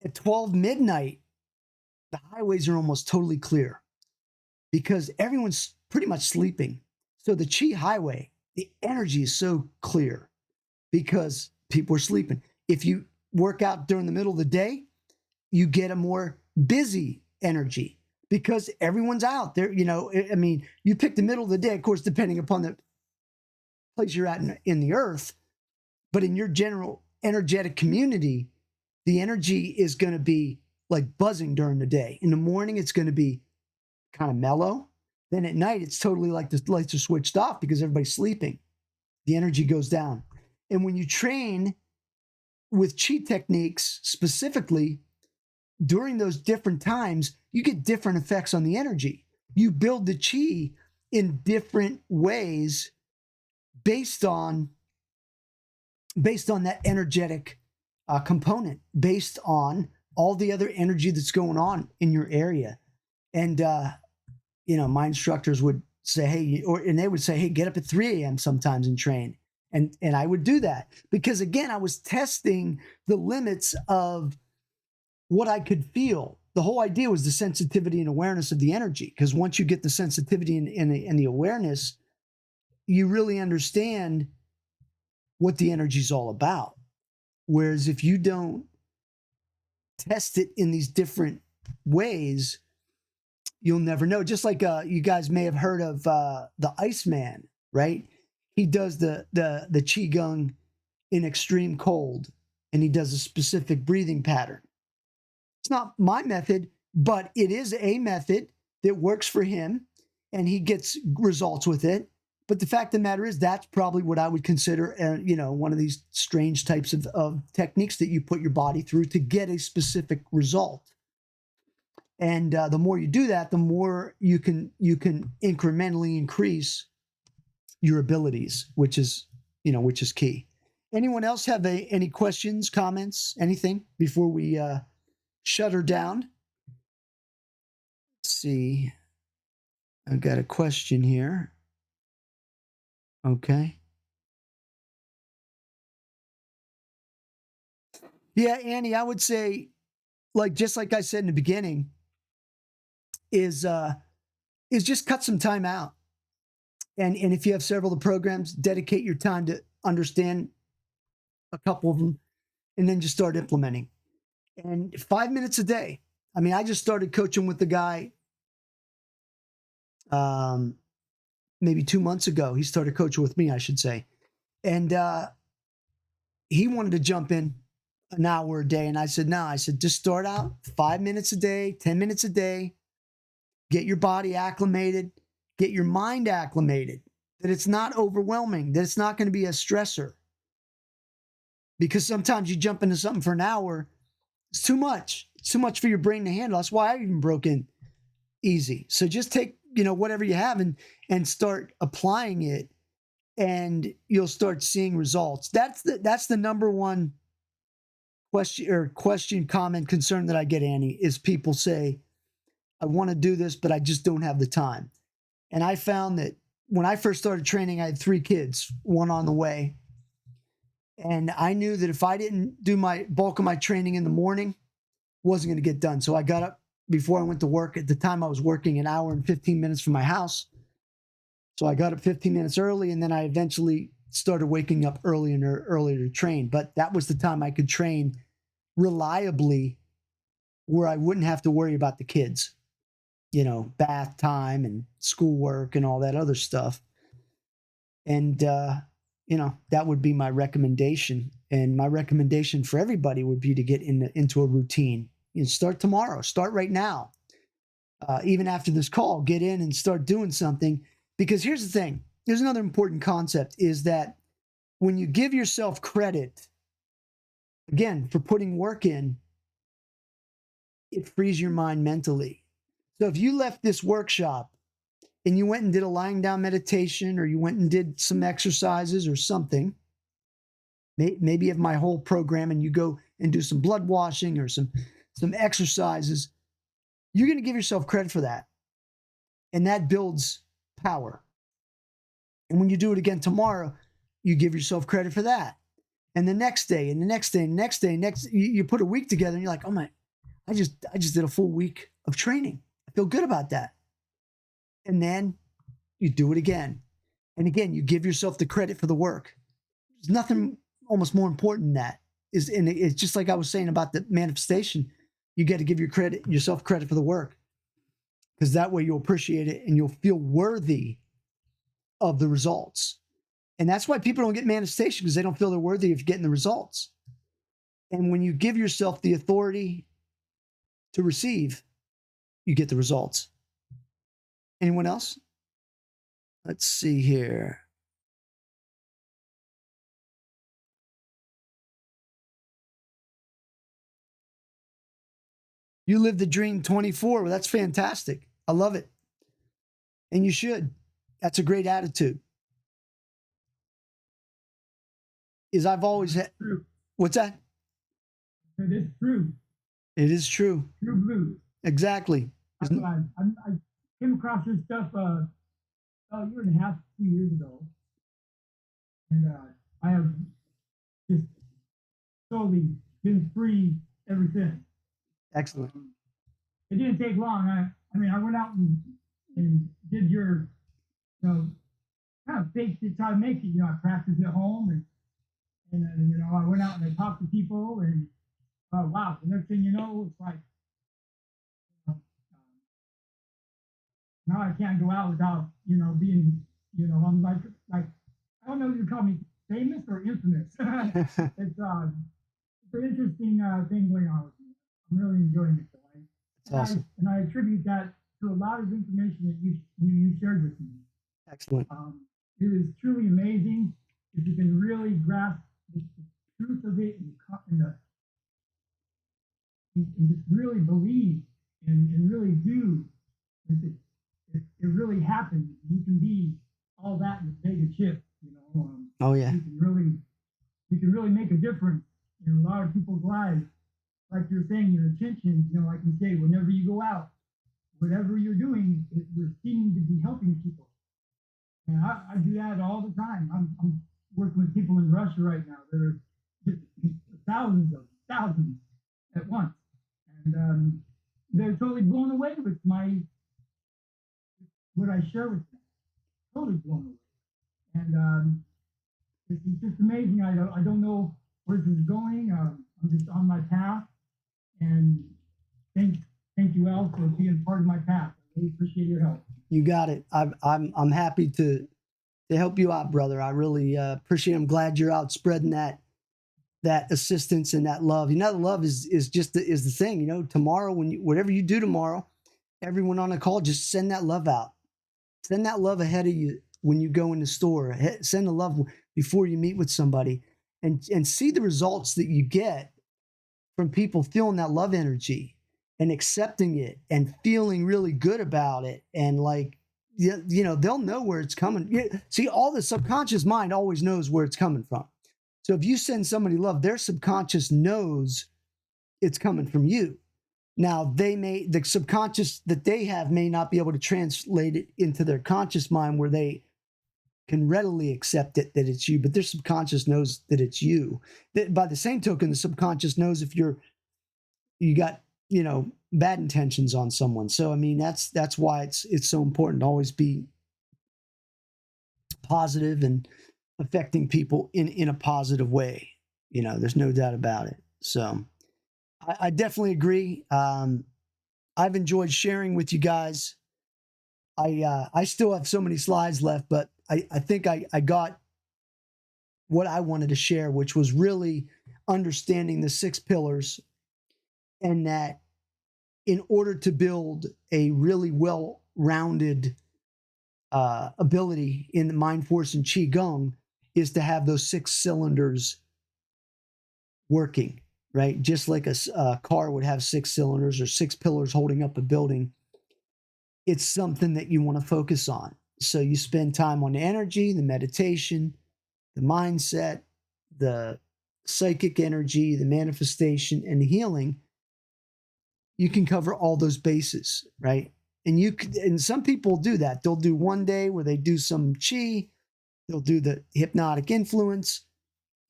At 12 midnight, the highways are almost totally clear because everyone's pretty much sleeping. So the Chi Highway, the energy is so clear because people are sleeping. If you work out during the middle of the day, you get a more busy energy because everyone's out there. I mean, you pick the middle of the day, of course, depending upon the place you're at in the earth, but in your general energetic community, the energy is going to be like buzzing during the day. In the morning, it's going to be kind of mellow. Then at night, it's totally like the lights are switched off because everybody's sleeping. The energy goes down. And when you train with chi techniques specifically, during those different times, you get different effects on the energy. You build the chi in different ways based on that energetic component, based on all the other energy that's going on in your area. And my instructors would say, hey, and they would say, hey, get up at 3 a.m. sometimes and train. And I would do that because, again, I was testing the limits of what I could feel. The whole idea was the sensitivity and awareness of the energy, because once you get the sensitivity and the awareness, you really understand what the energy is all about. Whereas if you don't test it in these different ways, you'll never know. Just like you guys may have heard of the Iceman, right? He does the Qigong in extreme cold, and he does a specific breathing pattern. It's not my method, but it is a method that works for him, and he gets results with it. But the fact of the matter is, that's probably what I would consider, one of these strange types of techniques that you put your body through to get a specific result. And the more you do that, the more you can incrementally increase your abilities, which is key. Anyone else have any questions, comments, anything before we shut her down? Let's see. I've got a question here. Okay. Yeah, Annie, I would say, just like I said in the beginning, is just cut some time out. And if you have several of the programs, dedicate your time to understand a couple of them and then just start implementing. And 5 minutes a day. I mean, I just started coaching with the guy um, maybe 2 months ago. He started coaching with me, I should say. And he wanted to jump in an hour a day. And I said, no, I said, just start out 5 minutes a day, 10 minutes a day, get your body acclimated, get your mind acclimated, that it's not overwhelming, that it's not going to be a stressor. Because sometimes you jump into something for an hour, it's too much. It's too much for your brain to handle. That's why I even broke in easy. So just take, whatever you have and start applying it, and you'll start seeing results. That's the number one question, comment, concern that I get, Annie, is people say, I want to do this, but I just don't have the time. And I found that when I first started training, I had 3 kids, one on the way. And I knew that if I didn't do my bulk of my training in the morning, wasn't going to get done. So I got up before I went to work. At the time I was working an hour and 15 minutes from my house. So I got up 15 minutes early, and then I eventually started waking up earlier and earlier to train. But that was the time I could train reliably where I wouldn't have to worry about the kids, bath time and schoolwork and all that other stuff. And, that would be my recommendation. And my recommendation for everybody would be to get into a routine. Start tomorrow, start right now. Even after this call, get in and start doing something. Because here's the thing. There's another important concept, is that when you give yourself credit, again, for putting work in, it frees your mind mentally. So if you left this workshop and you went and did a lying down meditation, or you went and did some exercises or something, maybe you have my whole program and you go and do some blood washing or some exercises, you're going to give yourself credit for that. And that builds power. And when you do it again tomorrow, you give yourself credit for that. And the next day, and the next day, and the next day, you put a week together and you're like, oh my, I just did a full week of training. I feel good about that. And then you do it again. And again, you give yourself the credit for the work. There's nothing almost more important than that. And it's just like I was saying about the manifestation. You got to give yourself credit for the work, because that way you'll appreciate it and you'll feel worthy of the results. And that's why people don't get manifestation, because they don't feel they're worthy of getting the results. And when you give yourself the authority to receive, you get the results. Anyone else? Let's see here. You live the dream 24. Well, that's fantastic. I love it. And you should. That's a great attitude. I've always had. What's that? It is true. It is true. True blue. Exactly. I came across your stuff about a year and a half, 2 years ago. And I have just totally been free ever since. Excellent. It didn't take long. I went out and did your, kind of faked it, try to make it. I practiced at home, and I went out and I talked to people, and wow, the next thing you know, it's like, now I can't go out without, being, I'm like, I don't know if you call me famous or infamous. It's an interesting thing going on with me. I'm really enjoying it. That's awesome. And I attribute that to a lot of information that you shared with me. Excellent. It is truly amazing if you can really grasp the truth of it and just really believe and really do. It really happens. You can be all that in a bag of chips. Oh yeah. You can really make a difference in a lot of people's lives. Like you're saying, your intentions. Like you say, whenever you go out, whatever you're doing, you're seeming to be helping people. And I do that all the time. I'm working with people in Russia right now. There are just thousands at once, and they're totally blown away with my what I share with them, totally blown away. And it's just amazing. I don't know where this is going. I'm just on my path, and thank thank you, Al, for being part of my path. I really appreciate your help. You got it. I'm happy to help you out, brother. I really appreciate it. I'm glad you're out spreading that assistance and that love. You know, love is just is the thing. You know, tomorrow when whatever you do tomorrow, everyone on the call, just send that love out. Send that love ahead of you when you go in the store. Send the love before you meet with somebody, and see the results that you get from people feeling that love energy and accepting it and feeling really good about it. And like, you know, they'll know where it's coming. See, all the subconscious mind always knows where it's coming from. So if you send somebody love, their subconscious knows it's coming from you. Now, the subconscious that they have may not be able to translate it into their conscious mind where they can readily accept it that it's you, but their subconscious knows that it's you. That by the same token, the subconscious knows if you got, you know, bad intentions on someone. So I mean, that's why it's so important to always be positive and affecting people in a positive way. You know, there's no doubt about it. So I definitely agree. I've enjoyed sharing with you guys. I still have so many slides left, but I think I got what I wanted to share, which was really understanding the 6 pillars, and that in order to build a really well-rounded ability in the mind force and Qigong is to have those 6 cylinders working, right? Just like a car would have 6 cylinders or 6 pillars holding up a building. It's something that you want to focus on. So you spend time on the energy, the meditation, the mindset, the psychic energy, the manifestation, and the healing. You can cover all those bases, right? And some people do that. They'll do one day where they do some chi, they'll do the hypnotic influence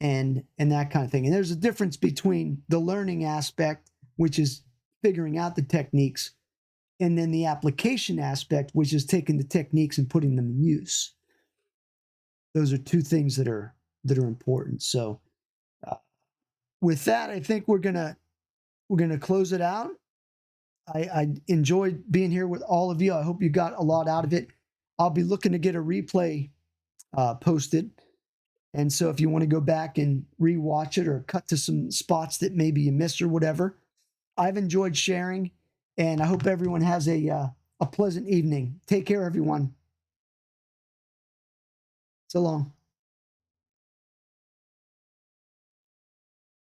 and that kind of thing. And there's a difference between the learning aspect, which is figuring out the techniques, and then the application aspect, which is taking the techniques and putting them in use. Those are two things that are important. So with that, I think we're gonna close it out. I enjoyed being here with all of you. I hope you got a lot out of it. I'll be looking to get a replay posted. And so if you want to go back and rewatch it or cut to some spots that maybe you missed or whatever, I've enjoyed sharing, and I hope everyone has a pleasant evening. Take care, everyone. So long.